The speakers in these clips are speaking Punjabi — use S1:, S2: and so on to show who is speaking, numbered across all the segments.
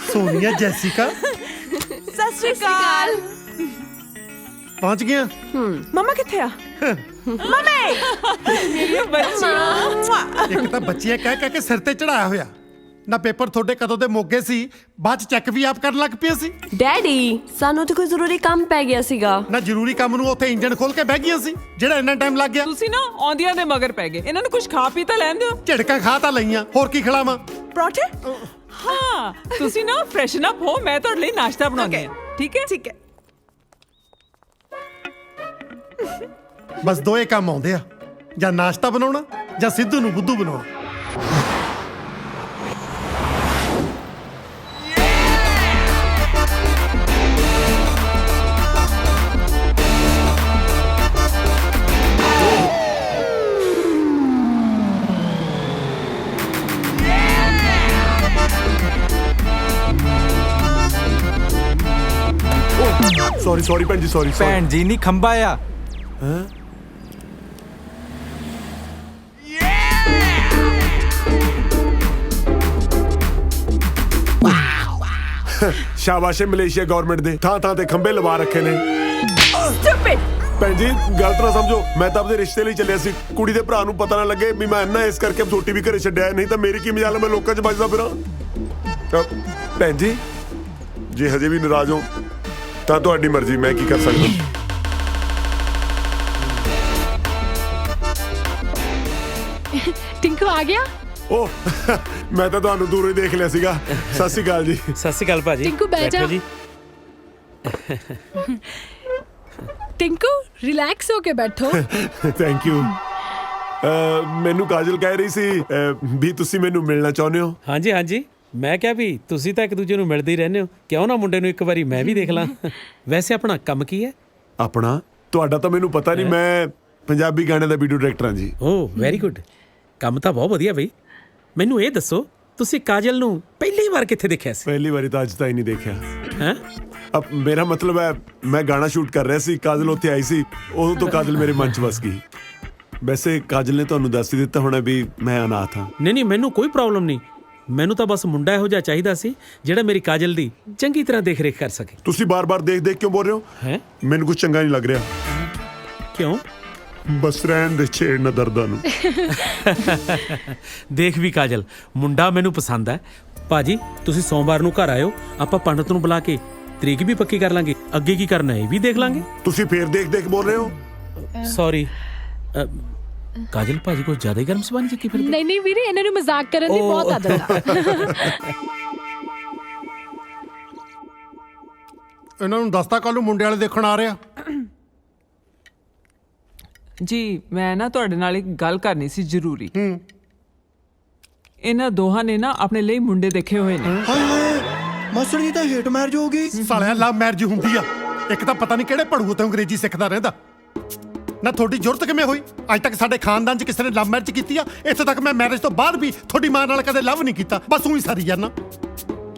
S1: सोनिया जैसिका
S2: सत श्री अकाल।
S1: पहुंच गया।
S2: मम्मा किथे आ? मम्मी मेरी बच्ची।
S1: एक तो बच्चियां कह कह के सिर ते चढ़ाया होया ना। पेपर थोड़े कदों दे मोगे सी, बाद च चेक भी आप करन लग पिया सी।
S3: डैडी सानू तो कोई जरूरी काम पै गया सीगा।
S1: ना जरूरी काम ਨੂੰ ਉੱਥੇ ਇੰਜਣ ਖੋਲ ਕੇ ਬਹਿ ਗਈਆਂ ਸੀ ਜਿਹੜਾ ਇੰਨਾ ਟਾਈਮ ਲੱਗ ਗਿਆ।
S4: ਤੁਸੀਂ ਨਾ ਆਉਂਦੀਆਂ ਦੇ ਮਗਰ ਪੈ ਗਏ। ਇਹਨਾਂ ਨੂੰ ਕੁਝ ਖਾ ਪੀ ਤਾਂ ਲੈਣ ਦਿਓ।
S1: ਝੜਕਾਂ ਖਾ ਤਾਂ ਲਈਆਂ, ਹੋਰ ਕੀ ਖਿਲਾਵਾਂ?
S2: ਪਰੌਂਠੇ?
S4: ਹਾਂ ਤੁਸੀਂ ਨਾ ਫਰੈਸ਼ਨ ਅਪ ਹੋ, ਮੈਂ ਤੁਹਾਡੇ ਲਈ ਨਾਸ਼ਤਾ ਬਣਾਉਂਦੀ ਹਾਂ। ਠੀਕ ਹੈ
S2: ਠੀਕ ਹੈ।
S1: ਬਸ ਦੋਏ ਕੰਮ ਆਉਂਦੇ ਆ, ਜਾਂ ਨਾਸ਼ਤਾ ਬਣਾਉਣਾ ਜਾਂ ਸਿੱਧੂ ਨੂੰ ਬੁੱਧੂ ਬਣਾਉਣਾ।
S5: सॉरी भैन जी, सॉरी।
S6: भैन जी नहीं खंबा आ।
S5: शाबाश है मलेशिया गवर्नमेंट दे थां थां ते खंबे लवा रखे ने। भैन जी गलत ना समझो, मैं तो अपने रिश्ते लिए चलिया सी। कुड़ी दे भरा नूं पता ना लगे भी मैं इन्ना इस करके छोटी भी घरे छड्डिया, नहीं तो मेरी की मजाल मैं लोकां च बजदा फिरां। भैन जी जे हजे भी नाराज हो ਤਾਂ ਤੁਹਾਡੀ ਮਰਜ਼ੀ, ਮੈਂ ਕੀ ਕਰ ਸਕਦਾ।
S7: टिंकू आ गया?
S5: ਓਹ ਮੈਂ ਤਾਂ ਤੁਹਾਨੂੰ ਦੂਰੋਂ ਹੀ ਦੇਖ ਲਿਆ ਸੀਗਾ। ਸਤਿ ਸ਼੍ਰੀ ਅਕਾਲ ਜੀ।
S6: सत श्री अकाल भाजी।
S7: टिंकू बैठ जा।
S6: जी।
S7: टिंकू रिलैक्स होके बैठो।
S5: Thank you. ਮੈਨੂੰ ਕਾਜਲ ਕਹਿ ਰਹੀ ਸੀ ਵੀ ਤੁਸੀਂ ਮੈਨੂੰ ਮਿਲਣਾ ਚਾਹੁੰਦੇ ਹੋ।
S6: हाँ जी हाँ जी, मैं क्या भी ਤੁਸੀਂ ਤਾਂ ਇੱਕ ਦੂਜੇ ਨੂੰ ਮਿਲਦੇ ਹੀ ਰਹਿੰਦੇ ਹੋ, ਕਿਉਂ ਨਾ ਮੁੰਡੇ ਨੂੰ ਇੱਕ ਵਾਰੀ ਮੈਂ ਵੀ ਦੇਖ ਲਾਂ। ਵੈਸੇ ਆਪਣਾ ਕੰਮ ਕੀ ਹੈ?
S5: ਆਪਣਾ ਤੁਹਾਡਾ ਤਾਂ ਮੈਨੂੰ ਪਤਾ ਨਹੀਂ, ਮੈਂ ਪੰਜਾਬੀ ਗਾਣੇ ਦਾ ਵੀਡੀਓ ਡਾਇਰੈਕਟਰ ਹਾਂ ਜੀ।
S6: ਓ ਵੈਰੀ ਗੁੱਡ, ਕੰਮ ਤਾਂ ਬਹੁਤ ਵਧੀਆ ਬਈ। ਮੈਨੂੰ ਇਹ ਦੱਸੋ ਤੁਸੀਂ ਕਾਜਲ ਨੂੰ ਪਹਿਲੀ ਵਾਰ ਕਿੱਥੇ ਦੇਖਿਆ ਸੀ?
S5: ਪਹਿਲੀ ਵਾਰੀ ਤਾਂ ਅੱਜ ਤਾਈਂ ਨਹੀਂ ਦੇਖਿਆ।
S6: ਹੈਂ?
S5: ਅਬ ਮੇਰਾ ਮਤਲਬ ਹੈ ਮੈਂ ਗਾਣਾ ਸ਼ੂਟ ਕਰ ਰਿਹਾ ਸੀ, ਕਾਜਲ ਉੱਥੇ ਆਈ ਸੀ, ਉਦੋਂ ਤੋਂ ਕਾਜਲ ਮੇਰੇ ਮਨ 'ਚ ਵਸ ਗਈ। ਵੈਸੇ ਕਾਜਲ ਨੇ ਤੁਹਾਨੂੰ ਦੱਸ ਹੀ ਦਿੱਤਾ ਹੋਣਾ ਵੀ ਮੈਂ ਅਨਾਥ ਹਾਂ।
S6: ਨਹੀਂ ਨਹੀਂ, ਮੈਨੂੰ ਕੋਈ ਪ੍ਰੋਬਲਮ ਨਹੀਂ। ਮੈਨੂੰ ਤਾਂ ਬਸ ਮੁੰਡਾ ਇਹੋ ਜਿਹਾ ਚਾਹੀਦਾ ਸੀ ਜਿਹੜਾ ਮੇਰੀ ਕਾਜਲ ਦੀ ਚੰਗੀ ਤਰ੍ਹਾਂ ਦੇਖ ਰੇਖ ਕਰ ਸਕੇ।
S5: ਤੁਸੀਂ ਬਾਰ-ਬਾਰ ਦੇਖ ਕਿਉਂ ਬੋਲ ਰਹੇ ਹੋ?
S6: ਹੈ
S5: ਮੈਨੂੰ ਕੁਝ ਚੰਗਾ ਨਹੀਂ ਲੱਗ ਰਿਹਾ।
S6: ਕਿਉਂ?
S5: ਬਸ ਰਹਿਣ ਦੇ, ਛੇੜ ਨਾ ਦਰਦਾਂ ਨੂੰ।
S6: ਦੇਖ ਵੀ ਕਾਜਲ, ਮੁੰਡਾ ਮੈਨੂੰ ਪਸੰਦ ਹੈ। ਭਾਜੀ ਤੁਸੀਂ ਸੋਮਵਾਰ ਨੂੰ ਘਰ ਆਇਓ, ਆਪਾਂ ਪੰਡਤ ਨੂੰ ਬੁਲਾ ਕੇ ਤਰੀਕ ਵੀ ਪੱਕੀ ਕਰ ਲਾਂਗੇ, ਅੱਗੇ ਕੀ ਕਰਨਾ ਇਹ ਵੀ ਦੇਖ ਲਾਂਗੇ।
S5: ਤੁਸੀਂ ਫੇਰ ਦੇਖ ਬੋਲ ਰਹੇ ਹੋ?
S6: ਸੌਰੀ ਕਾਜਲ, ਭਾਜੀ ਕੋਈ ਜ਼ਿਆਦਾ ਹੀ ਗਰਮ ਸਬਾਨੀ ਚੱਕੀ ਫਿਰਦੇ।
S7: नहीं नहीं वीरे, इन्हां नूं मजाक करन दी बहुत आदत आ।
S1: ਇਹਨਾਂ ਨੂੰ ਦੱਸਤਾ ਕੱਲ ਨੂੰ ਮੁੰਡੇ ਵਾਲੇ ਦੇਖਣ ਆ ਰਿਹਾ।
S4: ਜੀ ਮੈਂ ਨਾ ਤੁਹਾਡੇ ਨਾਲ ਇੱਕ ਗੱਲ ਕਰਨੀ ਸੀ ਜ਼ਰੂਰੀ। ਇਹਨਾਂ ਦੋਹਾਂ ਨੇ ਨਾ ਆਪਣੇ ਲਈ ਮੁੰਡੇ ਦੇਖੇ ਹੋਏ ਨੇ।
S8: ਹਾਏ ਹਾਏ ਮਾਸਟਰ ਜੀ ਤਾਂ ਹੇਟ ਮੈਰਿਜ ਹੋ ਗਈ।
S1: ਸਾਲਿਆ ਲਵ ਮੈਰਿਜ ਹੁੰਦੀ ਆ। ਇੱਕ ਤਾਂ ਪਤਾ ਨਹੀਂ ਕਿਹੜੇ ਭੜੂ ਤੋਂ ਅੰਗਰੇਜ਼ੀ ਸਿੱਖਦਾ ਰਹਿੰਦਾ ਨਾ। ਤੁਹਾਡੀ ਜ਼ਰੂਰਤ ਕਿਵੇਂ ਹੋਈ? ਅੱਜ ਤੱਕ ਸਾਡੇ ਖਾਨਦਾਨ 'ਚ ਕਿਸੇ ਨੇ ਲਵ ਮੈਰਿਜ ਕੀਤੀ ਆ? ਇੱਥੇ ਤੱਕ ਮੈਂ ਮੈਰਿਜ ਤੋਂ ਬਾਅਦ ਵੀ ਤੁਹਾਡੀ ਮਾਂ ਨਾਲ ਕਦੇ ਲਵ ਨਹੀਂ ਕੀਤਾ, ਬਸ ਉਹੀ ਸਾਰੀ ਜਾਨਾ।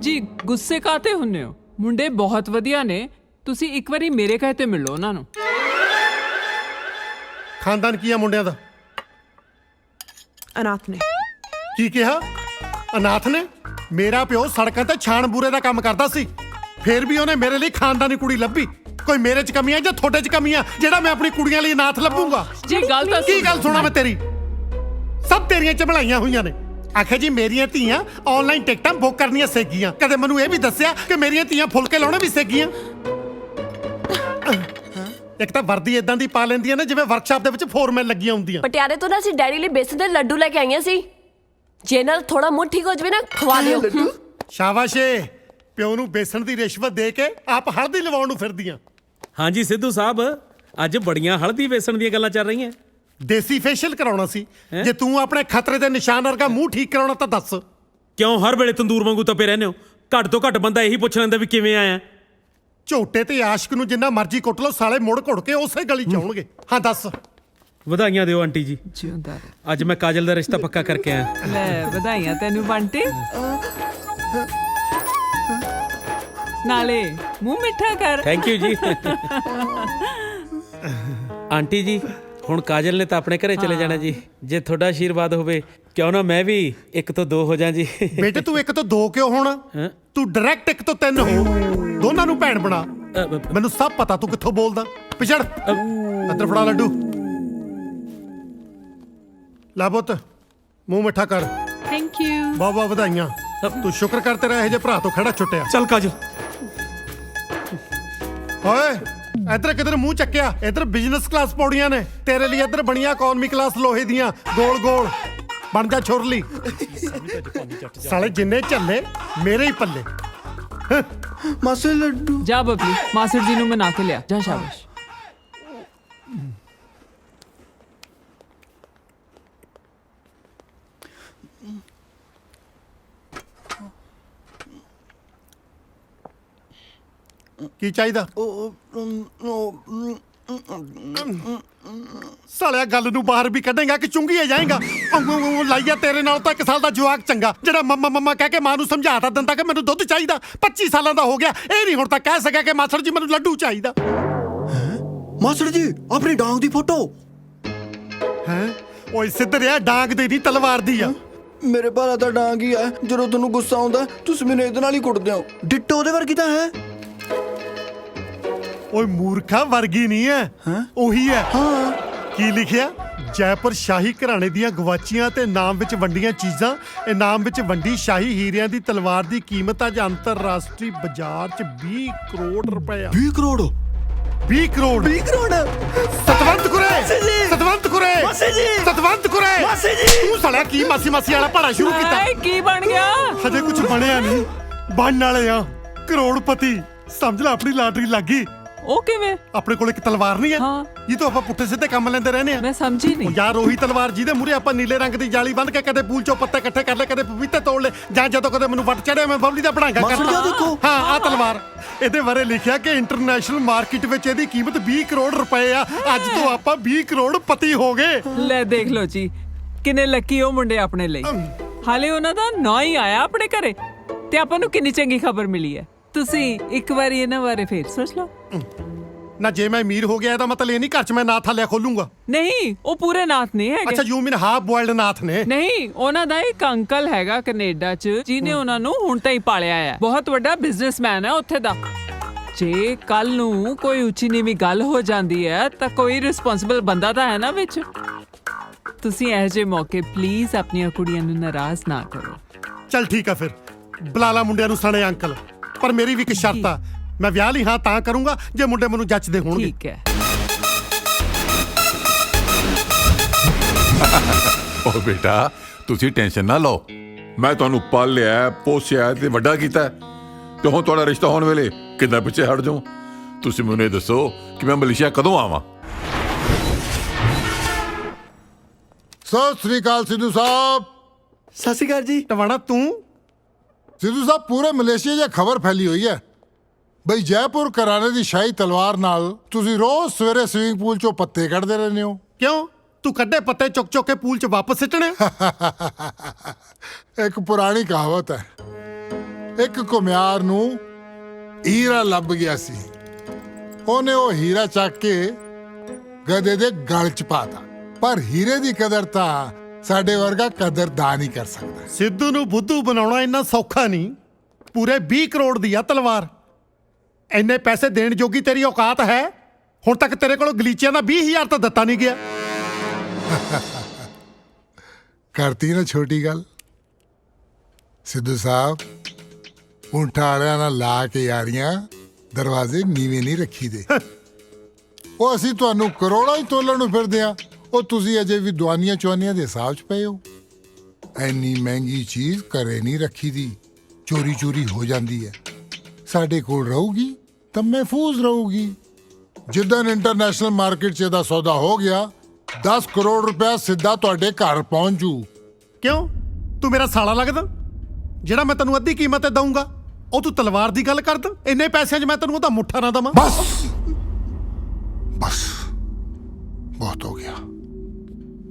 S4: ਜੀ ਗੁੱਸੇ ਕਾਤੇ ਹੁੰਨੇ ਹੋ? ਮੁੰਡੇ ਬਹੁਤ ਵਧੀਆ ਨੇ, ਤੁਸੀਂ ਇੱਕ ਵਾਰੀ ਮੇਰੇ ਕਹੇ ਤੇ ਮਿਲੋ ਉਹਨਾਂ ਨੂੰ।
S1: ਖਾਨਦਾਨ ਕੀ ਆ ਮੁੰਡਿਆਂ ਦਾ?
S2: ਅਨਾਥ ਨੇ।
S1: ਕੀ ਕਿਹਾ? ਅਨਾਥ ਨੇ? ਮੇਰਾ ਪਿਓ ਸੜਕਾਂ ਤੇ ਛਾਣ ਬੂਰੇ ਦਾ ਕੰਮ ਕਰਦਾ ਸੀ, ਫੇਰ ਵੀ ਉਹਨੇ ਮੇਰੇ ਲਈ ਖਾਨਦਾਨੀ ਕੁੜੀ ਲੱਭੀ। ਕੋਈ ਮੇਰੇ 'ਚ ਕਮੀ ਆ ਜਾਂ ਤੁਹਾਡੇ 'ਚ ਕਮੀ ਆ ਜਿਹੜਾ ਮੈਂ ਆਪਣੀ ਕੁੜੀਆਂ ਲਈ ਅਨਾਥ ਲੱਭੂੰਗਾ?
S4: ਜੀ ਗੱਲ ਤਾਂ
S1: ਕੀ ਗੱਲ ਸੁਣਾ ਮੈਂ ਤੇਰੀ? ਸਭ ਤੇਰੀਆਂ ਝਮਲਾਈਆਂ ਹੋਈਆਂ ਨੇ। ਆਖੇ ਜੀ ਮੇਰੀਆਂ ਧੀਆਂ ਆਨਲਾਈਨ ਟਿਕਟਾਂ ਬੁੱਕ ਕਰਨੀਆਂ ਸਿੱਖ ਗਈਆਂ। ਕਦੇ ਮੈਨੂੰ ਇਹ ਵੀ ਦੱਸਿਆ ਕਿ ਮੇਰੀਆਂ ਧੀਆਂ ਫੁਲਕੇ ਲਾਉਣੇ ਵੀ ਸਿੱਖ ਗਈਆਂ। ਇੱਕ ਤਾਂ ਵਰਦੀ ਇਦਾਂ ਦੀ ਪਾ ਲੈਂਦੀਆਂ ਨੇ ਜਿਵੇਂ ਵਰਕਸ਼ਾਪ ਦੇ ਵਿੱਚ ਫੋਰਮੈਨ ਲੱਗੀਆਂ ਹੁੰਦੀਆਂ।
S3: ਪਟਿਆਲੇ ਤੋਂ ਨਾ ਅਸੀਂ ਡੈਡੀ ਲਈ ਬੇਸਨ ਦੇ ਲੱਡੂ ਲੈ ਕੇ ਆਈਆਂ ਸੀ, ਜੇ ਨਾਲ ਥੋੜਾ ਮੂੰਹ ਠੀਕ ਹੋ ਜਵੇ ਨਾ ਖਵਾ ਦਿਓ।
S1: ਸ਼ਾਬਾਸ਼ ਏ, ਪਿਓ ਨੂੰ ਬੇਸਣ ਦੀ ਰਿਸ਼ਵਤ ਦੇ ਕੇ ਆਪ ਹਲਦੀ ਲਵਾਉਣ ਨੂੰ ਫਿਰਦੀਆਂ।
S6: ਹਾਂਜੀ ਸਿੱਧੂ ਸਾਹਿਬ, ਅੱਜ ਬੜੀਆਂ ਹਲਦੀ ਵੇਸਣ ਦੀਆਂ ਗੱਲਾਂ ਚੱਲ ਰਹੀਆਂ।
S1: ਦੇਸੀ ਫੇਸ਼ੀਅਲ ਕਰਾਉਣਾ ਸੀ। ਜੇ ਤੂੰ ਆਪਣੇ ਖਤਰੇ ਦੇ ਨਿਸ਼ਾਨ ਵਰਗਾ ਮੂੰਹ ਠੀਕ ਕਰਾਉਣਾ ਤਾਂ ਦੱਸ।
S6: ਕਿਉਂ ਹਰ ਵੇਲੇ ਤੰਦੂਰ ਵਾਂਗੂ ਤਪੇ ਰਹਿੰਦੇ ਹੋ? ਘੱਟ ਤੋਂ ਘੱਟ ਬੰਦਾ ਇਹੀ ਪੁੱਛ ਲੈਂਦਾ ਵੀ ਕਿਵੇਂ ਆਇਆ।
S1: ਝੋਟੇ ਤੇ ਆਸ਼ਕ ਨੂੰ ਜਿੰਨਾ ਮਰਜ਼ੀ ਕੁੱਟ ਲਓ, ਸਾਲੇ ਮੁੜ ਘੁੜ ਕੇ ਉਸੇ ਗਲੀ ਚ ਆਉਣਗੇ। ਹਾਂ ਦੱਸ।
S6: ਵਧਾਈਆਂ ਦਿਓ ਆਂਟੀ ਜੀ,
S4: ਜਿਉਂਦਾ ਰਹੇ।
S6: ਅੱਜ ਮੈਂ ਕਾਜਲ ਦਾ ਰਿਸ਼ਤਾ ਪੱਕਾ ਕਰਕੇ ਆਇਆ।
S4: ਲੈ ਵਧਾਈਆਂ ਤੈਨੂੰ ਬੰਟੇ। ਨਾਲੇ ਮੂੰਹ ਮਿੱਠਾ ਕਰ।
S6: ਥੈਂਕ ਯੂ ਜੀ। ਆਂਟੀ ਜੀ ਹੁਣ ਕਾਜਲ ਨੇ ਤਾਂ ਆਪਣੇ ਘਰੇ ਚਲੇ ਜਾਣਾ ਜੀ। ਜੇ ਤੁਹਾਡਾ ਆਸ਼ੀਰਵਾਦ ਹੋਵੇ ਕਿਉਂ ਨਾ ਮੈਂ ਵੀ 1 ਤੋਂ 2 ਹੋ ਜਾਂ ਜੀ।
S1: ਬੇਟੇ ਤੂੰ 1 ਤੋਂ 2 ਕਿਉਂ ਹੋਣਾ?
S6: ਹੈਂ?
S1: ਤੂੰ ਡਾਇਰੈਕਟ 1 ਤੋਂ 3 ਹੋ। ਦੋਨਾਂ ਨੂੰ ਭੈਣ ਬਣਾ। ਮੈਨੂੰ ਸਭ ਪਤਾ ਤੂੰ ਕਿੱਥੋਂ ਬੋਲਦਾ। ਪਿਛੜ ਅੰਦਰ ਫੜਾ ਲੱਡੂ। ਲੈ ਪੁੱਤ ਮੂੰਹ ਮਿੱਠਾ ਕਰ।
S7: Thank you.
S1: ਬਹੁਤ ਬਹੁਤ ਵਧਾਈਆਂ। ਤੂੰ ਸ਼ੁਕਰ ਕਰ ਤੇਰਾ ਇਹੋ ਜਿਹੇ ਭਰਾ ਤੋਂ ਖੜਾ ਛੁੱਟਿਆ।
S6: ਚੱਲ ਕਾਜਲ।
S1: ਓਏ ਇੱਧਰ ਕਿਧਰ ਮੂੰਹ ਚੱਕਿਆ? ਇੱਧਰ ਬਿਜ਼ਨਸ ਕਲਾਸ ਪੌੜੀਆਂ ਨੇ ਤੇਰੇ ਲਈ, ਇੱਧਰ ਬਣੀਆਂ ਇਕਨੋਮੀ ਕਲਾਸ ਲੋਹੇ ਦੀਆਂ ਗੋਲ ਗੋਲ। ਬਣ ਜਾ ਛੁਰਲੀ। ਸਾਲੇ ਜਿੰਨੇ ਝੱਲੇ ਮੇਰੇ ਹੀ ਪੱਲੇ।
S8: ਮਾਸੀ ਲੱਡੂ।
S4: ਜਾ ਬਬਲੀ ਮਾਸੜ ਜੀ ਨੂੰ ਮਨਾ ਕੇ ਲਿਆ ਜਾ। ਸ਼ਾਬਾਸ਼।
S1: ਕੀ ਚਾਹੀਦਾ? ਸਾਲਿਆ ਗੱਲ ਨੂੰ ਬਾਹਰ ਵੀ ਕੱਢੇਗਾ ਕਿ ਚੁੰਗੀਏ ਜਾਏਗਾ? ਲਾਈਆ ਤੇਰੇ ਨਾਲ ਤਾਂ 1 ਸਾਲ ਦਾ ਜਵਾਕ ਚੰਗਾ, ਜਿਹੜਾ ਮੰਮਾ ਮੰਮਾ ਕਹਿ ਕੇ ਮਾਂ ਨੂੰ ਸਮਝਾਤਾ ਦਿੰਦਾ ਕਿ ਮੈਨੂੰ ਦੁੱਧ ਚਾਹੀਦਾ। 25 ਸਾਲਾਂ ਦਾ ਹੋ ਗਿਆ, ਇਹ ਨਹੀਂ ਹੁਣ ਤੱਕ ਕਹਿ ਸਕਿਆ ਕਿ ਮਾਸੜ ਜੀ ਮੈਨੂੰ ਲੱਡੂ ਚਾਹੀਦਾ।
S8: ਮਾਸਟਰ ਜੀ ਆਪਣੀ ਡਾਂਗ ਦੀ ਫੋਟੋ।
S1: ਹੈ ਓਏ ਸਿੱਧਰਿਆ, ਡਾਂਗ ਦੇ ਨਹੀਂ ਤਲਵਾਰ ਦੀ ਆ।
S8: ਮੇਰੇ ਭਾਰਾ ਤਾਂ ਡਾਂਗ ਹੀ ਹੈ। ਜਦੋਂ ਤੁਹਾਨੂੰ ਗੁੱਸਾ ਆਉਂਦਾ ਤੁਸੀਂ ਮੈਨੂੰ ਇਹਦੇ ਨਾਲ ਹੀ ਕੁੱਟਦੇ ਹੋ। ਡਿੱਟੋ ਉਹਦੇ ਵਰਗੀ ਤਾਂ ਹੈ।
S1: ਓਏ ਮੂਰਖਾ, ਵਰਗੀ ਨਹੀਂ ਹੈ, ਉਹੀ ਹੈ।
S8: ਹਾਂ
S1: ਕੀ ਲਿਖਿਆ? ਜੈਪੁਰ ਸ਼ਾਹੀ ਘਰਾਣੇ ਦੀਆਂ ਗਵਾਚੀਆਂ ਤੇ ਨਾਮ ਵਿੱਚ ਵੰਡੀਆਂ ਚੀਜ਼ਾਂ। ਇਨਾਮ ਵਿੱਚ ਵੰਡੀ ਸ਼ਾਹੀ ਹੀਰਿਆਂ ਦੀ ਤਲਵਾਰ ਦੀ ਕੀਮਤ ਅੱਜ ਅੰਤਰਰਾਸ਼ਟਰੀ ਬਾਜ਼ਾਰ 'ਚ 20 ਕਰੋੜ ਰੁਪਏ ਆ।
S8: 20 ਕਰੋੜ।
S1: 20 ਕਰੋੜ।
S8: 20 ਕਰੋੜ।
S1: ਸਤਵੰਤ ਕੁਰੇ।
S8: ਮਾਸੀ ਜੀ।
S1: ਸਤਵੰਤ ਕੁਰੇ।
S8: ਮਾਸੀ ਜੀ।
S1: ਸਤਵੰਤ ਕੁਰੇ।
S8: ਮਾਸੀ ਜੀ।
S1: ਤੂੰ ਸਾਲਿਆ ਕੀ ਮਾਸੀ ਮਾਸੀ ਵਾਲਾ ਭਾੜਾ ਸ਼ੁਰੂ ਕੀਤਾ?
S4: ਹਾਏ ਕੀ ਬਣ ਗਿਆ?
S1: ਹਜੇ ਕੁਝ ਬਣਿਆ ਨਹੀਂ, ਬਣਨ ਵਾਲੇ ਆ। ਕਰੋੜਪਤੀ ਸਮਝ ਲੈ, ਆਪਣੀ ਲਾਟਰੀ ਲੱਗ ਗਈ।
S4: ਉਹ ਕਿਵੇਂ?
S1: ਆਪਣੇ ਕੋਲ ਇੱਕ ਤਲਵਾਰ ਨਹੀਂ ਹੈ
S4: ਹਾਂ।
S1: ਇਹ ਤੋਂ ਆਪਾਂ ਪੁੱਠੇ ਸਿੱਧੇ ਕੰਮ ਲੈਂਦੇ ਰਹਿੰਦੇ ਆ।
S4: ਮੈਂ ਸਮਝੀ
S1: ਉਹ
S4: ਨਹੀਂ।
S1: ਯਾਰ ਉਹੀ ਤਲਵਾਰ ਜਿਹਦੇ ਮੂਹਰੇ ਆਪਾਂ ਨੀਲੇ ਰੰਗ ਦੀ ਜਾਲੀ ਬੰਨ੍ਹ ਕੇ ਕਦੇ ਪੂਲ ਚੋਂ ਪੱਤੇ ਇਕੱਠੇ ਕਰ ਲਏ, ਕਦੇ ਪਪੀਤੇ ਤੋੜ ਲਏ, ਜਾਂ ਜਦੋਂ ਕਦੇ ਮੈਨੂੰ ਵੱਟ ਚੜਿਆ ਮੈਂ ਬਬਲੀ ਦਾ ਬਣਾਂਗਾ
S8: ਮਾਸਟਰ ਜੀ, ਦੇਖੋ।
S1: ਹਾਂ ਆਹ ਤਲਵਾਰ। ਇਹਦੇ ਬਾਰੇ ਲਿਖਿਆ ਕਿ ਇੰਟਰਨੈਸ਼ਨਲ ਮਾਰਕੀਟ ਵਿੱਚ ਇਹਦੀ ਕੀਮਤ 20 ਕਰੋੜ ਰੁਪਏ ਆ। ਅੱਜ ਤੋਂ ਆਪਾਂ 20 ਕਰੋੜ ਪਤੀ ਹੋ ਗਏ।
S4: ਲੈ ਦੇਖ ਲਓ ਜੀ ਕਿੰਨੇ ਲੱਕੀ ਉਹ ਮੁੰਡੇ ਆਪਣੇ ਲਈ। ਹਾਲੇ ਉਹਨਾਂ ਦਾ ਨਾਂ ਹੀ ਆਇਆ ਆਪਣੇ ਘਰੇ ਤੇ ਆਪਾਂ ਨੂੰ ਕਿੰਨੀ ਚੰਗੀ ਖਬਰ ਮਿਲੀ ਹੈ। ਤੁਸੀਂ ਇੱਕ ਵਾਰੀ ਇਹਨਾਂ ਬਾਰੇ ਫੇਰ ਸੋਚ ਲਓ।
S1: ਨਾ ਜੇ ਮੈਂ ਅਮੀਰ ਹੋ ਗਿਆ ਇਹਦਾ ਮਤਲਬ ਇਹ ਨਹੀਂ ਘਰ 'ਚ ਮੈਂ ਨਾਥ ਹਲਿਆ ਖੋਲੂੰਗਾ।
S4: ਨਹੀਂ ਉਹ ਪੂਰੇ ਨਾਥ ਨਹੀਂ ਹੈਗੇ।
S1: ਅੱਛਾ ਯੂ ਮੀਨ ਹਾਫ ਬੋਇਲਡ ਨਾਥ ਨੇ?
S4: ਨਹੀਂ ਉਹਨਾਂ ਦਾ ਇੱਕ ਅੰਕਲ ਹੈਗਾ ਕੈਨੇਡਾ 'ਚ ਜਿਹਨੇ ਉਹਨਾਂ ਨੂੰ ਹੁਣ ਤਾਂ ਹੀ ਪਾਲਿਆ ਹੈ। ਬਹੁਤ ਵੱਡਾ ਬਿਜ਼ਨਸਮੈਨ ਹੈ ਉੱਥੇ ਦਾ। ਜੇ ਕੱਲ ਨੂੰ ਕੋਈ ਉੱਚੀ ਨੀਵੀਂ ਗੱਲ ਹੋ ਜਾਂਦੀ ਹੈ ਤਾਂ ਕੋਈ ਰਿਸਪੌਂਸਿਬਲ ਬੰਦਾ ਤਾਂ ਹੈ ਨਾ ਵਿੱਚ। ਤੁਸੀਂ ਇਹੋ ਜਿਹੇ ਮੌਕੇ ਪਲੀਜ਼ ਆਪਣੀਆਂ ਕੁੜੀਆਂ ਨੂੰ ਨਾਰਾਜ਼ ਨਾ ਕਰੋ।
S1: ਚੱਲ ਠੀਕ ਆ ਫਿਰ, ਬੁਲਾਲਾ ਮੁੰਡਿਆਂ ਨੂੰ ਸਣੇ ਅੰਕਲ। ਪਰ ਮੇਰੀ ਵੀ ਇੱਕ ਸ਼ਰਤ ਆ, ਮੈਂ ਵਿਆਹ ਲਈ ਹਾਂ ਤਾਂ ਕਰੂੰਗਾ ਜੇ ਮੁੰਡੇ ਮੈਨੂੰ ਜੱਚਦੇ ਹੋਣਗੇ।
S4: ਠੀਕ ਹੈ।
S9: ਓ ਬੇਟਾ ਤੁਸੀਂ ਟੈਨਸ਼ਨ ਨਾ ਲਓ। ਮੈਂ ਤੁਹਾਨੂੰ ਪਾਲਿਆ ਪੋਸਿਆ ਤੇ ਵੱਡਾ ਕੀਤਾ ਤੇ ਹੁਣ ਤੁਹਾਡਾ ਰਿਸ਼ਤਾ ਹੋਣ ਵੇਲੇ ਕਿੱਦਾਂ ਪਿੱਛੇ ਹਟ ਜਾਉ? ਤੁਸੀਂ ਮੈਨੂੰ ਇਹ ਦੱਸੋ ਕਿ ਮੈਂ ਮਲੇਸ਼ੀਆ ਕਦੋਂ ਆਵਾਂ?
S10: ਸਤਿ ਸ੍ਰੀ ਅਕਾਲ ਸਿੱਧੂ ਸਾਹਿਬ।
S8: ਸਤਿ ਸ਼੍ਰੀ ਅਕਾਲ ਜੀ।
S1: ਟਵਾਣਾ ਤੂੰ?
S10: ਸਿੱਧੂ ਸਾਹਿਬ ਪੂਰੇ ਮਲੇਸ਼ੀਆ 'ਚ ਖਬਰ ਫੈਲੀ ਹੋਈ ਹੈ ਬਈ ਜੈਪੁਰ ਘਰਾਣੇ ਦੀ ਸ਼ਾਹੀ ਤਲਵਾਰ ਨਾਲ ਤੁਸੀਂ ਰੋਜ਼ ਸਵੇਰੇ ਸਵਿਮਿੰਗ ਪੂਲ 'ਚੋਂ ਪੱਤੇ ਕੱਢਦੇ ਰਹਿੰਦੇ ਹੋ।
S1: ਕਿਉਂ? ਤੂੰ ਕੱਢੇ ਪੱਤੇ ਚੁੱਕ ਚੁੱਕ ਕੇ ਪੂਲ 'ਚ ਵਾਪਸ ਸਿੱਟਣੇ?
S10: ਇੱਕ ਪੁਰਾਣੀ ਕਹਾਵਤ ਹੈ, ਇੱਕ ਘੁਮਿਆਰ ਨੂੰ ਹੀਰਾ ਲੱਭ ਗਿਆ ਸੀ। ਉਹਨੇ ਉਹ ਹੀਰਾ ਚੱਕ ਕੇ ਗਧੇ ਦੇ ਗਲ 'ਚ ਪਾਤਾ। ਪਰ ਹੀਰੇ ਦੀ ਕਦਰ ਤਾਂ ਸਾਡੇ ਵਰਗਾ ਕਦਰਦਾਨ ਹੀ ਕਰ ਸਕਦਾ।
S1: ਸਿੱਧੂ ਨੂੰ ਬੁੱਧੂ ਬਣਾਉਣਾ ਇੰਨਾ ਸੌਖਾ ਨਹੀਂ। ਪੂਰੇ 20 ਕਰੋੜ ਦੀ ਆ ਤਲਵਾਰ। ਇੰਨੇ ਪੈਸੇ ਦੇਣ ਜੋਗੀ ਤੇਰੀ ਔਕਾਤ ਹੈ? ਹੁਣ ਤੱਕ ਤੇਰੇ ਕੋਲੋਂ ਗਲੀਚਿਆਂ ਦਾ 20,000 ਤਾਂ ਦਿੱਤਾ ਨਹੀਂ ਗਿਆ।
S10: ਕਰਤੀ ਨਾ ਛੋਟੀ ਗੱਲ। ਸਿੱਧੂ ਸਾਹਿਬ ਊਂਠਾਂ ਵਾਲਿਆਂ ਨਾਲ ਲਾ ਕੇ ਯਾਰੀਆਂ ਦਰਵਾਜ਼ੇ ਨੀਵੇਂ ਨਹੀਂ ਰੱਖੀਦੇ। ਉਹ ਅਸੀਂ ਤੁਹਾਨੂੰ ਕਰੋੜਾਂ ਹੀ ਤੋਲਣ ਨੂੰ ਫਿਰਦੇ ਆ, ਉਹ ਤੁਸੀਂ ਅਜੇ ਵੀ ਦੁਆਨੀਆਂ ਚੁਆਨੀਆਂ ਦੇ ਹਿਸਾਬ 'ਚ ਪਏ ਹੋ। ਐਨੀ ਮਹਿੰਗੀ ਚੀਜ਼ ਘਰੇ ਨਹੀਂ ਰੱਖੀ ਦੀ, ਚੋਰੀ ਚੋਰੀ ਹੋ ਜਾਂਦੀ ਹੈ। ਸਾਡੇ ਕੋਲ ਰਹੂਗੀ ਤਾਂ ਮਹਿਫੂਜ਼ ਰਹੂਗੀ। ਜਿੱਦਾਂ ਇੰਟਰਨੈਸ਼ਨਲ ਮਾਰਕੀਟ 'ਚ ਇਹਦਾ ਸੌਦਾ ਹੋ ਗਿਆ, 10 ਕਰੋੜ ਰੁਪਇਆ ਸਿੱਧਾ ਤੁਹਾਡੇ ਘਰ ਪਹੁੰਚ ਜੂ।
S1: ਕਿਉਂ? ਤੂੰ ਮੇਰਾ ਸਾਲਾ ਲੱਗਦਾ? ਜਿਹੜਾ ਮੈਂ ਤੈਨੂੰ ਅੱਧੀ ਕੀਮਤ ਤੇ ਦਊਂਗਾ ਉਹ ਤੂੰ ਤਲਵਾਰ ਦੀ ਗੱਲ ਕਰਦਾ? ਇੰਨੇ ਪੈਸਿਆਂ 'ਚ ਮੈਂ ਤੈਨੂੰ ਉਹਦਾ ਮੁੱਠਾ ਨਾ ਦਵਾਂ?
S10: ਬਸ ਬਸ ਬਹੁਤ ਹੋ ਗਿਆ।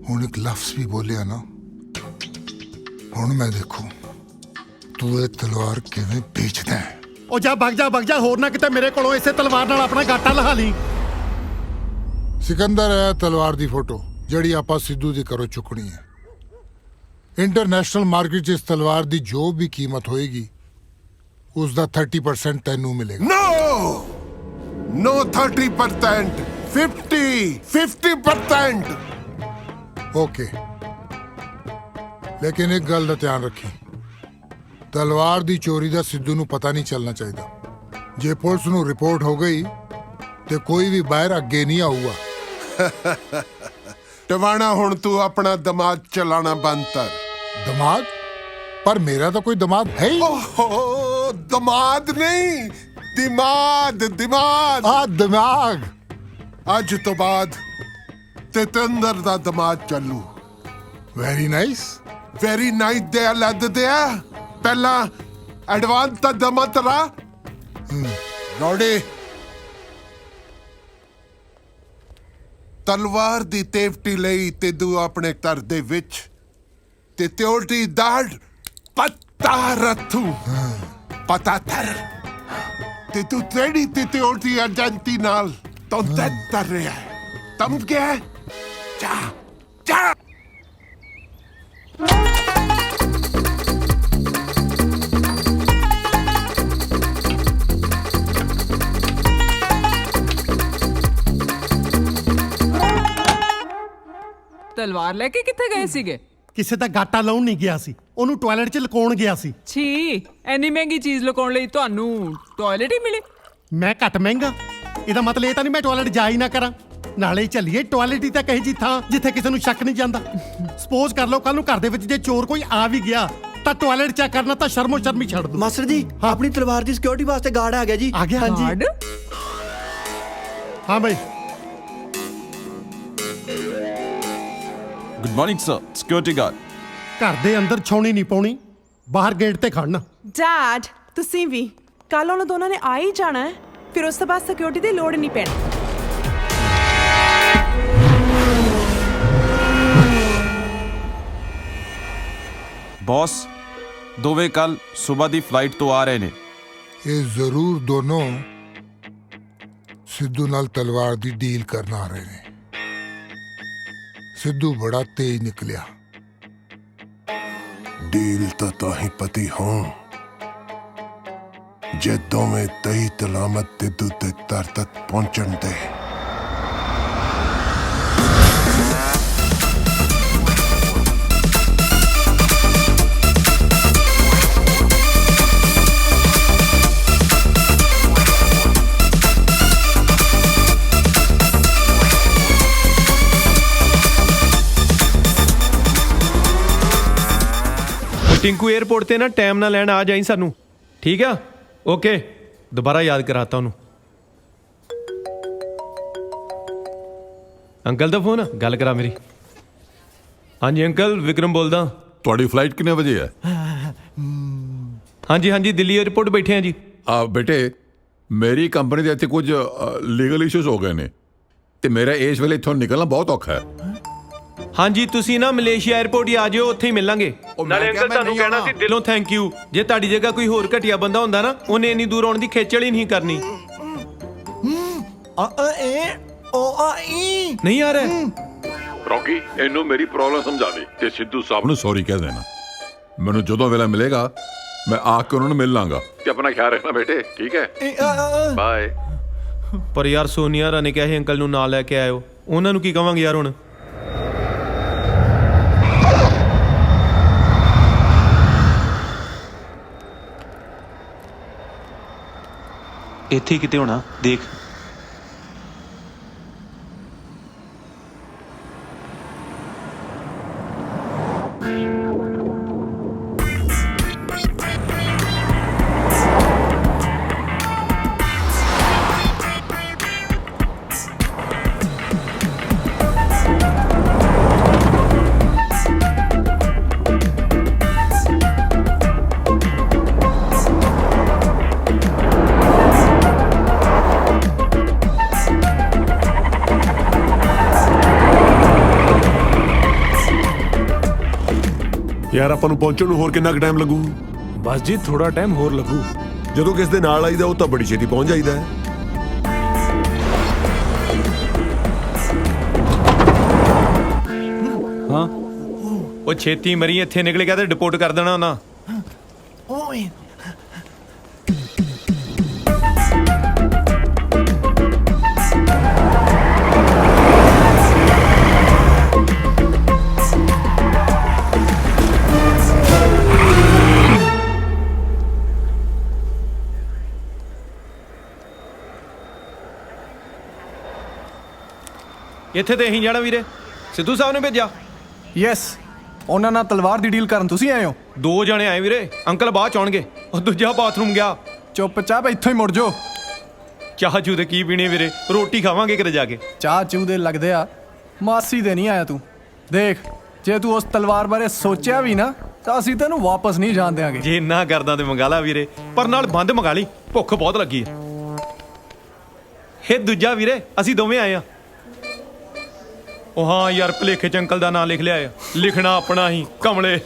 S10: ਹੁਣ ਇੱਕ ਲਫ਼ਜ਼ ਵੀ ਬੋਲਿਆ ਨਾ, ਹੁਣ ਮੈਂ ਦੇਖੂ ਤੂੰ ਇਹ ਤਲਵਾਰ ਕਿਵੇਂ ਵੇਚਦਾ ਹੈ।
S1: ਉਹ ਜਾ ਭੱਗ ਜਾ, ਹੋਰ ਨਾ ਕਿਤੇ ਮੇਰੇ ਕੋਲੋਂ ਇਸੇ ਤਲਵਾਰ ਨਾਲ ਆਪਣਾ ਗਾਟਾ ਲਹਾ ਲਈ।
S10: ਸਿਕੰਦਰ ਹੈ ਤਲਵਾਰ ਦੀ ਫੋਟੋ ਜਿਹੜੀ ਆਪਾਂ ਸਿੱਧੂ ਦੇ ਘਰੋਂ ਚੁੱਕਣੀ ਹੈ। ਇੰਟਰਨੈਸ਼ਨਲ ਮਾਰਕੀਟ 'ਚ ਇਸ ਤਲਵਾਰ ਦੀ ਜੋ ਵੀ ਕੀਮਤ ਹੋਏਗੀ ਉਸ ਦਾ 30% ਤੈਨੂੰ ਮਿਲੇਗਾ।
S5: No 30%, 50%।
S10: ਓਕੇ, ਲੇਕਿਨ ਇੱਕ ਗੱਲ ਦਾ ਧਿਆਨ ਰੱਖੀ, ਤਲਵਾਰ ਦੀ ਚੋਰੀ ਦਾ ਸਿੱਧੂ ਨੂੰ ਪਤਾ ਨਹੀਂ ਚੱਲਣਾ ਚਾਹੀਦਾ। ਜੇ ਪੁਲਿਸ ਨੂੰ ਰਿਪੋਰਟ ਹੋ ਗਈ ਤੇ ਕੋਈ ਵੀ ਬਾਹਰ ਅੱਗੇ ਨਹੀਂ ਆਊਗਾ।
S5: ਟਵਾਣਾ ਹੁਣ ਤੂੰ ਆਪਣਾ ਦਿਮਾਗ ਚਲਾਣਾ ਬੰਦ ਕਰ।
S10: ਦਿਮਾਗ? ਪਰ ਮੇਰਾ ਤਾਂ ਕੋਈ ਦਿਮਾਗ ਹੈ ਹੀ।
S5: ਓਹ ਦਿਮਾਗ ਨਹੀਂ, ਦਿਮਾਗ।
S10: ਆ ਦਿਮਾਗ?
S5: ਅੱਜ ਤੋਂ ਬਾਅਦ ਤੇਤੰਦਰ ਦਾ ਦਿਮਾਗ ਚੱਲੂ।
S10: Very nice.
S5: ਵੈਰੀ ਨਾਈਸ ਦੇ ਲੱਦਦੇ ਆ। ਪਹਿਲਾਂ ਐਡਵਾਂਸ ਤਾਂ ਦਮਾ ਤਰਾ ਰੋੜੇ। ਤਲਵਾਰ ਦੀ ਤੇਫਟੀ ਲਈ ਤੇ ਤੂੰ ਆਪਣੇ ਘਰ ਦੇ ਵਿੱਚ ਤੇ ਤਿਉਲਟੀ ਦਾੜ ਪੱਤਾ ਰੱਥੂ ਪਤਾ ਤਰ ਤੇ ਤੂੰ ਤੇੜੀ ਤੇ ਤਿਉਲਟੀ ਅਜੰਤੀ ਨਾਲ ਤੋਂ ਤਰ ਰਿਹਾ ਹੈ। ਤਮ ਕੇ ਜਾ
S4: ਤਲਵਾਰ ਲੈ ਕੇ ਕਿੱਥੇ ਗਏ ਸੀਗੇ?
S1: ਕਿਸੇ ਦਾ ਗਾਟਾ ਲਾਉਣ ਨਹੀਂ ਗਿਆ ਸੀ, ਉਹਨੂੰ ਟਾਇਲਟ 'ਚ ਲੁਕਾਉਣ ਗਿਆ ਸੀ।
S4: ਛੀ, ਐਨੀ ਮਹਿੰਗੀ ਚੀਜ਼ ਲੁਕਾਉਣ ਲਈ ਤੁਹਾਨੂੰ ਟਾਇਲਟ ਹੀ ਮਿਲੀ?
S1: ਮੈਂ ਘੱਟ ਮਹਿੰਗਾ, ਇਹਦਾ ਮਤਲਬ ਇਹ ਤਾਂ ਨਹੀਂ ਮੈਂ ਟਾਇਲਟ ਜਾ ਹੀ ਨਾ ਕਰਾਂ। ਨਾਲੇ ਚੱਲੀਏ ਟਾਇਲਟ ਹੀ ਤਾਂ ਕਹੀ ਜੀ ਥਾਂ ਜਿੱਥੇ ਕਿਸੇ ਨੂੰ ਸ਼ੱਕ ਨਹੀਂ ਜਾਂਦਾ। ਸਪੋਜ਼ ਕਰ ਲਓ ਕੱਲ ਨੂੰ ਘਰ ਦੇ ਵਿੱਚ ਜੇ ਚੋਰ ਕੋਈ ਆ ਵੀ ਗਿਆ ਤਾਂ ਟਾਇਲਟ ਚੈੱਕ ਕਰਨਾ ਤਾਂ ਸ਼ਰਮੋ ਸ਼ਰਮੀ ਛੱਡ ਦੋ।
S8: ਮਾਸਟਰ ਜੀ, ਆਪਣੀ ਤਲਵਾਰ ਦੀ ਸਿਕਿਉਰਿਟੀ ਵਾਸਤੇ ਗਾਰਡ ਆ ਗਿਆ ਜੀ।
S1: ਆ ਗਿਆ?
S4: ਗਾਰਡ?
S1: ਹਾਂ ਬਈ।
S11: Good morning sir, security guard.
S1: ਘਰ ਦੇ ਅੰਦਰ ਛਾਉਣੀ ਨਹੀਂ ਪਾਉਣੀ, ਬਾਹਰ ਗੇਟ ਤੇ ਖੜਨਾ।
S2: ਡੈਡ ਤੁਸੀਂ ਵੀ ਕੱਲ ਉਹਨਾਂ ਦੋਨਾਂ ਨੇ ਆ ਹੀ ਜਾਣਾ ਹੈ, ਫਿਰ ਉਸ ਤੋਂ ਬਾਅਦ ਸਿਕਿਉਰਿਟੀ ਦੀ ਲੋੜ ਨਹੀਂ ਪੈਣੀ।
S11: ਬੌਸ, ਦੋਵੇਂ ਕੱਲ ਸਵੇਰ ਦੀ ਫਲਾਈਟ ਤੋਂ ਆ ਰਹੇ ਨੇ।
S10: ਇਹ ਜ਼ਰੂਰ ਦੋਨੋਂ ਸਿੱਧੂ ਨਾਲ ਤਲਵਾਰ ਦੀ ਡੀਲ ਕਰਨ ਆ ਰਹੇ ਨੇ। ਸਿੱਧੂ ਬੜਾ ਤੇਜ਼ ਨਿਕਲਿਆ।
S5: ਡੀਲ ਤਾਂ ਹੀ ਪਤੀ ਹੋਂ ਜੇ ਦੋਵੇਂ ਤਈ ਤਲਾਮਤ ਤੇ ਦੁੱਤੇ ਤਰ ਤੱਕ ਪਹੁੰਚਣ ਦੇ।
S12: टिंकू एयरपोर्ट ते ना टाइम ना लैन आ जाई सानू, ठीक है? ओके, दोबारा याद कराता हूँ। अंकल दा फोन गल करा मेरी। हाँ जी अंकल, विक्रम बोलदा।
S9: ਤੁਹਾਡੀ ਫਲਾਈਟ ਕਿੰਨੇ ਵਜੇ ਹੈ?
S12: हाँ जी हाँ जी, दिल्ली एयरपोर्ट बैठे हैं जी।
S9: ਬੇਟੇ ਮੇਰੀ ਕੰਪਨੀ ਦੇ ਇੱਥੇ ਕੁਝ ਲੀਗਲ ਇਸ਼ੂਜ਼ ਹੋ ਗਏ ਨੇ ਤੇ ਮੇਰਾ ਇਸ ਵੇਲੇ ਇੱਥੋਂ ਨਿਕਲਣਾ ਬਹੁਤ ਔਖਾ ਹੈ।
S12: हाँ जी, तुसी ना मलेशिया एयरपोर्ट ही आ जाओ, उत्थे ही मिलांगे। नाले अंकल तुहानू कहना सी दिलों थैंक यू। जे तुहाडी जगह कोई होर घटिया बंदा हुंदा ना, उन्हें इन्नी दूर आउण दी खेचल ही नहीं करनी। नहीं आ रहा?
S9: ਰੌਕੀ ਇਹਨੂੰ ਮੇਰੀ ਪ੍ਰੋਬਲਮ ਸਮਝਾ ਦੇ ਤੇ ਸਿੱਧੂ ਸਾਹਿਬ ਨੂੰ ਸੌਰੀ ਕਹਿ ਦੇਣਾ। ਮੈਨੂੰ ਜਦੋਂ ਵੇਲਾ ਮਿਲੇਗਾ ਮੈਂ ਆ ਕੇ ਉਹਨਾਂ ਨੂੰ ਮਿਲ ਲਾਂਗਾ ਤੇ ਆਪਣਾ ਖਿਆਲ ਰੱਖਣਾ ਬੇਟੇ, ਠੀਕ ਹੈ? ਬਾਏ।
S12: पर यार सोनिया रा ने कहा है अंकल नू ना लैके आयो, उन्हां नू की कहांगे यार हुण?
S11: ਇੱਥੇ ਕਿਤੇ ਹੋਣਾ, ਦੇਖ।
S5: ਯਾਰ ਆਪਾਂ ਨੂੰ ਪਹੁੰਚਣ ਨੂੰ ਹੋਰ ਕਿੰਨਾ ਕੁ ਟਾਈਮ ਲੱਗੂ?
S6: ਬਸ ਜੀ ਥੋੜਾ ਟਾਈਮ ਹੋਰ ਲੱਗੂ।
S5: ਜਦੋਂ ਕਿਸ ਦੇ ਨਾਲ ਆਈਦਾ ਉਹ ਤਾਂ ਬੜੀ ਛੇਤੀ ਪਹੁੰਚ ਜਾਈਦਾ ਹੈ।
S6: ਹਾਂ
S12: ਉਹ ਛੇਤੀ ਮਰੀ, ਇੱਥੇ ਨਿਕਲ ਗਿਆ ਤੇ ਡਿਪੋਰਟ ਕਰ ਦੇਣਾ ਉਹਨਾਂ।
S8: ਓਏ
S12: ਇੱਥੇ ਤੇ ਅਸੀਂ ਜਾਣਾ ਵੀਰੇ, ਸਿੱਧੂ ਸਾਹਿਬ ਨੇ ਭੇਜਿਆ।
S8: ਯੈਸ, ਉਹਨਾਂ ਨਾਲ ਤਲਵਾਰ ਦੀ ਡੀਲ ਕਰਨ ਤੁਸੀਂ ਆਏ ਹੋ?
S12: 2 ਜਣੇ ਆਏ ਵੀਰੇ, ਅੰਕਲ ਬਾਅਦ ਚ ਆਉਣਗੇ। ਉਹ ਦੂਜਾ ਬਾਥਰੂਮ ਗਿਆ।
S8: ਚੁੱਪਚਾਪ ਇੱਥੋਂ ਹੀ ਮੁੜ ਜਾਓ।
S12: ਚਾਹ ਚੂ ਤੇ ਕੀ ਪੀਣੀ ਵੀਰੇ, ਰੋਟੀ ਖਾਵਾਂਗੇ ਕਿਤੇ ਜਾ ਕੇ।
S8: ਚਾਹ ਚੂ ਦੇ ਲੱਗਦੇ ਆ, ਮਾਸੀ ਦੇ ਨਹੀਂ ਆਇਆ ਤੂੰ। ਦੇਖ, ਜੇ ਤੂੰ ਉਸ ਤਲਵਾਰ ਬਾਰੇ ਸੋਚਿਆ ਵੀ ਨਾ ਤਾਂ ਅਸੀਂ ਤੈਨੂੰ ਵਾਪਸ ਨਹੀਂ ਜਾਣ ਦਿਆਂਗੇ।
S12: ਜੇ ਇੰਨਾ ਕਰਦਾ ਤੇ ਮੰਗਾ ਲਾ ਵੀਰੇ, ਪਰ ਨਾਲ ਬੰਦ ਮੰਗਾ ਲਈ, ਭੁੱਖ ਬਹੁਤ ਲੱਗੀ ਹੈ। ਇਹ ਦੂਜਾ ਵੀਰੇ, ਅਸੀਂ ਦੋਵੇਂ ਆਏ ਆ। ਉਹ ਹਾਂ ਯਾਰ, ਭਲੇਖੇ ਚ ਅੰਕਲ ਦਾ ਨਾਂ ਲਿਖ ਲਿਆ ਆ। ਲਿਖਣਾ ਆਪਣਾ ਹੀ ਕਮਲੇ।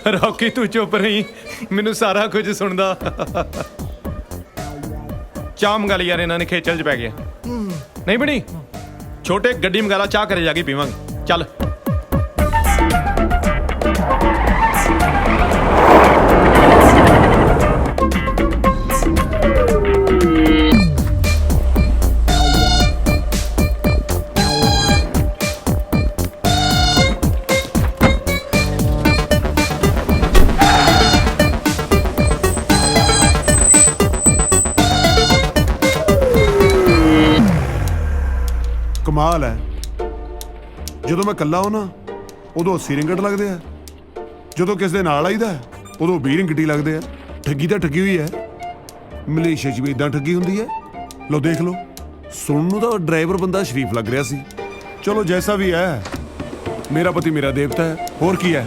S12: ਰੌਕੀ ਤੂੰ ਚੁੱਪ ਰਹੀ, ਮੈਨੂੰ ਸਾਰਾ ਕੁਝ ਸੁਣਦਾ। ਚਾਹ ਮੰਗਾ ਲਈ ਯਾਰ, ਇਹਨਾਂ ਨੇ ਖੇਚਲ ਚ ਪੈ ਗਿਆ। ਨਹੀਂ ਬਣੀ ਛੋਟੇ, ਗੱਡੀ ਮੰਗਾ ਲਾ, ਚਾਹ ਘਰੇ ਜਾ ਕੇ ਪੀਵਾਂਗੇ। ਚੱਲ।
S5: ਕਮਾਲ ਹੈ, ਜਦੋਂ ਮੈਂ ਇਕੱਲਾ ਹਾਂ ਨਾ ਉਦੋਂ 80 ਰਿੰਗਟ ਲੱਗਦੇ ਆ, ਜਦੋਂ ਕਿਸੇ ਦੇ ਨਾਲ ਆਈਦਾ ਉਦੋਂ 20 ਰਿੰਗਟ ਹੀ ਲੱਗਦੇ ਆ। ਠੱਗੀ ਤਾਂ ਠੱਗੀ ਹੋਈ ਹੈ, ਮਲੇਸ਼ੀਆ 'ਚ ਵੀ ਇਦਾਂ ਠੱਗੀ ਹੁੰਦੀ ਹੈ। ਲਓ ਦੇਖ ਲਓ, ਸੁਣਨ ਨੂੰ ਤਾਂ ਡਰਾਈਵਰ ਬੰਦਾ ਸ਼ਰੀਫ ਲੱਗ ਰਿਹਾ ਸੀ। ਚਲੋ ਜੈਸਾ ਵੀ ਹੈ, ਮੇਰਾ ਪਤੀ ਮੇਰਾ ਦੇਵਤਾ ਹੈ, ਹੋਰ ਕੀ ਹੈ।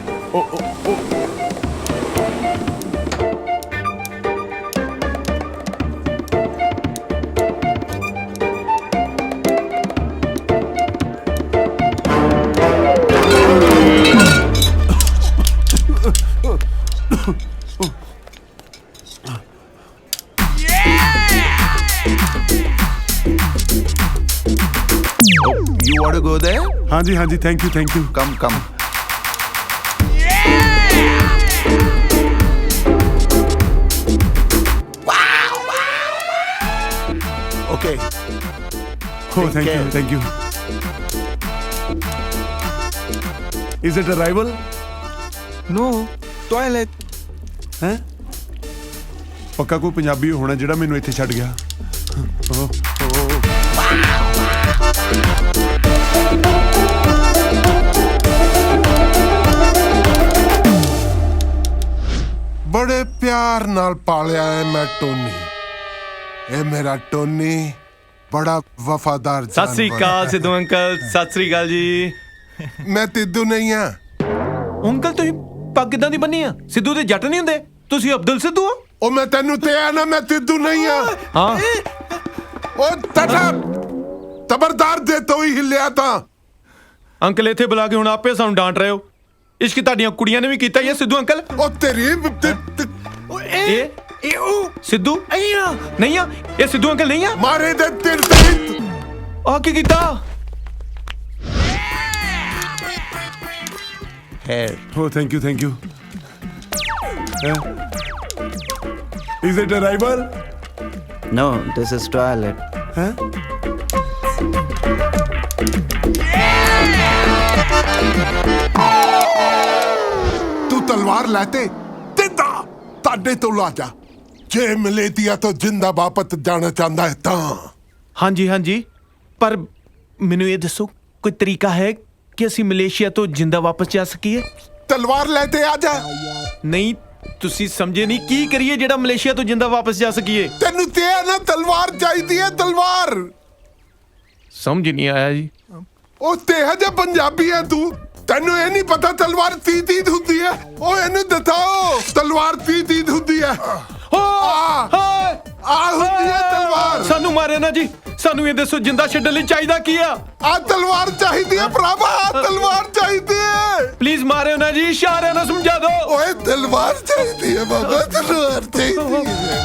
S13: You want to go there?
S5: ਹਾਂਜੀ ਹਾਂਜੀ, thank you thank you.
S13: Come, come. Okay.
S5: Oh, thank you, thank you. Is it arrival?
S13: No, toilet.
S5: ਹੈ ਪੱਕਾ ਕੋਈ ਪੰਜਾਬੀ ਹੋਣਾ ਜਿਹੜਾ ਮੈਨੂੰ ਇੱਥੇ ਛੱਡ ਗਿਆ।
S10: ਬੜੇ ਪਿਆਰ ਨਾਲ ਪਾਲਿਆ ਹੈ ਮੈਂ ਟੋਨੀ। ਇਹ ਮੇਰਾ ਟੋਨੀ ਬੜਾ ਵਫਾਦਾਰ
S12: ਸਤਿ ਸ੍ਰੀ ਅਕਾਲ ਸਿੱਧੂ ਅੰਕਲ। ਸਤਿ ਸ੍ਰੀ ਅਕਾਲ ਜੀ।
S10: ਮੈਂ ਤਿੱਦੂ ਨਹੀਂ ਆ।
S12: ਅੰਕਲ ਤੁਸੀਂ ਪੱਗ ਕਿੱਦਾਂ ਦੀ ਬੰਨੀ ਆ? ਸਿੱਧੂ ਦੇ ਜੱਟ ਨਹੀਂ ਹੁੰਦੇ, ਤੁਸੀਂ ਅਬਦੁਲ ਸਿੱਧੂ ਹੋ।
S10: ਉਹ ਮੈਂ ਤੈਨੂੰ ਤੇ ਆ ਨਾ, ਮੈਂ ਤਿੱਦੂ ਨਹੀਂ ਆ।
S12: ਹਾਂ
S10: ਉਹ ਤਠਾ ਤਬਰਦਾਰ ਦੇ ਤੋਂ ਹੀ ਹਿੱਲਿਆ ਤਾਂ।
S12: ਅੰਕਲ ਇੱਥੇ ਬੁਲਾ ਕੇ ਹੁਣ ਆਪੇ ਸਾਨੂੰ ਡਾਂਟ ਰਹੇ ਹੋ। ਇਸ਼ਕ ਤੁਹਾਡੀਆਂ ਕੁੜੀਆਂ ਨੇ ਵੀ ਕੀਤਾ ਹੀ ਹੈ ਸਿੱਧੂ ਅੰਕਲ।
S10: ਉਹ ਤੇਰੀ
S12: ਇਹ ਉਹ ਸਿੱਧੂ ਨਹੀਂ ਆ, ਇਹ ਸਿੱਧੂ ਅੰਕਲ ਨਹੀਂ ਆ।
S10: ਮਾਰੇ ਦੇ ਤਿਰ ਤੇ
S12: ਆ ਕੀ ਕੀਤਾ?
S13: Hair.
S5: Oh, thank you, thank you. Is it arrival?
S13: No, this is toilet.
S5: Huh?
S10: ਤੂੰ ਤਲਵਾਰ ਲੈਤੇ ਤਿੱਦਾ ਤੁਹਾਡੇ ਤੋਂ ਲਾ ਜਾ। ਜੇ ਮਲੇਸ਼ੀਆ ਤੋਂ ਜਿੰਦਾ ਵਾਪਸ ਜਾਣਾ ਚਾਹੁੰਦਾ ਹੈ ਤਾਂ।
S12: ਹਾਂਜੀ ਹਾਂਜੀ, ਪਰ ਮੈਨੂੰ ਇਹ ਦੱਸੋ ਕੋਈ ਤਰੀਕਾ ਹੈ ਕਿ ਅਸੀਂ ਮਲੇਸ਼ੀਆ ਤੋਂ ਜਿੰਦਾ ਵਾਪਸ ਜਾ ਸਕੀਏ?
S10: ਤਲਵਾਰ ਲੈ ਤੇ ਆ ਜਾ।
S12: ਨਹੀਂ ਤੁਸੀਂ ਸਮਝੇ ਨਹੀਂ, ਕੀ ਕਰੀਏ ਜਿਹੜਾ ਮਲੇਸ਼ੀਆ ਤੋਂ ਜਿੰਦਾ ਵਾਪਸ ਜਾ ਸਕੀਏ?
S10: ਤੈਨੂੰ ਤੇ ਨਾ ਤਲਵਾਰ ਚਾਹੀਦੀ ਹੈ, ਤਲਵਾਰ।
S12: ਸਮਝ ਨਹੀਂ ਆਇਆ ਜੀ।
S10: ਉਹ ਤੇ ਹਜੇ ਪੰਜਾਬੀ ਹੈ ਤੂੰ, ਤੈਨੂੰ ਇਹ ਨਹੀਂ ਪਤਾ ਤਲਵਾਰ 30 ਹੁੰਦੀ ਹੈ। ਉਹ ਇਹਨੂੰ ਦਿਖਾਓ, ਤਲਵਾਰ 30 ਹੁੰਦੀ ਹੈ। ਆ ਹੁੰਦੀ ਹੈ ਤਲਵਾਰ।
S12: ਸਾਨੂੰ ਮਾਰੇ ਨਾ ਜੀ, ਸਾਨੂੰ ਇਹ ਦੱਸੋ ਜਿੰਦਾ ਛੱਡਣ ਲਈ ਚਾਹੀਦਾ ਕੀ ਆ?
S10: ਆ ਤਲਵਾਰ ਚਾਹੀਦੀ ਹੈ ਭਰਾਵਾ, ਆ ਤਲਵਾਰ ਚਾਹੀਦੀ ਹੈ।
S12: ਪਲੀਜ਼ ਮਾਰਿਓ ਨਾ ਜੀ, ਇਸ਼ਾਰਿਆਂ ਨਾਲ ਸਮਝਾ ਦਿਓ।
S10: ਓਏ ਤਲਵਾਰ ਚਾਹੀਦੀ ਹੈ ਬਾਬਾ, ਤਲਵਾਰ ਚਾਹੀਦੀ ਹੈ।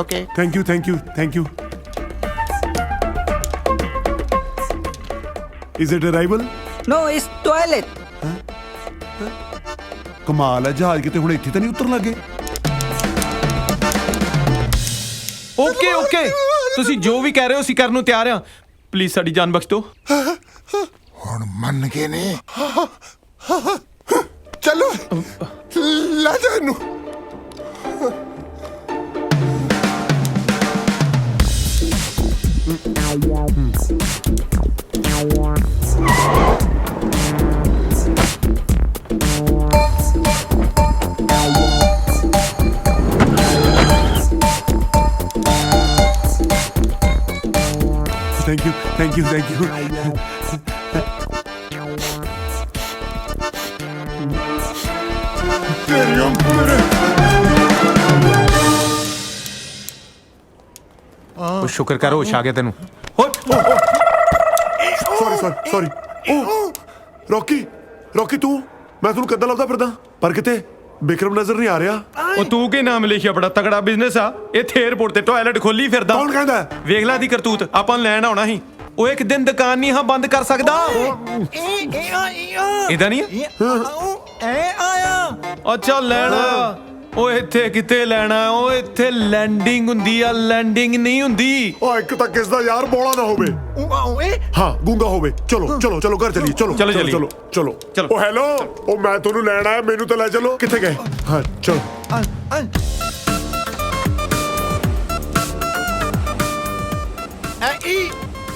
S13: Okay.
S5: Thank you, thank you, thank you. Is it arrival?
S13: No, it's toilet.
S5: ਕਮਾਲ ਹੈ, ਜਹਾਜ਼ ਕਿਤੇ ਹੁਣ ਇੱਥੇ ਤਾਂ ਨਹੀਂ ਉਤਰਨ ਲੱਗੇ?
S12: ਓਕੇ ਓਕੇ, ਤੁਸੀਂ ਜੋ ਵੀ ਕਹਿ ਰਹੇ ਹੋ ਅਸੀਂ ਕਰਨ ਨੂੰ ਤਿਆਰ ਆ। ਪਲੀਜ਼ ਸਾਡੀ ਜਾਨ ਬਖਸ਼ ਦਿਓ।
S10: ਹੁਣ ਮੰਨ ਗਏ ਨੇ। ਚਲੋ ਲੈ ਜਾ ਇਹਨੂੰ।
S5: Thank you thank you thank you.
S12: ਉਹ ਸ਼ੁਕਰ ਕਰ ਹੋਸ਼ ਆ ਗਿਆ ਤੈਨੂੰ।
S5: ਸੌਰੀ ਰੌਕੀ ਤੂੰ, ਮੈਂ ਤੁਹਾਨੂੰ ਕਦੋਂ ਲੱਭਦਾ ਫਿਰਦਾ, ਪਰ ਕਿਤੇ ਬਿਕਰਮ ਨਜ਼ਰ ਨਹੀਂ ਆ ਰਿਹਾ।
S12: ਉਹ ਤੂੰ ਕੀ ਨਾਮ ਮਲੇਸ਼ੀਆ ਬੜਾ ਤਗੜਾ ਬਿਜ਼ਨਸ ਆ, ਇੱਥੇ 에어ਪੋਰਟ ਤੇ ਟਾਇਲਟ ਖੋਲੀ ਫਿਰਦਾ।
S5: ਕੌਣ ਕਹਿੰਦਾ?
S12: ਵੇਖ ਲੈ ਦੀ ਕਰਤੂਤ, ਆਪਾਂ ਨੂੰ ਲੈਣ ਆਉਣਾ ਸੀ। ਉਹ ਇੱਕ ਦਿਨ ਦੁਕਾਨ ਨਹੀਂ ਹਾਂ ਬੰਦ ਕਰ ਸਕਦਾ। ਇਹਦਾ ਨਹੀਂ ਅੱਛਾ ਲੈਣਾ। ਉਹ ਇੱਥੇ ਕਿਤੇ ਲੈਣਾ, ਉਹ ਇੱਥੇ ਲੈਂਡਿੰਗ ਹੁੰਦੀ ਆ, ਲੈਂਡਿੰਗ ਨਹੀਂ ਹੁੰਦੀ।
S5: ਉਹ ਇੱਕ ਤਾਂ ਕਿਸ ਦਾ ਯਾਰ ਬੋਲਾ ਨਾ ਹੋਵੇ। ਹਾਂ ਗੂੰਗਾ ਹੋਵੇ। ਚਲੋ ਚਲੋ ਚਲੋ ਘਰ ਚਲੀਏ। ਚਲੋ
S12: ਚਲੋ ਚਲੀਏ।
S5: ਚਲੋ ਚਲੋ ਚਲੋ। ਉਹ ਹੈਲੋ, ਉਹ ਮੈਂ ਤੁਹਾਨੂੰ ਲੈਣ ਆਇਆ, ਮੈਨੂੰ ਤਾਂ ਲੈ ਚਲੋ। ਕਿੱਥੇ ਗਏ? ਹਾਂ ਚਲੋ।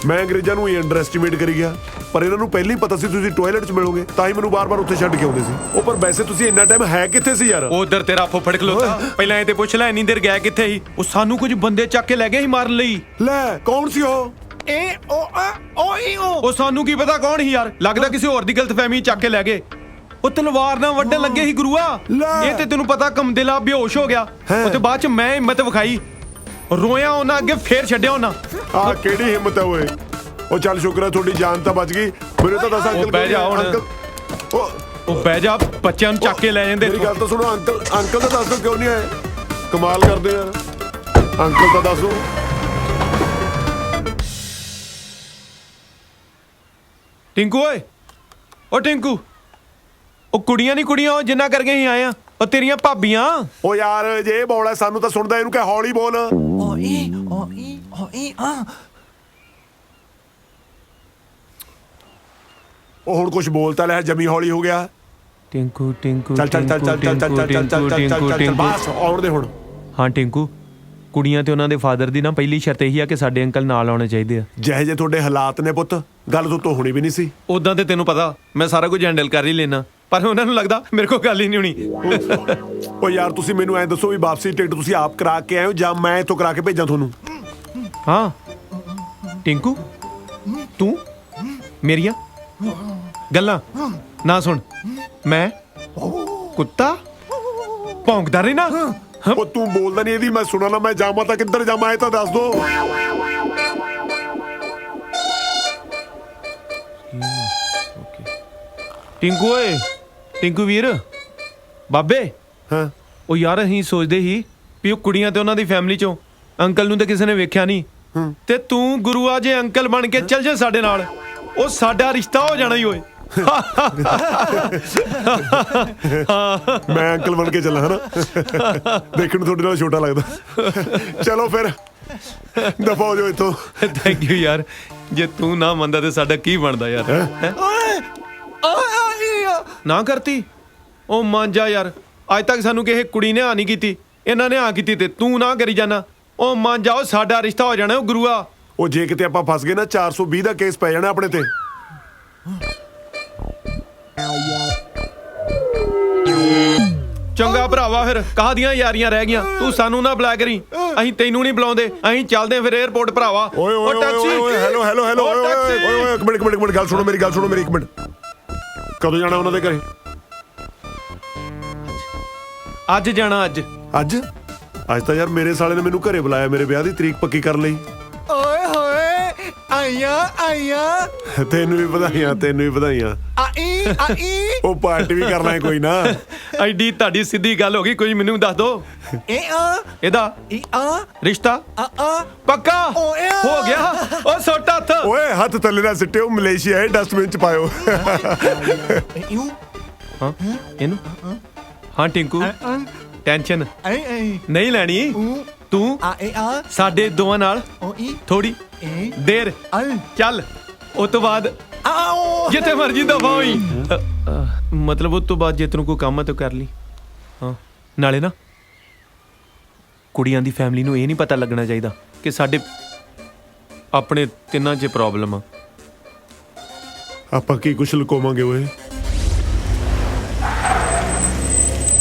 S5: ਮੈਂ ਅੰਗਰੇਜ਼ਾਂ ਨੂੰ ਹੀ ਅੰਡਰ ਐਸਟੀਮੇਟ ਕਰੀ ਗਿਆ, ਪਰ ਇਹਨਾਂ ਨੂੰ ਪਹਿਲਾਂ ਹੀ ਪਤਾ ਸੀ ਤੁਸੀਂ ਟਾਇਲਟ 'ਚ ਮਿਲੋਗੇ, ਤਾਂ ਹੀ ਮੈਨੂੰ ਬਾਰ-ਬਾਰ ਉੱਥੇ ਛੱਡ ਕੇ ਆਉਂਦੇ ਸੀ। ਉਹ ਪਰ ਵੈਸੇ ਤੁਸੀਂ ਇੰਨਾ ਟਾਈਮ ਹੈ ਕਿੱਥੇ ਸੀ ਯਾਰ?
S12: ਉਧਰ ਤੇਰਾ ਫੁੱਫੜ ਖਲੋਤਾ, ਪਹਿਲਾਂ ਇਹ ਤੇ ਪੁੱਛ ਲੈ ਇੰਨੀ ਦੇਰ ਗਿਆ ਕਿੱਥੇ ਸੀ? ਉਹ ਸਾਨੂੰ ਕੁਝ ਬੰਦੇ ਚੱਕ ਕੇ ਲੈ ਗਏ ਸੀ ਮਾਰਨ ਲਈ।
S5: ਲੈ ਕੌਣ ਸੀ ਉਹ?
S12: ਉਹ ਸਾਨੂੰ ਕੀ ਪਤਾ ਕੌਣ ਸੀ ਯਾਰ, ਲੱਗਦਾ ਕਿਸੇ ਹੋਰ ਦੀ ਗਲਤਫਹਿਮੀ ਚੱਕ ਕੇ ਲੈ ਗਏ। ਉਹ ਤਲਵਾਰ ਨਾਲ ਵੱਢਣ ਲੱਗੇ ਸੀ ਗੁਰੂਆ। ਇਹ ਤੇ ਤੈਨੂੰ ਪਤਾ ਕਮਦਿਲਾ ਬੇਹੋਸ਼ ਹੋ ਗਿਆ। ਉਹ ਤੇ ਬਾਅਦ ਚ ਮੈਂ ਹਿੰਮਤ ਵਿਖਾਈ, ਰੋਇਆ ਉਹਨਾਂ ਅੱਗੇ, ਫੇਰ ਛੱਡਿਆ ਉਹਨਾਂ।
S5: ਆਹ ਕਿਹੜੀ ਹਿੰਮਤ ਹੈ ਓਏ? ਉਹ ਚੱਲ ਸ਼ੁਕਰ ਹੈ ਤੁਹਾਡੀ ਜਾਨ ਤਾਂ ਬਚ ਗਈ। ਮੈਨੂੰ ਤਾਂ ਦੱਸ ਅੰਕਲ
S12: ਬਹਿ ਜਾ ਹੁਣ। ਉਹ ਬਹਿ ਜਾ, ਬੱਚਿਆਂ ਨੂੰ ਚੱਕ ਕੇ ਲੈ ਜਾਂਦੇ।
S5: ਮੇਰੀ ਗੱਲ ਤਾਂ ਸੁਣੋ, ਅੰਕਲ ਤਾਂ ਦੱਸ ਦਿਓ ਕਿਉਂ ਨਹੀਂ ਆਏ? ਕਮਾਲ ਕਰਦੇ ਯਾਰ। ਅੰਕਲ ਤਾਂ ਦੱਸੋ।
S12: ਟਿੰਕੂ ਓਏ, ਉਹ ਟਿੰਕੂ, ਉਹ ਕੁੜੀਆਂ ਨਹੀਂ ਕੁੜੀਆਂ, ਉਹ ਜਿੰਨਾ ਕਰਕੇ ਹੀ ਆਏ ਆ, ਉਹ ਤੇਰੀਆਂ ਭਾਬੀਆਂ।
S5: ਉਹ ਯਾਰ ਜੇ ਇਹ ਬੋਲ ਹੈ ਸਾਨੂੰ ਤਾਂ ਸੁਣਦਾ, ਇਹਨੂੰ ਕਹਿ ਹੌਲੀ ਬੋਲ। ਉਹ ਹੁਣ ਕੁਝ ਬੋਲਤਾ ਲੈ, ਜਮੀ ਹੌਲੀ ਹੋ ਗਿਆ।
S12: ਟਿੰਕੂ ਟਿੰਕੂ
S5: ਚੱਲ ਚੱਲ ਚੱਲ ਚੱਲ ਚੱਲ ਚੱਲ ਚੱਲ ਚੱਲ ਚੱਲ ਬਸ ਆਉਣ ਦੇ ਹੁਣ।
S12: ਹਾਂ ਟਿੰਕੂ, ਕੁੜੀਆਂ ਤੇ ਉਹਨਾਂ ਦੇ ਫਾਦਰ ਦੀ ਨਾ ਪਹਿਲੀ ਸ਼ਰਤ ਇਹੀ ਆ ਕਿ ਸਾਡੇ ਅੰਕਲ ਨਾਲ ਆਉਣੇ ਚਾਹੀਦੇ ਆ।
S5: ਜਿਹੇ ਜੇ ਤੁਹਾਡੇ ਹਾਲਾਤ ਨੇ ਪੁੱਤ, ਗੱਲ ਤੋਂ ਹੋਣੀ ਵੀ ਨਹੀਂ ਸੀ।
S12: ਉਦਾਂ ਤੇ ਤੈਨੂੰ ਪਤਾ ਮੈਂ ਸਾਰਾ ਕੁਝ ਹੈਂਡਲ ਕਰ ਹੀ ਲੈਣਾ, ਪਰ ਉਹਨਾਂ ਨੂੰ ਲੱਗਦਾ ਮੇਰੇ ਕੋਲ ਗੱਲ ਹੀ ਨਹੀਂ ਹੋਣੀ।
S5: ਉਹ ਯਾਰ ਤੁਸੀਂ ਮੈਨੂੰ ਐਂ ਦੱਸੋ ਵੀ ਵਾਪਸੀ ਟਿਕਟ ਤੁਸੀਂ ਆਪ ਕਰਾ ਕੇ ਆਏ ਹੋ ਜਾਂ ਮੈਂ ਇੱਥੋਂ ਕਰਾ ਕੇ ਭੇਜਾਂ ਤੁਹਾਨੂੰ?
S12: ਹਾਂ ਟਿੰਕੂ, ਤੂੰ ਮੇਰੀਆਂ ਗੱਲਾਂ ਨਾ ਸੁਣ। ਮੈਂ ਕੁੱਤਾ ਭੌਂਕਦਾ ਰਹਿਣਾ।
S5: ਉਹ ਤੂੰ ਬੋਲਦਾ ਨਹੀਂ, ਇਹਦੀ ਮੈਂ ਸੁਣਾ ਨਾ। ਮੈਂ ਜਾਵਾਂ ਤਾਂ ਕਿੱਧਰ ਜਾਵਾਂ ਇਹ ਤਾਂ ਦੱਸ ਦੋ।
S12: ਟਿੰਕੂ ਓਏ, ਟਿੰਕੂ ਵੀਰ, ਬਾਬੇ।
S5: ਹਾਂ
S12: ਉਹ ਯਾਰ ਅਸੀਂ ਸੋਚਦੇ ਸੀ ਵੀ ਉਹ ਕੁੜੀਆਂ ਤੇ ਉਹਨਾਂ ਦੀ ਫੈਮਿਲੀ ਚੋਂ ਅੰਕਲ ਨੂੰ ਤਾਂ ਕਿਸੇ ਨੇ ਵੇਖਿਆ ਨਹੀਂ, ਤੇ ਤੂੰ ਗੁਰੂਆ ਜੇ ਅੰਕਲ ਬਣ ਕੇ ਚੱਲ ਜਾ ਸਾਡੇ ਨਾਲ, ਉਹ ਸਾਡਾ ਰਿਸ਼ਤਾ ਹੋ ਜਾਣਾ ਹੀ ਓਏ।
S5: ਮੈਂ ਅੰਕਲ ਬਣ ਕੇ ਚੱਲਾਂ ਹਨਾ, ਦੇਖਣ ਨੂੰ ਤੁਹਾਡੇ ਨਾਲ ਛੋਟਾ ਲੱਗਦਾ। ਚਲੋ ਫਿਰ ਦਫਾ ਹੋ ਜਾਓ ਇੱਥੋਂ।
S12: ਥੈਂਕ ਯੂ ਯਾਰ, ਜੇ ਤੂੰ ਨਾ ਮੰਨਦਾ ਤੇ ਸਾਡਾ ਕੀ ਬਣਦਾ ਯਾਰ? ਨਾ ਕਰਤੀ ਉਹ ਮਾਂਜਾ ਯਾਰ, ਅੱਜ ਤੱਕ ਸਾਨੂੰ ਕਿਸੇ ਕੁੜੀ ਨੇ ਆ ਨਹੀਂ ਕੀਤੀ, ਇਹਨਾਂ ਨੇ ਆ ਕੀਤੀ ਤੇ ਤੂੰ ਨਾ ਕਰੀ ਜਾਣਾ। ਉਹ ਮਾਂਜਾ, ਉਹ ਸਾਡਾ ਰਿਸ਼ਤਾ ਹੋ ਜਾਣਾ। ਉਹ ਗੁਰੂਆ,
S5: ਉਹ ਜੇ ਕਿਤੇ ਆਪਾਂ ਫਸ ਗਏ ਨਾ 420 ਦਾ ਕੇਸ ਪੈ ਜਾਣਾ ਆਪਣੇ ਤੇ।
S12: ਚੰਗਾ ਭਰਾਵਾ, ਫਿਰ ਕਾਹਦੀਆਂ ਯਾਰੀਆਂ ਰਹਿ ਗਈਆਂ। ਤੂੰ ਸਾਨੂੰ ਨਾ ਬੁਲਾ ਕਰੀ, ਅਸੀਂ ਤੈਨੂੰ ਨਹੀਂ ਬੁਲਾਉਂਦੇ। ਅਸੀਂ ਚੱਲਦੇ ਫਿਰ 에어ਪੋਰਟ ਭਰਾਵਾ।
S5: ਓਏ ਓਏ ਓਏ ਹੈਲੋ ਹੈਲੋ ਹੈਲੋ ਓਏ ਇੱਕ ਮਿੰਟ ਗੱਲ ਸੁਣੋ, ਮੇਰੀ ਗੱਲ ਸੁਣੋ, ਮੇਰੀ ਇੱਕ ਮਿੰਟ। ਕਦੋਂ ਜਾਣਾ ਉਹਨਾਂ ਦੇ ਘਰੇ?
S12: ਅੱਜ ਜਾਣਾ। ਅੱਜ
S5: ਅੱਜ ਅੱਜ ਤਾਂ ਯਾਰ ਮੇਰੇ ਸਾਲੇ ਨੇ ਮੈਨੂੰ ਘਰੇ ਬੁਲਾਇਆ, ਮੇਰੇ ਵਿਆਹ ਦੀ ਤਰੀਕ ਪੱਕੀ ਕਰਨ ਲਈ।
S8: ਓਏ ਹੋਏ, ਆਈਆਂ
S5: ਤੈਨੂੰ ਵੀ ਵਧਾਈਆਂ, ਤੈਨੂੰ ਵੀ ਵਧਾਈਆਂ।
S8: ਆਈ
S5: ਉਹ ਪਾਰਟੀ ਵੀ ਕਰ ਲਾਂਗੇ ਕੋਈ ਨਾ।
S12: ਐਡੀ ਤੁਹਾਡੀ ਸਿੱਧੀ ਗੱਲ ਹੋ ਗਈ, ਕੋਈ ਮੈਨੂੰ ਦੱਸ ਦੋ ਇਹਦਾ ਰਿਸ਼ਤਾ ਪੱਕਾ ਹੋ ਗਿਆ। ਉਹ ਸੁੱਟ ਹੱਥ।
S5: ਓਏ ਹੱਥ ਥੱਲੇ ਨਾ ਸਿੱਟਿਓ, ਮਲੇਸ਼ੀਆ ਹੈ, ਡਸਟਬਿਨ ਚ ਪਾਇਓ।
S12: ਹਾਂ ਇਹਨੂੰ ਹਾਂ ਟਿੰਕੂ ਟੈਨਸ਼ਨ ਨਹੀਂ ਲੈਣੀ ਤੂੰ ਸਾਡੇ ਦੋਵਾਂ ਨਾਲ ਥੋੜੀ ਦੇਰ ਚੱਲ, ਉਸ ਤੋਂ ਬਾਅਦ ਜਿੱਥੇ ਮਰਜੀ ਦਫਾ ਹੋਈ। ਮਤਲਬ ਉਸ ਤੋਂ ਬਾਅਦ ਜੇ ਤੈਨੂੰ ਕੋਈ ਕੰਮ ਹੈ ਤਾਂ ਕਰ ਲਈ। ਹਾਂ ਨਾਲੇ ਨਾ ਕੁੜੀਆਂ ਦੀ ਫੈਮਿਲੀ ਨੂੰ ਇਹ ਨਹੀਂ ਪਤਾ ਲੱਗਣਾ ਚਾਹੀਦਾ ਕਿ ਸਾਡੇ ਆਪਣੇ ਤਿੰਨਾਂ 'ਚ ਪ੍ਰੋਬਲਮ ਆ।
S5: ਆਪਾਂ ਕੀ ਕੁਛ ਲੁਕੋਵਾਂਗੇ ਓਏ।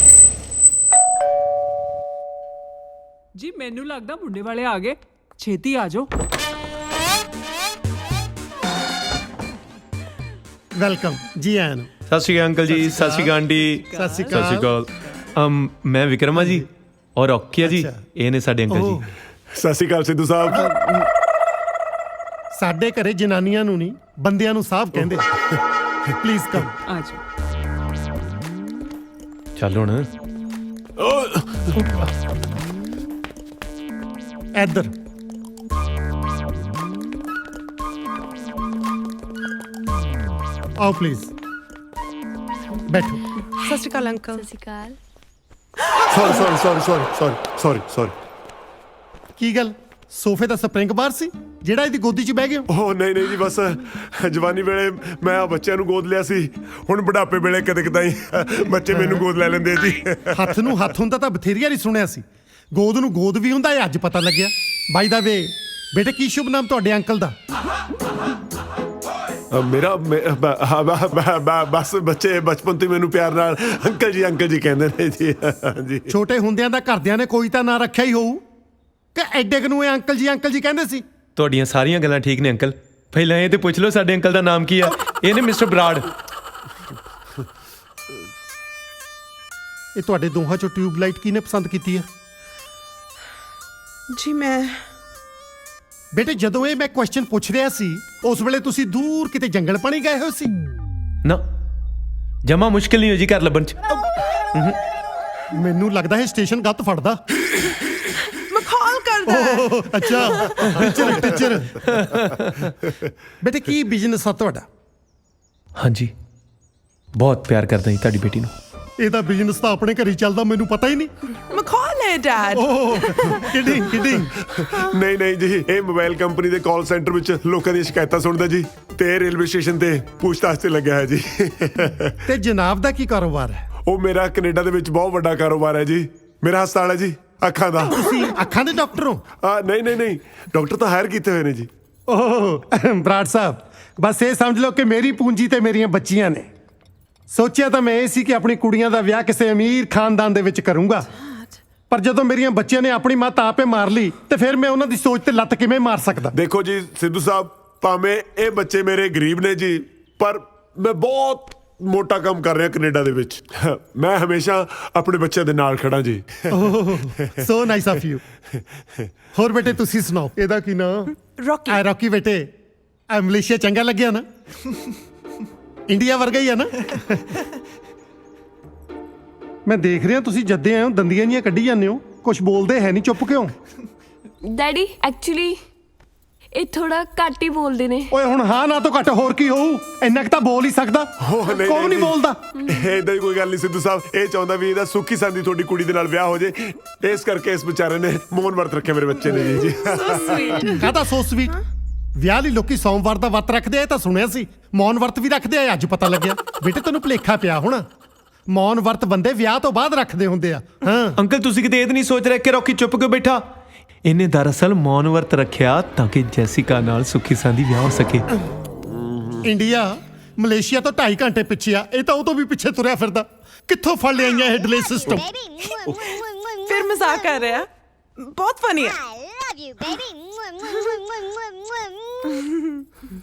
S4: ਜੀ ਮੈਨੂੰ ਲੱਗਦਾ ਮੁੰਡੇ ਵਾਲੇ ਆ ਗਏ, ਛੇਤੀ ਆ ਜਾਓ।
S1: ਵੈਲਕਮ ਜੀ ਆਇਆਂ ਨੂੰ।
S12: ਸਤਿ ਸ਼੍ਰੀ ਅਕਾਲ ਅੰਕਲ ਜੀ। ਸਤਿ ਸ਼੍ਰੀ ਅਕਾਲ ਆਂਟੀ।
S1: ਸਤਿ ਸ਼੍ਰੀ ਅਕਾਲ।
S12: ਮੈਂ ਵਿਕਰਮਾ ਜੀ ਔਰ ਔਖੀਆ ਜੀ, ਇਹ ਨੇ ਸਾਡੇ ਅੰਕਲ ਜੀ।
S5: ਸਤਿ ਸ਼੍ਰੀ ਅਕਾਲ ਸਿੱਧੂ ਸਾਹਿਬ।
S1: ਸਾਡੇ ਘਰੇ ਜਨਾਨੀਆਂ ਨੂੰ ਨਹੀਂ ਬੰਦਿਆਂ ਨੂੰ ਸਾਹਿਬ ਕਹਿੰਦੇ। Please come.
S4: ਆ ਜਾਓ।
S12: ਚੱਲ ਹੁਣ
S1: ਇੱਧਰ ਆਓ ਪਲੀਜ਼ ਬੈਠੋ।
S2: ਸਤਿ ਸ਼੍ਰੀ ਅਕਾਲ ਅੰਕਲ।
S3: ਸਤਿ ਸ਼੍ਰੀ ਅਕਾਲ।
S5: ਸੌਰੀ।
S1: ਕੀ ਗੱਲ ਸੋਫੇ ਦਾ ਸਪਰਿੰਗ ਬਾਰ ਸੀ ਜਿਹੜਾ ਇਹਦੀ ਗੋਦੀ 'ਚ ਬਹਿ ਗਏ ਹੋ?
S5: ਓ ਨਹੀਂ ਜੀ, ਬਸ ਜਵਾਨੀ ਵੇਲੇ ਮੈਂ ਆ ਬੱਚਿਆਂ ਨੂੰ ਗੋਦ ਲਿਆ ਸੀ, ਹੁਣ ਬੁਢਾਪੇ ਵੇਲੇ ਕਦੇ ਕਦਾਈ ਬੱਚੇ ਮੈਨੂੰ ਗੋਦ ਲੈ ਲੈਂਦੇ ਜੀ।
S1: ਹੱਥ ਨੂੰ ਹੱਥ ਹੁੰਦਾ ਤਾਂ ਬਥੇਰੀਆ ਨਹੀਂ ਸੁਣਿਆ ਸੀ, ਗੋਦ ਨੂੰ ਗੋਦ ਵੀ ਹੁੰਦਾ, ਇਹ ਅੱਜ ਪਤਾ ਲੱਗਿਆ। ਬਾਈ ਦਾ ਵੇ ਬੇਟੇ, ਕੀ ਸ਼ੁਭ ਨਾਮ ਤੁਹਾਡੇ ਅੰਕਲ ਦਾ?
S5: ਮੇਰਾ ਬਸ ਬੱਚੇ ਬਚਪਨ ਤੋਂ ਮੈਨੂੰ ਪਿਆਰ ਨਾਲ ਅੰਕਲ ਜੀ ਕਹਿੰਦੇ ਨੇ ਜੀ। ਹਾਂਜੀ,
S1: ਛੋਟੇ ਹੁੰਦਿਆਂ ਦਾ ਘਰਦਿਆਂ ਨੇ ਕੋਈ ਤਾਂ ਨਾਂ ਰੱਖਿਆ ਹੀ ਹੋਊ ਕਿ ਐਡੇ ਕੁ ਨੂੰ ਇਹ ਅੰਕਲ ਜੀ ਕਹਿੰਦੇ ਸੀ?
S12: ਤੁਹਾਡੀਆਂ ਸਾਰੀਆਂ ਗੱਲਾਂ ਠੀਕ ਨੇ ਅੰਕਲ, ਪਹਿਲਾਂ ਇਹ ਤੇ ਪੁੱਛ ਲਓ ਸਾਡੇ ਅੰਕਲ ਦਾ ਨਾਮ ਕੀ ਹੈ। ਇਹ ਨੇ ਮਿਸਟਰ ਬਰਾੜ।
S1: ਇਹ ਤੁਹਾਡੇ ਦੋਹਾਂ ਚੋਂ ਟਿਊਬਲਾਈਟ ਕਿਹਨੇ ਪਸੰਦ ਕੀਤੀ ਹੈ?
S2: ਜੀ ਮੈਂ
S1: ਬੇਟੇ ਜਦੋਂ ਇਹ ਮੈਂ ਕੁਐਸਚਨ ਪੁੱਛ ਰਿਹਾ ਸੀ ਉਸ ਵੇਲੇ ਤੁਸੀਂ ਦੂਰ ਕਿਤੇ ਜੰਗਲ ਪਾਣੀ ਗਏ ਹੋਏ ਸੀ?
S12: ਨਾ ਜਮਾ ਮੁਸ਼ਕਿਲ ਨਹੀਂ ਹੋ ਜੀ ਘਰ ਲੱਭਣ ਚ।
S1: ਮੈਨੂੰ ਲੱਗਦਾ ਹੈ ਸਟੇਸ਼ਨ ਗੱਤ ਫੜਦਾ।
S2: ਮਖੌਲ ਕਰਦਾ ਹੈ।
S1: ਅੱਛਾ ਟੀਚਰ। ਬੇਟੇ ਕੀ ਬਿਜ਼ਨਸ ਆ ਤੁਹਾਡਾ?
S12: ਹਾਂਜੀ ਬਹੁਤ ਪਿਆਰ ਕਰਦਾ ਜੀ ਤੁਹਾਡੀ ਬੇਟੀ ਨੂੰ।
S1: ਇਹਦਾ ਬਿਜ਼ਨਸ ਤਾਂ ਆਪਣੇ ਘਰ ਹੀ ਚੱਲਦਾ, ਮੈਨੂੰ ਪਤਾ ਹੀ ਨਹੀਂ।
S2: ਮਖੌਲ ਹੈ ਡੈਡ।
S1: ਕਿਡਿੰਗ।
S5: ਨਹੀਂ ਜੀ, ਇਹ ਮੋਬਾਈਲ ਕੰਪਨੀ ਦੇ ਕਾਲ ਸੈਂਟਰ ਵਿੱਚ ਲੋਕਾਂ ਦੀਆਂ ਸ਼ਿਕਾਇਤਾਂ ਸੁਣਦਾ ਜੀ, ਤੇ ਰੇਲਵੇ ਸਟੇਸ਼ਨ ਤੇ ਪੁੱਛਤਾਛ ਤੇ ਲੱਗਿਆ ਹੈ ਜੀ।
S1: ਤੇ ਜਨਾਬ ਦਾ ਕੀ ਕਾਰੋਬਾਰ ਹੈ?
S5: ਉਹ ਮੇਰਾ ਕੈਨੇਡਾ ਦੇ ਵਿੱਚ ਬਹੁਤ ਵੱਡਾ ਕਾਰੋਬਾਰ ਹੈ ਜੀ। ਮੇਰਾ ਹਸਪਤਾਲ ਹੈ ਜੀ ਅੱਖਾਂ ਦਾ।
S1: ਤੁਸੀਂ ਅੱਖਾਂ ਦੇ ਡਾਕਟਰ ਹੋ?
S5: ਨਹੀਂ ਡਾਕਟਰ ਤਾਂ ਹਾਇਰ ਕੀਤੇ ਹੋਏ ਨੇ ਜੀ।
S1: ਬਰਾੜ ਸਾਹਿਬ, ਬਸ ਇਹ ਸਮਝ ਲਓ ਕਿ ਮੇਰੀ ਪੂੰਜੀ ਤੇ ਮੇਰੀਆਂ ਬੱਚੀਆਂ ਨੇ। ਸੋਚਿਆ ਤਾਂ ਮੈਂ ਇਹ ਸੀ ਕਿ ਆਪਣੀ ਕੁੜੀਆਂ ਦਾ ਵਿਆਹ ਕਿਸੇ ਅਮੀਰ ਖਾਨਦਾਨ ਦੇ ਵਿੱਚ ਕਰੂੰਗਾ, ਪਰ ਜਦੋਂ ਮੇਰੀਆਂ ਬੱਚੀਆਂ ਨੇ ਆਪਣੀ ਮਾਂ ਤਾਂ ਆਪੇ ਮਾਰ ਲਈ ਤੇ ਫਿਰ ਮੈਂ ਉਹਨਾਂ ਦੀ ਸੋਚ ਤੇ ਲੱਤ ਕਿਵੇਂ ਮਾਰ ਸਕਦਾ?
S5: ਦੇਖੋ ਜੀ ਸਿੱਧੂ ਸਾਹਿਬ, ਭਾਵੇਂ ਇਹ ਬੱਚੇ ਮੇਰੇ ਗਰੀਬ ਨੇ ਜੀ, ਪਰ ਮੈਂ ਬਹੁਤ ਮੋਟਾ ਕੰਮ ਕਰ ਰਿਹਾ ਕੈਨੇਡਾ ਦੇ ਵਿੱਚ। ਮੈਂ ਹਮੇਸ਼ਾ ਆਪਣੇ ਬੱਚਿਆਂ ਦੇ ਨਾਲ ਖੜਾ ਜੀ।
S1: So nice of you. ਹੋਰ ਬੇਟੇ ਤੁਸੀਂ ਸੁਣਾਓ, ਇਹਦਾ ਕੀ ਨਾਮ?
S2: ਰੌਕੀ।
S1: ਰੌਕੀ ਬੇਟੇ, ਮਲੇਸ਼ੀਆ ਚੰਗਾ ਲੱਗਿਆ ਨਾ? ਇੰਡੀਆ ਵਰਗਾ ਹੀ ਆ ਨਾ? ਮੈਂ ਦੇਖ ਰਿਹਾ ਤੁਸੀਂ ਜੱਦੇ ਆਏ ਹੋ ਦੰਦੀਆਂ ਜੀਆਂ ਕੱਢੀ ਜਾਂਦੇ ਹੋ, ਕੁਝ ਬੋਲਦੇ ਹੈ ਨਹੀਂ, ਚੁੱਪ ਕਿਉਂ?
S3: ਡੈਡੀ ਐਕਚੁਅਲੀ ਇਹ ਥੋੜਾ ਘੱਟ ਹੀ ਬੋਲਦੇ ਨੇ।
S1: ਓਏ ਹੁਣ ਹਾਂ ਨਾ ਤੋਂ ਘੱਟ ਹੋਰ ਕੀ ਹੋਊ? ਇੰਨਾ ਕੁ ਤਾਂ ਬੋਲ ਹੀ ਸਕਦਾ। ਕੌਣ ਨਹੀਂ ਬੋਲਦਾ?
S5: ਏਦਾਂ ਹੀ ਕੋਈ ਗੱਲ ਨਹੀਂ ਸਿੱਧੂ ਸਾਹਿਬ, ਇਹ ਚਾਹੁੰਦਾ ਵੀ ਇਹਦਾ ਸੁੱਖੀ ਸੰਦੀ ਤੁਹਾਡੀ ਕੁੜੀ ਦੇ ਨਾਲ ਵਿਆਹ ਹੋ ਜੇ, ਇਸ ਕਰਕੇ ਇਸ ਵਿਚਾਰੇ ਨੇ ਮੌਨ ਵਰਤ ਰੱਖਿਆ ਮੇਰੇ ਬੱਚੇ ਨੇ ਜੀ।
S1: ਕਾਹਦਾ ਸੋ ਸਵੀਟ? ਵਿਆਹ ਲਈ ਲੋਕੀ ਸੋਮਵਾਰ ਦਾ ਵਰਤ ਰੱਖਦੇ ਆ, ਇਹ ਤਾਂ ਸੁਣਿਆ ਸੀ। ਮੌਨ ਵਰਤ ਵੀ ਰੱਖਦੇ ਆ, ਅੱਜ ਪਤਾ ਲੱਗਿਆ। ਬੇਟੇ ਤੈਨੂੰ ਭੁਲੇਖਾ ਪਿਆ ਹੋਣਾ, ਮੌਨ ਵਰਤ ਬੰਦੇ ਵਿਆਹ ਤੋਂ ਬਾਅਦ ਰੱਖਦੇ ਹੁੰਦੇ ਆ। ਹਾਂ
S12: ਅੰਕਲ ਤੁਸੀਂ ਕਿਤੇ ਇਹ ਨਹੀਂ ਸੋਚ ਰਹੇ ਕਿ ਰੌਕੀ ਚੁੱਪ ਕਿਉਂ ਬੈਠਾ? ਇਹਨੇ ਦਰਅਸਲ ਮੌਨ ਵਰਤ ਰੱਖਿਆ ਤਾਂ ਕਿ ਜੈਸਿਕਾ ਨਾਲ ਸੁੱਖੀ ਸਾਂਦੀ ਵਿਆਹ ਹੋ ਸਕੇ।
S1: ਇੰਡੀਆ ਮਲੇਸ਼ੀਆ ਤੋਂ 2.5 ਘੰਟੇ ਪਿੱਛੇ ਆ, ਇਹ ਤਾਂ ਉਹ ਤੋਂ ਵੀ ਪਿੱਛੇ ਤੁਰਿਆ ਫਿਰਦਾ। ਕਿੱਥੋਂ ਫੜ ਲਿਆਈਆਂ ਇਹ ਡਿਲੇ ਸਿਸਟਮ?
S2: ਫਿਰ ਮਜ਼ਾਕ ਕਰ ਰਿਹਾ, ਬਹੁਤ ਫਨੀ ਹੈ।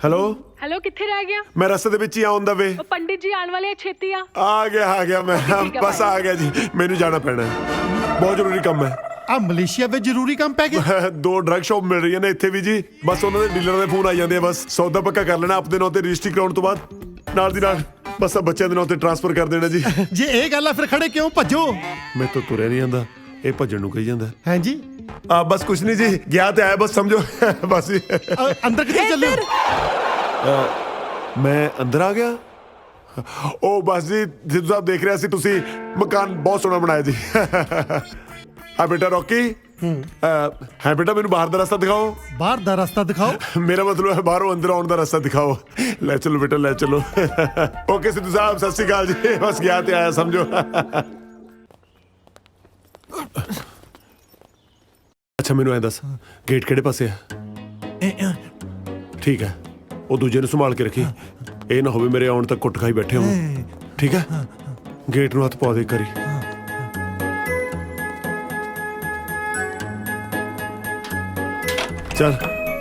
S5: ਹੈਲੋ
S7: ਕਿੱਥੇ ਰਹਿ ਗਿਆ?
S5: ਮੈਂ ਰਸਤੇ ਦੇ ਵਿੱਚ ਹੀ ਆਉਣ ਦਾ ਵੇ।
S7: ਉਹ ਪੰਡਿਤ ਜੀ ਆਉਣ ਵਾਲੇ, ਛੇਤੀ ਆ।
S5: ਆ ਗਿਆ ਮੈਂ ਬਸ ਆ ਗਿਆ ਜੀ, ਮੈਨੂੰ ਜਾਣਾ ਪੈਣਾ ਹੈ, ਬਹੁਤ ਜ਼ਰੂਰੀ ਕੰਮ ਹੈ।
S1: ਆ ਮਲੇਸ਼ੀਆ ਵਿੱਚ ਜ਼ਰੂਰੀ ਕੰਮ ਪੈ ਗਿਆ?
S5: 2 ਡਰੱਗ ਸ਼ਾਪ ਮਿਲ ਰਹੀਆਂ ਨੇ ਇੱਥੇ ਵੀ ਜੀ, ਬਸ ਉਹਨਾਂ ਦੇ ਡੀਲਰ ਦੇ ਫੋਨ ਆ ਜਾਂਦੇ ਆ, ਬਸ ਸੌਦਾ ਪੱਕਾ ਕਰ ਲੈਣਾ ਆਪਣੇ ਨਾਂ ਤੇ ਰਜਿਸਟਰੀ ਕਰਾਉਣ ਤੋਂ ਬਾਅਦ ਨਾਲ ਦੀ ਨਾਲ। ਬਸ ਆ ਬੱਚਿਆਂ ਦੇ ਨਾਂ ਤੇ ਟ੍ਰਾਂਸਫਰ ਕਰ ਦੇਣਾ ਜੀ।
S1: ਜੇ ਇਹ ਗੱਲ ਆ ਫਿਰ ਖੜੇ ਕਿਉਂ ਭੱਜੋ?
S5: ਮੈਂ ਤਾਂ ਤੁਰਿਆ ਨਹੀਂ ਜਾਂਦਾ, ਇਹ ਭੱਜਣ ਨੂੰ ਕਹੀ ਜਾਂਦਾ।
S1: ਹੈ ਜੀ
S5: ਆ ਬਸ ਕੁਛ ਨਹੀਂ ਜੀ, ਗਿਆ ਤੇ ਆਇਆ ਬਸ ਸਮਝੋ। ਬਸ ਜੀ।
S1: ਅੰਦਰ ਕਿੱਥੇ ਚੱਲੇ ਹੋ?
S5: ਮੈਂ ਅੰਦਰ ਆ ਗਿਆ। ਉਹ ਬਸ ਜੀ ਸਿੱਧੂ ਸਾਹਿਬ ਦੇਖ ਰਿਹਾ ਸੀ ਤੁਸੀਂ ਮਕਾਨ ਬਹੁਤ ਸੋਹਣਾ ਬਣਾਇਆ ਜੀ। ਆ ਬੇਟਾ ਰੌਕੀ, ਹੈ ਬੇਟਾ ਮੈਨੂੰ ਬਾਹਰ ਦਾ ਰਸਤਾ ਦਿਖਾਓ।
S1: ਬਾਹਰ ਦਾ ਰਸਤਾ ਦਿਖਾਓ?
S5: ਮੇਰਾ ਮਤਲਬ ਹੈ ਬਾਹਰੋਂ ਅੰਦਰ ਆਉਣ ਦਾ ਰਸਤਾ ਦਿਖਾਓ। ਲੈ ਚਲੋ ਬੇਟਾ ਲੈ ਚਲੋ। ਓਕੇ ਸਿੱਧੂ ਸਾਹਿਬ ਸਤਿ ਸ਼੍ਰੀ ਅਕਾਲ ਜੀ। ਬਸ ਗਿਆ ਤੇ ਆਇਆ ਸਮਝੋ। ਅੱਛਾ ਮੈਨੂੰ ਐ ਦੱਸ ਗੇਟ ਕਿਹੜੇ ਪਾਸੇ ਆ? ਠੀਕ ਹੈ, ਉਹ ਦੂਜੇ ਨੂੰ ਸੰਭਾਲ ਕੇ ਰੱਖੀ, ਇਹ ਨਾ ਹੋਵੇ ਮੇਰੇ ਆਉਣ ਤੱਕ ਕੁੱਟ ਖਾਈ ਬੈਠੇ ਹੋ। ਠੀਕ ਹੈ, ਗੇਟ ਨੂੰ ਹੱਥ ਪਾ ਦੇ ਕਰੀ। चल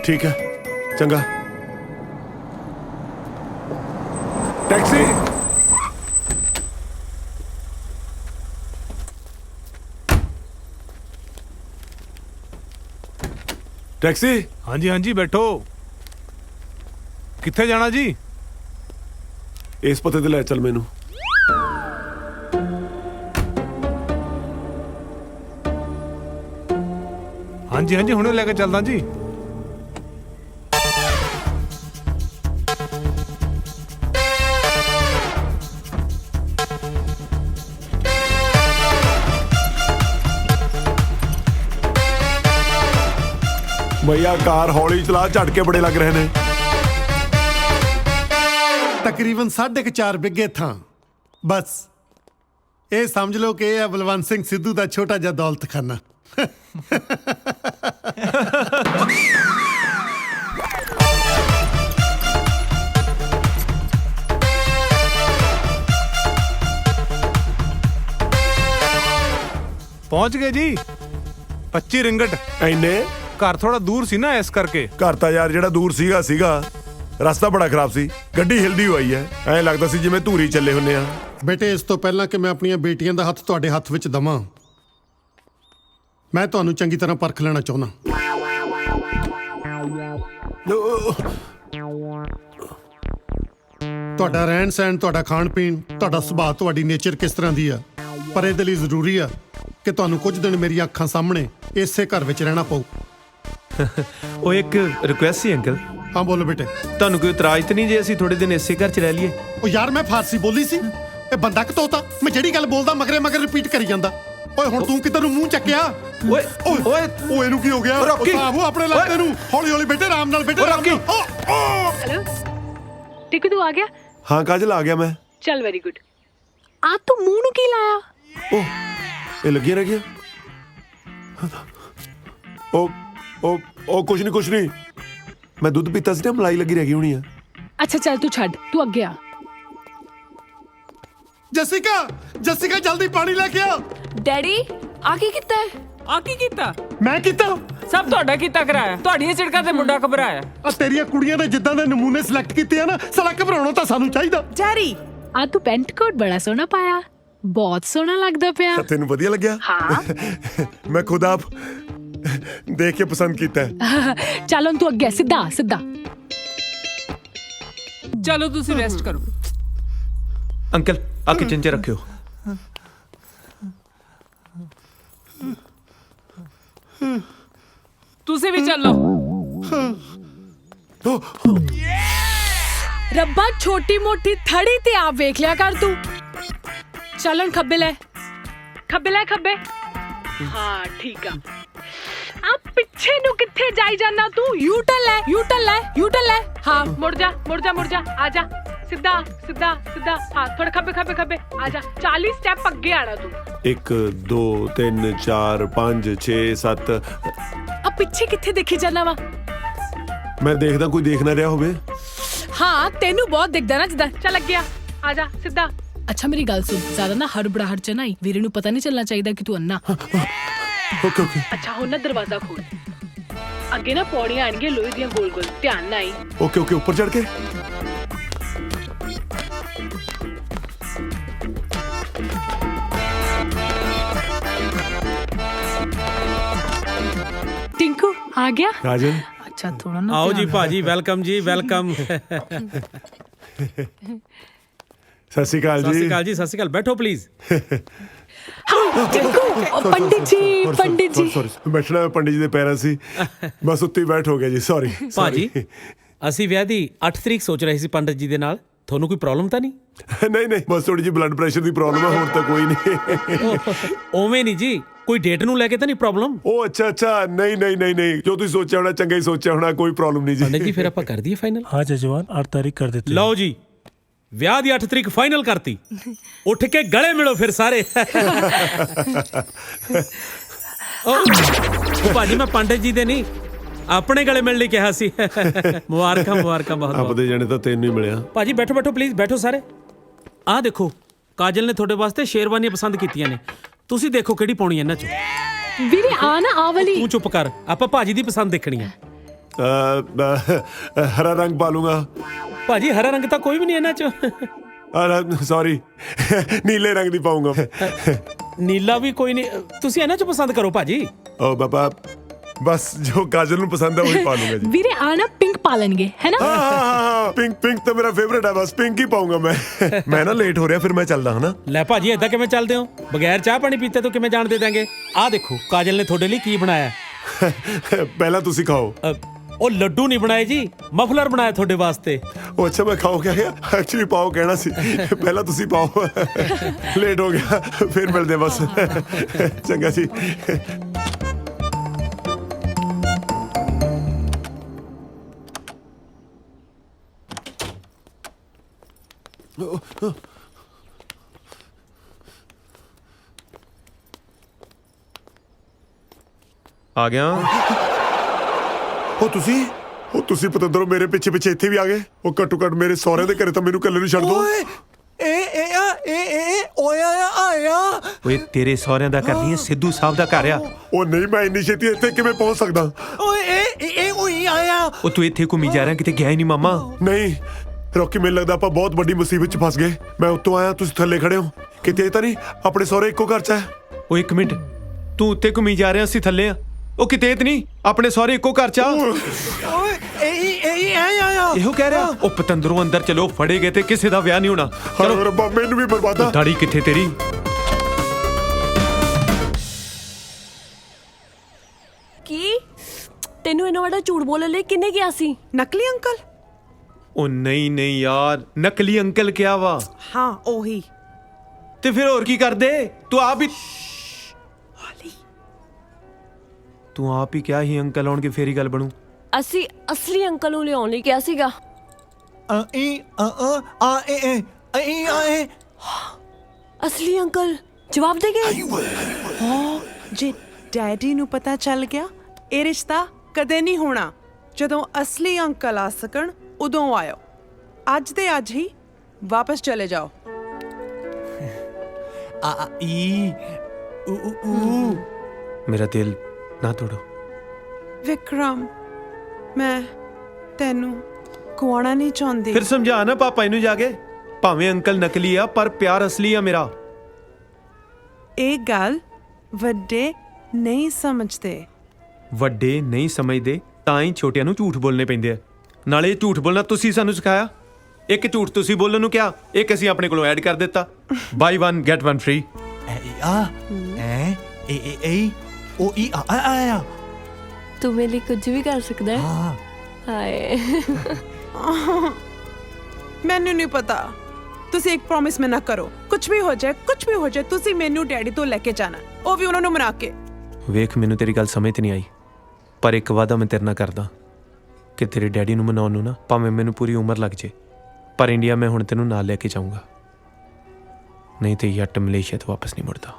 S5: ठीक है, चंगा। Taxi taxi.
S12: हाँ जी हाँ जी बैठो। कित्थे जाना जी?
S5: इस पते ते ले चल मैनू।
S12: हाँ जी हुणे लेके चलदा जी।
S5: भैया कार हौली चला, झटके बड़े लग रहे ने।
S1: तकरीबन 4.5 बिघे थां बस ਇਹ ਸਮਝ ਲਓ ਕਿ ਇਹ ਹੈ ਬਲਵੰਤ ਸਿੰਘ ਸਿੱਧੂ ਦਾ ਛੋਟਾ ਜਿਹਾ ਦੌਲਤਖਾਨਾ।
S12: पहुंच गए जी। 25 रिंगट।
S5: ਇੰਨੇ
S12: घर थोड़ा दूर सी ना इस करके।
S5: ਘਰ ਤਾਂ ਯਾਰ ਜਿਹੜਾ ਦੂਰ ਸੀਗਾ ਰਸਤਾ ਬੜਾ ਖਰਾਬ ਸੀ, ਗੱਡੀ ਹਿਲਦੀ ਹੋਈ ਹੈ, ਐਂ ਲੱਗਦਾ ਸੀ ਜਿਵੇਂ ਧੂਰੀ ਚੱਲੇ ਹੁੰਨੇ ਆ।
S1: ਬੇਟੇ ਇਸ ਤੋਂ ਪਹਿਲਾਂ ਕਿ ਮੈਂ ਆਪਣੀਆਂ ਬੇਟੀਆਂ ਦਾ ਹੱਥ ਤੁਹਾਡੇ ਹੱਥ ਵਿੱਚ ਦਵਾਂ, ਮੈਂ ਤੁਹਾਨੂੰ ਚੰਗੀ ਤਰ੍ਹਾਂ ਪਰਖ ਲੈਣਾ ਚਾਹੁੰਦਾ। ਤੁਹਾਡਾ ਰਹਿਣ ਸਹਿਣ, ਤੁਹਾਡਾ ਖਾਣ ਪੀਣ, ਤੁਹਾਡਾ ਸੁਭਾਅ, ਤੁਹਾਡੀ ਨੇਚਰ ਕਿਸ ਤਰ੍ਹਾਂ ਦੀ ਆ, ਪਰ ਇਹਦੇ ਲਈ ਜ਼ਰੂਰੀ ਆ ਕਿ ਤੁਹਾਨੂੰ ਕੁਝ ਦਿਨ ਮੇਰੀਆਂ ਅੱਖਾਂ ਸਾਹਮਣੇ ਇਸੇ ਘਰ ਵਿੱਚ ਰਹਿਣਾ ਪਊ।
S12: ਉਹ ਇੱਕ ਰਿਕੁਐਸਟ ਸੀ ਅੰਕਲ।
S1: ਹਾਂ ਬੋਲੋ ਬੇਟੇ।
S12: ਤੁਹਾਨੂੰ ਕੋਈ ਇਤਰਾਜ਼ ਤਾਂ ਨਹੀਂ ਜੇ ਅਸੀਂ ਥੋੜੇ ਦਿਨ ਇਸੇ ਘਰ 'ਚ ਰਹਿ ਲਈਏ?
S1: ਉਹ ਯਾਰ ਮੈਂ ਫਾਰਸੀ ਬੋਲੀ ਸੀ, ਇਹ ਬੰਦਾ ਕਿ ਤੋਤਾ? ਮੈਂ ਜਿਹੜੀ ਗੱਲ ਬੋਲਦਾ ਮਗਰੇ ਮਗਰ ਰਿਪੀਟ ਕਰੀ ਜਾਂਦਾ। ਓਏ ਹੁਣ ਤੂੰ ਕਿੱਧਰ ਨੂੰ ਮੂੰਹ ਚੱਕਿਆ?
S12: ਓਏ ਓਏ
S1: ਓਏ ਇਹਨੂੰ ਕੀ ਹੋ ਗਿਆ?
S12: ਰੌਕੀ
S1: ਉਹ ਆਪਣੇ ਲੱਗਦੇ ਨੂੰ ਹੌਲੀ ਹੌਲੀ ਬੇਟੇ, ਆਰਾਮ ਨਾਲ ਬੇਟੇ।
S12: ਰੌਕੀ
S7: हेलो टिकू तू आ गया?
S5: हाँ काजल आ गया मैं।
S7: चल वेरी गुड। आ तू मुंह नु की लाया?
S5: ओह ये लगिया रह गया। ओ ओ ओ कुछ नहीं मैं दूध पीता सी ना, मलाई लगी रह गई होनी है।
S7: अच्छा चल तू छड़, तू अगे आ।
S1: ਜਸਿਕਾ ਜਸਿਕਾ ਜਲਦੀ ਪਾਣੀ ਲੈ ਕੇ ਆ।
S3: ਡੈਡੀ ਆ ਕੀ ਕੀਤਾ ਹੈ?
S4: ਆ ਕੀ ਕੀਤਾ?
S1: ਮੈਂ ਕੀਤਾ?
S4: ਸਭ ਤੁਹਾਡਾ ਕੀਤਾ ਕਰਾਇਆ। ਤੁਹਾਡੀਆਂ ਝਿੜਕਾਂ ਤੇ ਮੁੰਡਾ ਘਬਰਾਇਆ।
S1: ਆ ਤੇਰੀਆਂ ਕੁੜੀਆਂ ਨੇ ਜਿੱਦਾਂ ਦੇ ਨਮੂਨੇ ਸਿਲੈਕਟ ਕੀਤੇ ਆ ਨਾ, ਸਾਲਾ ਘਬਰਾਉਣਾ ਤਾਂ ਸਾਨੂੰ ਚਾਹੀਦਾ।
S2: ਡੈਡੀ
S7: आ तू पेंट कोट बड़ा सोना पाया, बहुत सोना लगदा पिया।
S5: तेन वधिया लग्या?
S7: हाँ
S5: मैं खुद आप देख के पसंद कीता है।
S7: चल हुण तू अगे सीधा सीधा।
S4: ਚਲੋ ਤੁਸੀਂ ਰੈਸਟ ਕਰੋ।
S12: अंकल आ किचन 'ਚ ਰੱਖਿਓ।
S4: ਤੁਸੀਂ ਵੀ ਚੱਲੋ।
S7: रब्बा छोटी मोटी थड़ी ते आप वेख लिया कर तू। चलन खब्बे ले खब्बे। हाँ ठीक आ। आप पिछे नु किथे जाई जाना तू? यूटर्न ले। हाँ मुड़ जा आजा सीधा हाँ थोड़ा खब्बे आजा। 40 स्टेप अगे आना तू।
S5: 1 2 3 4 5 6 7।
S7: अब पीछे किथे देखी जाना वा?
S5: मैं देखदा कोई देख ना रहा होवे।
S7: हाँ तेनू बहुत दिखदा ना जिदा। चल अगे आजा सीधा। अच्छा मेरी गल सुन, ज्यादा ना हड़बड़ाहट च ना आई, वीरे नू पता नहीं चलना चाहिए कि तू अन्ना।
S5: ओके
S7: अच्छा हुण ना दरवाजा खोल, अगे ना पौड़ियां आणगियां लोहे दियां गोल गोल, ध्यान ना आई।
S5: ओके ऊपर चढ़ के।
S7: टिंकू आ गया?
S5: काजल
S7: अच्छा थोड़ा ना
S6: आओ जी भाजी, वेलकम जी वेलकम।
S5: ਸਤਿ ਸ਼੍ਰੀ ਅਕਾਲ
S6: ਸਤਿ
S5: ਜੀ।
S6: ਸ਼੍ਰੀ ਅਕਾਲ ਜੀ, ਸਤਿ ਸ਼੍ਰੀ ਅਕਾਲ। ਬੈਠੋ ਪਲੀਜ਼।
S7: पंडित जी
S5: ਸੌਰੀ ਬੈਠਣਾ ਮੈਂ ਪੰਡਿਤ ਜੀ ਦੇ ਪੈਰਾਂ ਸੀ, ਬਸ ਉੱਤੇ ਹੀ ਬੈਠ ਹੋ ਗਿਆ ਜੀ, ਸੌਰੀ।
S6: ਭਾਜੀ ਅਸੀਂ ਵਿਆਹ ਦੀ 8 ਤਰੀਕ ਸੋਚ ਰਹੇ ਸੀ ਪੰਡਤ ਜੀ ਦੇ ਨਾਲ, ਤੁਹਾਨੂੰ ਕੋਈ ਪ੍ਰੋਬਲਮ ਤਾਂ ਨਹੀਂ?
S5: ਨਹੀਂ ਨਹੀਂ, ਬਸ ਥੋੜੀ ਜਿਹੀ ਬਲੱਡ ਪ੍ਰੈਸ਼ਰ ਦੀ ਪ੍ਰੋਬਲਮ ਹੈ, ਹੋਰ ਤਾਂ ਕੋਈ ਨਹੀਂ।
S6: ਓਵੇਂ ਨਹੀਂ ਜੀ, ਕੋਈ ਡੇਟ ਨੂੰ ਲੈ ਕੇ ਤਾਂ ਨਹੀਂ ਪ੍ਰੋਬਲਮ?
S5: ਉਹ ਅੱਛਾ ਨਹੀਂ ਨਹੀਂ ਨਹੀਂ ਨਹੀਂ, ਜੋ ਤੁਸੀਂ ਸੋਚਿਆ ਹੋਣਾ ਚੰਗਾ ਹੀ ਸੋਚਿਆ ਹੋਣਾ, ਕੋਈ ਪ੍ਰੋਬਲਮ ਨਹੀਂ ਜੀ।
S6: ਪੰਡਤ ਜੀ ਫਿਰ ਆਪਾਂ ਕਰ ਦਈਏ ਫਾਈਨਲ?
S14: हाँ जजमान 8 तारीख कर देते
S6: ਲਓ ਜੀ, ਵਿਆਹ ਦੀ 8 ਤਰੀਕ ਫਾਈਨਲ ਕਰਤੀ। ਉੱਠ ਕੇ ਗਲੇ ਮਿਲੋ ਫਿਰ ਸਾਰੇ। ਉਹ ਭਾਜੀ ਮੈਂ ਪੰਡਤ ਜੀ ਦੇ ਨਹੀਂ, ਆਪਣੇ ਗਲੇ ਮਿਲਣ ਲਈ ਕਿਹਾ ਸੀ। ਮੁਬਾਰਕਾਂ ਮੁਬਾਰਕਾਂ ਬਹੁਤ ਬਹੁਤ।
S5: ਆਪਦੇ ਜਾਣੇ ਤਾਂ ਤੈਨੂੰ ਹੀ ਮਿਲਿਆ।
S6: ਭਾਜੀ ਬੈਠੋ ਬੈਠੋ ਪਲੀਜ਼, ਬੈਠੋ ਸਾਰੇ। ਆਹ ਦੇਖੋ, ਕਾਜਲ ਨੇ ਤੁਹਾਡੇ ਵਾਸਤੇ ਸ਼ੇਰਵਾਨੀਆਂ ਪਸੰਦ ਕੀਤੀਆਂ ਨੇ, ਤੁਸੀਂ ਦੇਖੋ ਕਿਹੜੀ ਪਾਉਣੀ ਇਹਨਾਂ ਚੋਂ।
S7: ਵੀਰੇ ਆ ਨਾ ਆ ਵਾਲੀ।
S6: ਤੂੰ ਚੁੱਪ ਕਰ, ਆਪਾਂ ਭਾਜੀ ਦੀ ਪਸੰਦ ਦੇਖਣੀ ਆ।
S5: ਹਰਾ ਰੰਗ ਪਾ ਲੂੰਗਾ।
S6: ਭਾਜੀ ਹਰਾ ਰੰਗ ਤਾਂ ਕੋਈ ਵੀ ਨਹੀਂ ਇਹਨਾਂ ਚ।
S5: ਸੌਰੀ, ਨੀਲੇ ਰੰਗ ਦੀ ਪਾਉਂਗਾ।
S6: ਨੀਲਾ ਵੀ ਕੋਈ ਨਹੀਂ, ਤੁਸੀਂ ਇਹਨਾਂ ਚ ਪਸੰਦ ਕਰੋ ਭਾਜੀ।
S5: ਓ ਬਾਬਾ, ਬਸ ਜੋ ਕਾਜਲ ਨੂੰ ਪਸੰਦ ਹੈ ਉਹੀ ਪਾ ਲੂੰਗਾ ਜੀ।
S7: ਵੀਰੇ ਆ ਨਾ ਪਿੰਕ ਪਾ ਲੈਣਗੇ, ਹੈ ਨਾ?
S5: ਹਾਂ, ਪਿੰਕ ਤਾਂ ਮੇਰਾ ਫੇਵਰੇਟ ਹੈ, ਬਸ ਪਿੰਕ ਹੀ ਪਾਉਂਗਾ ਮੈਂ। ਮੈਂ ਨਾ ਲੇਟ ਹੋ ਰਿਹਾ, ਫਿਰ ਮੈਂ ਚੱਲਦਾ ਹਾਂ ਨਾ।
S6: ਲੈ ਭਾਜੀ ਏਦਾਂ ਕਿਵੇਂ ਚੱਲਦੇ ਹੋ? ਬਗੈਰ ਚਾਹ ਪਾਣੀ ਪੀਤੇ ਤੋਂ ਕਿਵੇਂ ਜਾਣ ਦੇ ਦਾਂਗੇ? ਆਹ ਦੇਖੋ ਕਾਜਲ ਨੇ ਤੁਹਾਡੇ ਲਈ ਕੀ ਬਣਾਇਆ।
S5: ਪਹਿਲਾਂ ਤੁਸੀਂ ਖਾਓ।
S6: ਉਹ ਲੱਡੂ ਨਹੀਂ ਬਣਾਏ ਜੀ, ਮਫਲਰ ਬਣਾਇਆ ਤੁਹਾਡੇ ਵਾਸਤੇ।
S5: ਉਹ ਅੱਛਾ, ਮੈਂ ਖਾਓ ਕਿਹਾ ਗਿਆ? ਐਕਚੁਅਲੀ ਪਾਓ ਕਹਿਣਾ ਸੀ, ਪਹਿਲਾਂ ਤੁਸੀਂ ਪਾਓ। ਲੇਟ ਹੋ ਗਿਆ, ਫਿਰ ਮਿਲਦੇ ਬਸ। ਚੰਗਾ ਜੀ।
S12: ਆ ਗਿਆ।
S5: ਉਹ ਤੁਸੀਂ ਪਤੰਦਰੋਂ ਮੇਰੇ ਪਿੱਛੇ ਪਿੱਛੇ ਇੱਥੇ ਵੀ ਆ ਗਏ। ਉਹ ਘੱਟੋ ਘੱਟ ਮੇਰੇ ਸਹੁਰੇ ਦੇ ਘਰੇ ਤਾਂ ਮੈਨੂੰ ਇਕੱਲੇ ਨੂੰ ਛੱਡ ਦੋ।
S12: ਓਏ ਤੇਰੇ ਸਹੁਰਿਆਂ ਦਾ ਕਰਨੀ ਹੈ, ਸਿੱਧੂ ਸਾਹਿਬ ਦਾ ਘਰ ਆ।
S5: ਉਹ ਨਹੀਂ, ਮੈਂ ਇੰਨੀ ਛੇਤੀ ਇੱਥੇ ਕਿਵੇਂ ਪਹੁੰਚ ਸਕਦਾ?
S12: ਉਹ ਤੂੰ ਇੱਥੇ ਘੁੰਮੀ ਜਾ ਰਿਹਾ, ਕਿਤੇ ਗਿਆ ਹੀ ਨਹੀਂ ਮਾਮਾ।
S5: ਨਹੀਂ ਰੌਕੀ, ਮੈਨੂੰ ਲੱਗਦਾ ਆਪਾਂ ਬਹੁਤ ਵੱਡੀ ਮੁਸੀਬਤ 'ਚ ਫਸ ਗਏ। ਮੈਂ ਉੱਤੋਂ ਆਇਆ, ਤੁਸੀਂ ਥੱਲੇ ਖੜੇ ਹੋ। ਕਿਤੇ ਇਹ ਤਾਂ ਨਹੀਂ ਆਪਣੇ ਸਹੁਰੇ ਇੱਕੋ ਘਰ 'ਚ ਹੈ?
S12: ਉਹ ਇੱਕ ਮਿੰਟ, ਤੂੰ ਉੱਤੇ ਘੁੰਮੀ ਜਾ ਰਿਹਾ, ਅਸੀਂ ਥੱਲੇ ਆ। ਉਹ ਕਿਤੇ ਤੇ ਨਹੀਂ ਆਪਣੇ ਸਹੁਰੇ ਇੱਕੋ ਘਰ 'ਚ ਆ। ਇਹੋ ਕਹਿ ਰਿਹਾ। ਉਹ ਪਤੰਦਰੋਂ ਅੰਦਰ ਚਲੋ, ਫੜੇ ਗਏ ਤੇ ਕਿਸੇ ਦਾ ਵਿਆਹ ਨਹੀਂ ਹੋਣਾ।
S5: ਚਲੋ ਰੱਬਾ, ਮੈਨੂੰ ਵੀ ਬਰਬਾਦਾ।
S12: ਦਾੜੀ ਕਿੱਥੇ ਤੇਰੀ?
S3: ਕੀ ਤੈਨੂੰ ਇਹਨਾਂ ਵੱਡਾ ਝੂਠ ਬੋਲਣ ਲਈ ਕਿੰਨੇ ਕਿਹਾ ਸੀ?
S2: ਨਕਲੀ ਅੰਕਲ?
S12: ਉਹ ਨਹੀਂ ਨਹੀਂ ਯਾਰ, ਨਕਲੀ ਅੰਕਲ ਕਿਹਾ ਵਾ।
S2: ਹਾਂ ਉਹੀ।
S12: ਤੇ ਫਿਰ ਹੋਰ ਕੀ ਕਰਦੇ? ਤੂੰ ਆਪ ਹੀ ਕਿਹਾ ਹੀ ਅੰਕਲ ਆਉਣਗੇ ਫੇਰ ਹੀ ਗੱਲ ਬਣੂ।
S3: ਅਸੀਂ ਅਸਲੀ ਅੰਕਲ ਨੂੰ ਲਿਆਉਣ ਲਈ ਕਿਹਾ ਸੀਗਾ। ਅਸਲੀ ਅੰਕਲ ਜਵਾਬ ਦੇ ਗਏ।
S2: ਜੇ ਡੈਡੀ ਨੂੰ ਪਤਾ ਚੱਲ ਗਿਆ, ਇਹ ਰਿਸ਼ਤਾ ਕਦੇ ਨਹੀਂ ਹੋਣਾ। ਜਦੋਂ ਅਸਲੀ ਅੰਕਲ ਆ ਸਕਣ ਉਦੋਂ ਆਇਓ। ਅੱਜ ਦੇ ਅੱਜ ਹੀ ਵਾਪਸ ਚਲੇ ਜਾਓ।
S12: ਮੇਰਾ ਦਿਲ ਨਾ ਤੋੜੋ
S2: ਵਿਕਰਮ, ਮੈਂ ਤੈਨੂੰ ਗਵਾਉਣਾ ਨਹੀਂ ਚਾਹੁੰਦੀ।
S12: ਫਿਰ ਸਮਝਾ ਨਾ ਪਾਪਾ ਇਹਨੂੰ ਜਾ ਕੇ, ਭਾਵੇਂ ਅੰਕਲ ਨਕਲੀ ਆ ਪਰ ਪਿਆਰ ਅਸਲੀ ਆ ਮੇਰਾ।
S2: ਇਹ ਗੱਲ ਵੱਡੇ ਨਹੀਂ ਸਮਝਦੇ।
S12: ਵੱਡੇ ਨਹੀਂ ਸਮਝਦੇ ਤਾਂ ਹੀ ਛੋਟਿਆਂ ਨੂੰ ਝੂਠ ਬੋਲਣੇ ਪੈਂਦੇ ਆ। ਨਾਲੇ ਝੂਠ ਬੋਲਣਾ ਤੁਸੀਂ ਸਾਨੂੰ ਸਿਖਾਇਆ। ਇੱਕ ਝੂਠ ਤੁਸੀਂ ਬੋਲਣ ਨੂੰ ਕਿਹਾ, ਇੱਕ ਅਸੀਂ ਆਪਣੇ ਕੋਲੋਂ ਐਡ ਕਰ ਦਿੱਤਾ। ਬਾਈ 1 ਗੈਟ 1 ਫ੍ਰੀ।
S3: ਤੂੰ ਮੇਰੇ ਲਈ ਕੁਝ ਵੀ ਕਰ ਸਕਦਾ ਹੈ। ਹਾਏ
S2: ਮੈਨੂੰ ਨਹੀਂ ਪਤਾ। ਤੁਸੀਂ ਇੱਕ ਪ੍ਰੋਮਿਸ ਮੈਂ ਨਾ ਕਰੋ। ਕੁਝ ਵੀ ਹੋ ਜਾਏ, ਤੁਸੀਂ ਮੈਨੂੰ ਡੈਡੀ ਤੋਂ ਲੈ ਕੇ ਜਾਣਾ, ਉਹ ਵੀ ਉਹਨਾਂ ਨੂੰ ਮਨਾ ਕੇ।
S12: ਵੇਖ, ਮੈਨੂੰ ਤੇਰੀ ਗੱਲ ਸਮਝ ਤੇ ਨਹੀਂ ਆਈ, ਪਰ ਇੱਕ ਵਾਅਦਾ ਮੈਂ ਤੇਰੇ ਨਾਲ ਕਰਦਾ ਕਿ ਤੇਰੇ ਡੈਡੀ ਨੂੰ ਮਨਾਉਣ ਨੂੰ ਨਾ ਭਾਵੇਂ ਮੈਨੂੰ ਪੂਰੀ ਉਮਰ ਲੱਗ ਜੇ, ਪਰ ਇੰਡੀਆ ਮੈਂ ਹੁਣ ਤੈਨੂੰ ਨਾਲ ਲੈ ਕੇ ਜਾਊਂਗਾ। ਨਹੀਂ ਤੇ ਯੱਟ ਮਲੇਸ਼ੀਆ ਤੋਂ ਵਾਪਸ ਨਹੀਂ ਮੁੜਦਾ।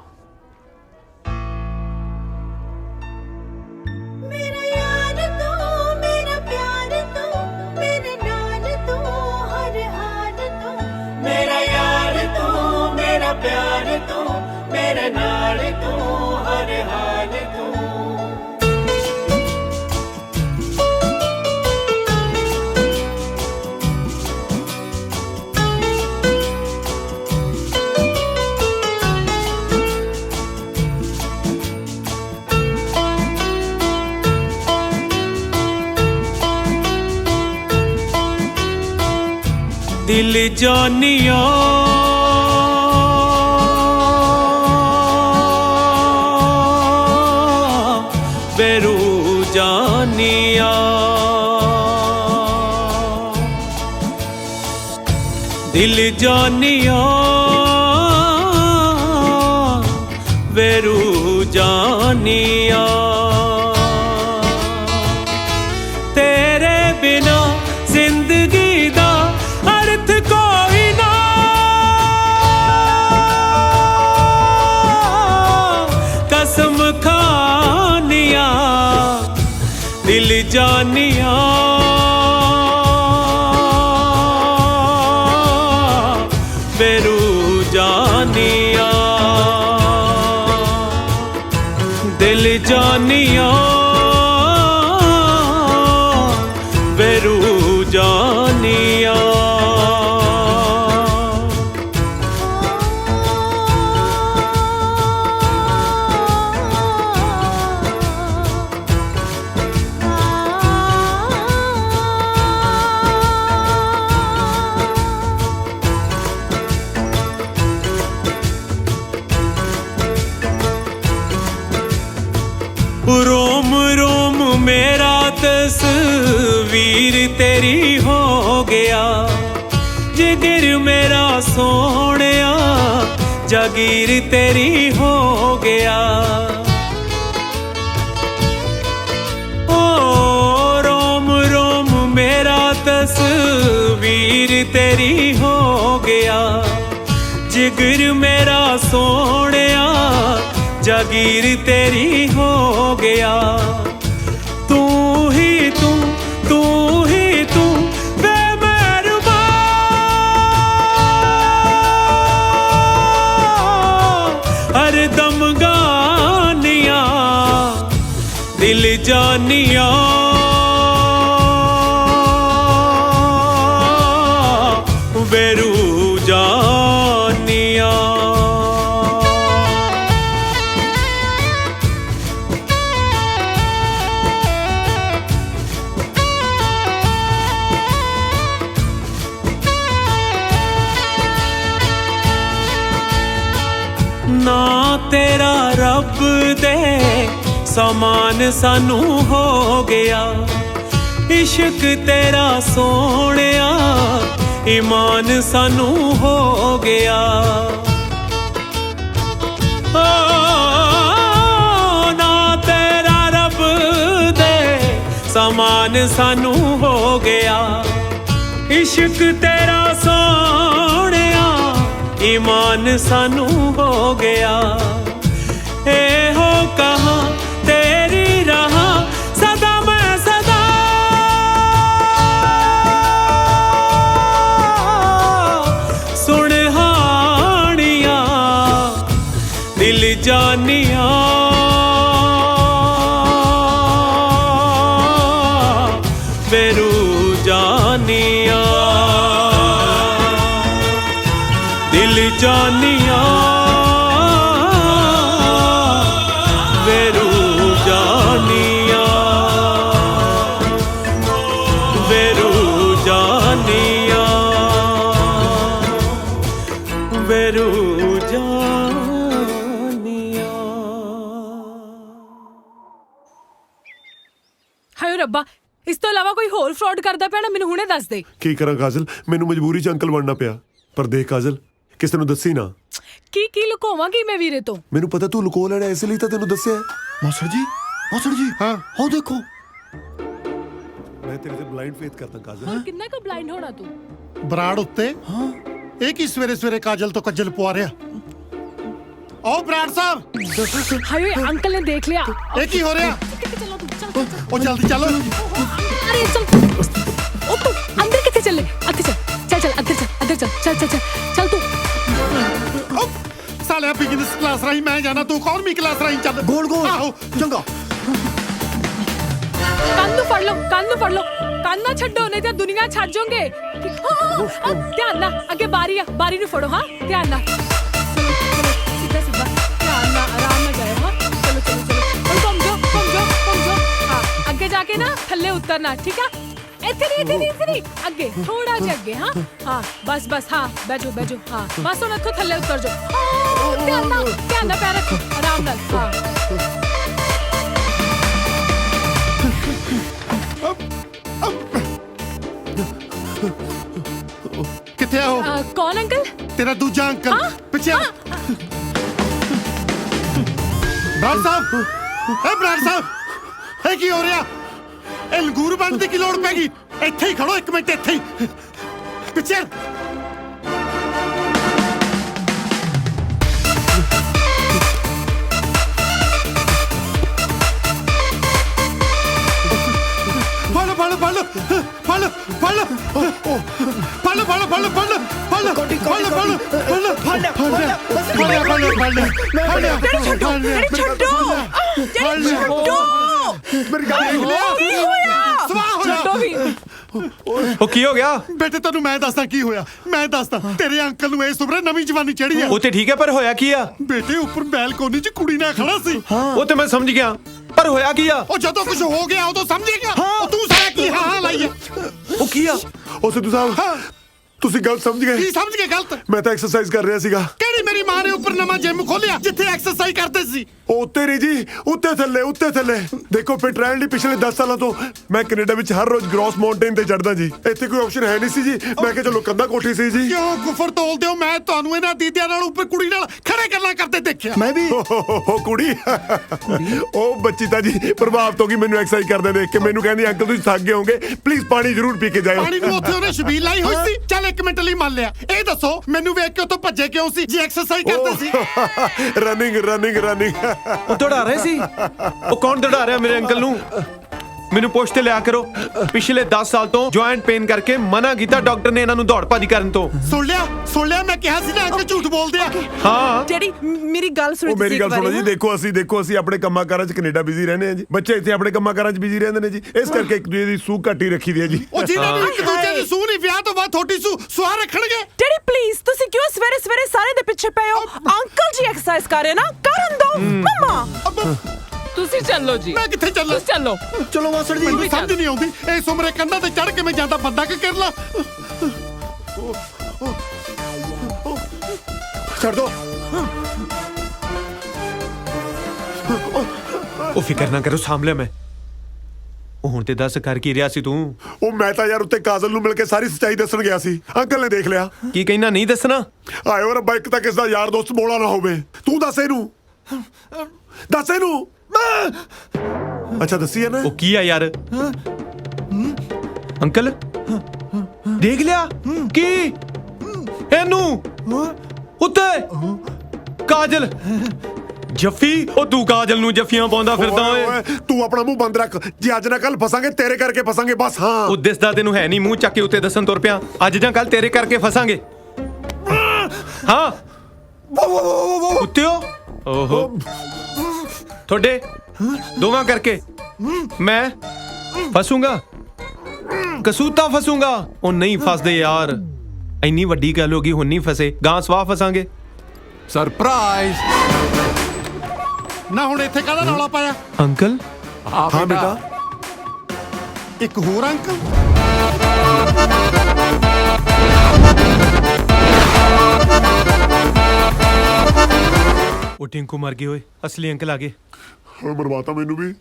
S6: दिल जानिया दिल जानिया वेरू जानिया तेरे बिना जिंदगी दा अर्थ कोई ना कसम खानिया दिल जानिया वेरू जानिया दिल जानिया वेरू जानिया रोम रोम मेरा तस्वीर तेरी हो गया जिगर मेरा सोहणिया जागीर तेरी हो गया ओ रोम रोम मेरा तस्वीर तेरी हो गया जिगर मेरा सोहणिया जागीर तेरी हो गया तू ही तू बेमहरबा हर दम गानिया दिल जानिया वेरू जानिया ना तेरा रब दे समान सानू हो गया इश्क तेरा सोहणिया ईमान सानू हो गया ओ ना तेरा रब दे समान सानू हो गया इश्क तेरा सोहणिया ईमान सानू हो गया ए हो कहा तेरी रहा सदा मैं सदा सुन हानिया दिल जानिया वेरू जानिया दिल जानिया वेरू जानिया वेरू जानिया वेरू जानिया
S7: ਹਾਏ ਰੱਬਾ ਇਸ ਤੋਂ ਇਲਾਵਾ ਕੋਈ ਹੋਰ ਫਰਾਡ ਕਰਦਾ ਪਿਆ ਨਾ ਮੈਨੂੰ ਹੁਣੇ ਦੱਸ ਦੇ
S5: ਕੀ ਕਰਾਂ ਕਾਜਲ ਮੈਨੂੰ ਮਜਬੂਰੀ 'ਚ ਅੰਕਲ ਬਣਨਾ ਪਿਆ ਪਰ ਦੇਖ ਕਾਜਲ ਕਿਸੇ ਨੂੰ ਦੱਸੀ ਨਾ
S7: ਕੀ ਲੁਕਾਵਾਂਗੀ ਮੈਂ ਵੀਰੇ ਤੋਂ
S5: ਮੈਨੂੰ ਪਤਾ ਤੂੰ ਲੁਕੋ ਲੈਣਾ ਇਸ ਲਈ ਤਾਂ ਤੈਨੂੰ ਦੱਸਿਆ
S1: ਮਾਸਟਰ ਜੀ ਹਾਂ ਹੋ ਦੇਖੋ
S5: ਮੈਂ ਤੇਰੇ ਤੇ ਬਲਾਈਂਡ ਫੇਥ ਕਰਦਾ ਕਾਜਲ
S7: ਹੋਰ ਕਿੰਨਾ ਕੁ ਬਲਾਈਂਡ ਹੋਣਾ ਤੂੰ
S1: ਬਰਾੜ ਉੱਤੇ ਇਹ ਕੀ ਸਵੇਰੇ ਸਵੇਰੇ ਕਾਜਲ ਤੋਂ ਕੱਜਲ ਪਵਾ ਰਿਹਾ ਓ ਬਰਾੜ ਸਾਹਿਬ
S7: ਹਾਏ ਓਏ ਅੰਕਲ ਨੇ ਦੇਖ ਲਿਆ
S1: ਇਹ ਕੀ ਹੋ ਰਿਹਾ
S7: ਚਲੋ ਤੂੰ ਚੱਲ
S1: ਉਹ ਜਲਦੀ ਚੱਲੋ
S7: ਅਰੇ ਚੱਲ ਉਹ ਤੂੰ ਅੰਦਰ ਕਿੱਥੇ ਚੱਲੇ ਅੱਗੇ ਚੱਲ ਅੰਦਰ ਚੱਲ ਤੂੰ
S1: ਸਾਲਿਆ ਬਿਜ਼ਨਸ ਕਲਾਸ ਰਾਹੀਂ ਮੈਂ ਜਾਣਾ ਤੂੰ ਇਕਨੋਮੀ ਕਲਾਸ ਰਾਹੀਂ ਚੱਲ ਗੋਲ ਆਹੋ ਚੰਗਾ
S7: ਕੰਨ ਨੂੰ ਫੜ ਲਓ ਕੰਨ ਨਾ ਛੱਡੋ ਨਹੀਂ ਤਾਂ ਦੁਨੀਆ ਛੱਡ ਜਾਓਗੇ ਧਿਆਨ ਨਾਲ ਅੱਗੇ ਬਾਰੀ ਨੂੰ ਫੜੋ ਹਾਂ ਧਿਆਨ ਨਾਲ ਸਿੱਧਾ ਧਿਆਨ ਨਾਲ ਆਰਾਮ ਨਾਲ ਜਾਓ ਹਾਂ ਚਲੋ ਘੁੰਮ ਜਾਓ ਹਾਂ ਅੱਗੇ ਜਾ ਕੇ ਨਾ ਥੱਲੇ ਉਤਰਨਾ ਠੀਕ ਆ ਇੱਥੇ ਨਹੀਂ ਅੱਗੇ ਥੋੜਾ ਜਿਹਾ ਅੱਗੇ ਹਾਂ ਬਸ ਹਾਂ ਬੈਜੋ ਹਾਂ ਬਸ ਹੁਣ ਇੱਥੋਂ ਥੱਲੇ ਉਤਰ ਜਾਓ ਧਿਆਨ ਨਾਲ ਪੈਰ ਰੱਖੋ ਆਰਾਮ ਨਾਲ ਹਾਂ
S1: ਕਿੱਥੇ ਆ ਉਹ
S7: ਕੌਣ ਅੰਕਲ?
S1: ਤੇਰਾ ਦੂਜਾ ਅੰਕਲ ਪਿੱਛੇ ਬਰਾੜ ਸਾਹਿਬ ਬਰਾੜ ਸਾਹਿਬ ਇਹ ਕੀ ਹੋ ਰਿਹਾ? ਇਹ ਲੰਗੂਰ ਬੰਦ ਦੀ ਕੀ ਲੋੜ ਪੈ ਗਈ? ਇੱਥੇ ਹੀ ਖੜੋ, 1 ਮਿੰਟ ਇੱਥੇ ਹੀ ਪਿੱਛੇ।
S12: ਉਹ ਕੀ ਹੋ ਗਿਆ
S1: ਬੇਟੇ? ਤੈਨੂੰ ਮੈਂ ਦੱਸਦਾ ਕੀ ਹੋਇਆ। ਮੈਂ ਦੱਸਦਾ, ਤੇਰੇ ਅੰਕਲ ਨੂੰ ਇਸ ਉਮਰੇ ਨਵੀਂ ਜਵਾਨੀ ਚੜੀ ਆ।
S12: ਉਹ ਤੇ ਠੀਕ ਹੈ, ਪਰ ਹੋਇਆ ਕੀ ਆ?
S1: ਬੇਟੇ ਉੱਪਰ ਬੈਲਕੋਨੀ 'ਚ ਕੁੜੀ ਨਾਲ ਖੜਾ ਸੀ।
S12: ਉਹ ਤੇ ਮੈਂ ਸਮਝ ਗਿਆ, ਪਰ ਹੋਇਆ ਕੀ ਆ?
S1: ਉਹ ਜਦੋਂ ਕੁਝ ਹੋ ਗਿਆ ਉਦੋਂ ਸਮਝੇਗਾ। ਉਹ ਤੂੰ ਸਾਰਾ ਕੀ ਹਾਂ ਲਾਈ ਹੈ?
S12: ਉਹ ਕੀ ਆ?
S5: ਉਹ ਸਿੱਧੂ ਸਾਹਿਬ ਤੁਸੀਂ ਗਲਤ ਸਮਝ ਗਏ।
S1: ਕੀ ਸਮਝ ਗਏ ਗਲਤ?
S5: ਮੈਂ ਤਾਂ ਐਕਸਰਸਾਈਜ਼ ਕਰ ਰਿਹਾ ਸੀਗਾ।
S1: ਕਿਹੜੀ ਮੇਰੀ ਮਾਂ ਨੇ ਉੱਪਰ ਨਵਾਂ ਜਿਮ ਖੋਲਿਆ ਜਿੱਥੇ ਐਕਸਰਸਾਈਜ਼ ਕਰਦੇ ਸੀ?
S5: ਉਹ ਉੱਤੇ ਨਹੀਂ ਜੀ, ਉੱਤੇ ਥੱਲੇ ਦੇਖੋ ਫਿਟ ਰਹਿਣ ਲਈ ਪਿਛਲੇ 10 ਸਾਲਾਂ ਤੋਂ ਮੈਂ ਕੈਨੇਡਾ ਵਿੱਚ ਹਰ ਰੋਜ਼ ਗ੍ਰੌਸ ਮਾਊਂਟੇਨ ਤੇ ਚੜਦਾ ਜੀ। ਇੱਥੇ ਕੋਈ ਆਪਸ਼ਨ ਹੈ ਨਹੀਂ ਸੀ ਜੀ। ਮੈਂ ਕਿਹਾ ਚਲੋ ਕੰਧਾ ਕੋਠੀ ਸੀ ਜੀ।
S1: ਕਿਉਂ ਕੁਫਰ ਤੋਲਦੇ ਹੋ? ਮੈਂ ਤੁਹਾਨੂੰ ਇਹਨਾਂ ਦੀਦਿਆਂ ਨਾਲ ਉੱਪਰ ਕੁੜੀ ਨਾਲ ਖੜੇ ਗੱਲਾਂ ਕਰਦੇ ਦੇਖਿਆ।
S5: ਮੈਂ ਵੀ ਉਹ ਕੁੜੀ ਉਹ ਬੱਚੀ ਤਾਂ ਜੀ ਪ੍ਰਭਾਵਿਤ ਹੋ ਗਈ ਮੈਨੂੰ ਐਕਸਰਸਾਈਜ਼ ਕਰਦੇ ਦੇਖ ਕੇ। ਮੈਨੂੰ ਕਹਿੰਦੀ ਅੰਕਲ ਤੁਸੀਂ ਥੱਕ ਗਏ ਹੋਗੇ, ਪਲੀਜ਼ ਪਾਣੀ ਜ਼ਰੂਰ ਪੀ ਕੇ ਜਾਇਓ।
S1: ਪਾਣੀ ਨੂੰ ਉੱਥੇ ਉਹਨੇ ਛਬੀਲ ਲਾਈ ਹੋਈ ਸੀ। ਚੱਲ 1 ਮਿੰਟ ਲਈ ਮੰਨ ਲਿਆ। ਇਹ ਦੱਸੋ ਮੈਨੂੰ ਵੇਖ ਕੇ ਉੱਥੋਂ ਭੱਜੇ ਕਿਉਂ ਸੀ ਜੇ ਐਕਸਰਸਾਈਜ਼ ਕਰਦੇ ਸੀ?
S5: ਰਨਿੰਗ
S12: ਉਹ ਦੌੜਾ ਰਹੇ ਸੀ। ਉਹ ਕੌਣ ਦੌੜਾ ਰਿਹਾ ਮੇਰੇ ਅੰਕਲ ਨੂੰ? ਮੈਨੂੰ ਪੁੱਛ ਤੇ ਲਿਆ ਕਰੋ। ਪਿਛਲੇ 10 ਸਾਲ ਤੋਂ ਜੁਆਇੰਟ ਪੇਨ ਕਰਕੇ ਮਨਾ ਕੀਤਾ ਡਾਕਟਰ ਨੇ ਇਹਨਾਂ ਨੂੰ ਦੌੜ ਭੱਜ ਕਰਨ ਤੋਂ।
S1: ਸੁਣ ਲਿਆ ਮੈਂ ਕਿਹਾ ਸੀ ਨਾ ਅੰਕਲ ਝੂਠ ਬੋਲਦੇ ਆ।
S12: ਹਾਂ
S2: ਜਿਹੜੀ ਮੇਰੀ ਗੱਲ ਸੁਣੀ।
S5: ਉਹ ਮੇਰੀ ਗੱਲ ਸੁਣੋ ਜੀ। ਦੇਖੋ ਅਸੀਂ ਆਪਣੇ ਕੰਮਾਂ ਕਾਰਾਂ 'ਚ ਕੈਨੇਡਾ ਬਿਜ਼ੀ ਰਹਿੰਦੇ ਆ ਜੀ। ਬੱਚੇ ਇੱਥੇ ਆਪਣੇ ਕੰਮਾਂ ਕਾਰਾਂ 'ਚ ਬਿਜ਼ੀ ਰਹਿੰਦੇ ਨੇ ਜੀ। ਇਸ ਕਰਕੇ ਇੱਕ ਦੂਜੇ ਦੀ ਸੂਹ ਘੱਟ ਹੀ ਰੱਖੀ ਦੀ ਹੈ ਜੀ।
S1: ਉਹ ਜਿਨ੍ਹਾਂ ਨੂੰ ਇੱਕ ਦੂਜੇ ਦੀ ਸੂਹ ਨਹੀਂ, ਵਿਆਹ ਤੋਂ ਬਾਅਦ ਤੁਹਾਡੀ ਸੂਹ ਰੱਖਣਗੇ।
S2: ਡੈਡੀ ਪਲੀਜ਼, ਤੁਸੀਂ ਕਿਉਂ ਸਵੇਰੇ ਸਾਰੇ ਦੇ ਪਿੱਛੇ ਪਏ ਹੋ? ਅੰਕਲ ਜੀ ਐਕਸਰਸਾਈਜ਼ ਕਰ ਰਹੇ ਨਾ, ਕਰਨ ਦੋ। ਮਮਾ
S4: ਤੁਸੀਂ ਚੱਲੋ ਜੀ।
S1: ਮੈਂ ਕਿੱਥੇ ਚੱਲਾਂ?
S4: ਤੁਸੀਂ ਚੱਲੋ।
S1: ਚਲੋ ਮਾਸੜ ਜੀ, ਮੈਨੂੰ ਸਮਝ ਨਹੀਂ ਆਉਂਦੀ ਇਸ ਉਮਰੇ ਕੰਧਾਂ ਤੇ ਚੜ ਕੇ ਮੈਂ ਜਾਂਦਾ ਬੰਦਾ ਕਿ ਕਰ ਲਾ।
S5: ਛੱਡ ਦੋ।
S12: ਉਹ ਫਿਕਰ ਨਾ ਕਰੋ, ਸਾਂਭ ਲਿਆ ਮੈਂ। ਉਹ ਹੁਣ ਤੇ ਦੱਸ ਕਰ ਕੀ ਰਿਹਾ ਸੀ ਤੂੰ?
S5: ਉਹ ਮੈਂ ਤਾਂ ਯਾਰ ਉੱਤੇ ਕਾਜਲ ਨੂੰ ਮਿਲ ਕੇ ਸਾਰੀ ਸੱਚਾਈ ਦੱਸਣ ਗਿਆ ਸੀ। ਅੰਕਲ ਨੇ ਦੇਖ ਲਿਆ।
S12: ਕੀ ਕਹਿਣਾ ਨਹੀਂ ਦੱਸਣਾ?
S5: ਆਇਓ ਰੱਬਾ, ਇੱਕ ਤਾਂ ਕਿਸ ਦਾ ਯਾਰ ਦੋਸਤ ਬੋਲਾ ਨਾ ਹੋਵੇ। ਤੂੰ ਦੱਸ ਇਹਨੂੰ। ਅੱਛਾ ਦੱਸੀ ਹੈ ਨਾ।
S12: ਉਹ ਕੀ ਆ ਯਾਰ? ਅੰਕਲ ਦੇਖ ਲਿਆ ਕੀ ਇਹਨੂੰ? ਉੱਤੇ ਕਾਜਲ ਜੱਫੀ। ਉਹ ਤੂੰ ਕਾਜਲ ਨੂੰ ਜੱਫੀਆਂ ਪਾਉਂਦਾ ਫਿਰਦਾ ਓਏ।
S5: ਤੂੰ ਆਪਣਾ ਮੂੰਹ ਬੰਦ ਰੱਖ। ਜੇ ਅੱਜ ਨਾ ਕੱਲ ਫਸਾਂਗੇ ਤੇਰੇ ਕਰਕੇ ਫਸਾਂਗੇ ਬਸ। ਹਾਂ
S12: ਉਹ ਦਿਸਦਾ ਤੈਨੂੰ ਹੈ ਨਹੀਂ, ਮੂੰਹ ਚੱਕ ਕੇ ਉੱਤੇ ਦੱਸਣ ਤੁਰ ਪਿਆ। ਅੱਜ ਜਾਂ ਕੱਲ ਤੇਰੇ ਕਰਕੇ ਫਸਾਂਗੇ। ਹਾਂ ਉੱਤਿਓ ਓਹੋ ਤੁਹਾਡੇ ਦੋਵਾਂ ਕਰਕੇ ਮੈਂ ਫਸੂੰਗਾ, ਕਸੂਤਾ ਫਸੂੰਗਾ। ਉਹ ਨਹੀਂ ਫਸਦੇ ਯਾਰ, ਇੰਨੀ ਵੱਡੀ ਗੱਲ ਹੋ ਗਈ, ਹੁਣ ਨਹੀਂ ਫਸੇ, ਗਾਂ ਸਵਾਹ ਫਸਾਂਗੇ।
S9: ਸਰਪ੍ਰਾਈਜ਼।
S1: ਨਾ ਹੁਣ ਇੱਥੇ ਕਾਹਦਾ ਰੌਲਾ ਪਾਇਆ?
S12: ਅੰਕਲ
S5: ਹਾਂ ਬੇਟਾ।
S1: ਇੱਕ ਹੋਰ ਅੰਕਲ?
S12: ਉਹ ਟਿੰਕੂ ਮਰ ਗਏ ਓਏ, ਅਸਲੀ ਅੰਕਲ ਆ ਗਏ।
S5: ਮਰਵਾਤਾ ਮੈਨੂੰ ਵੀ।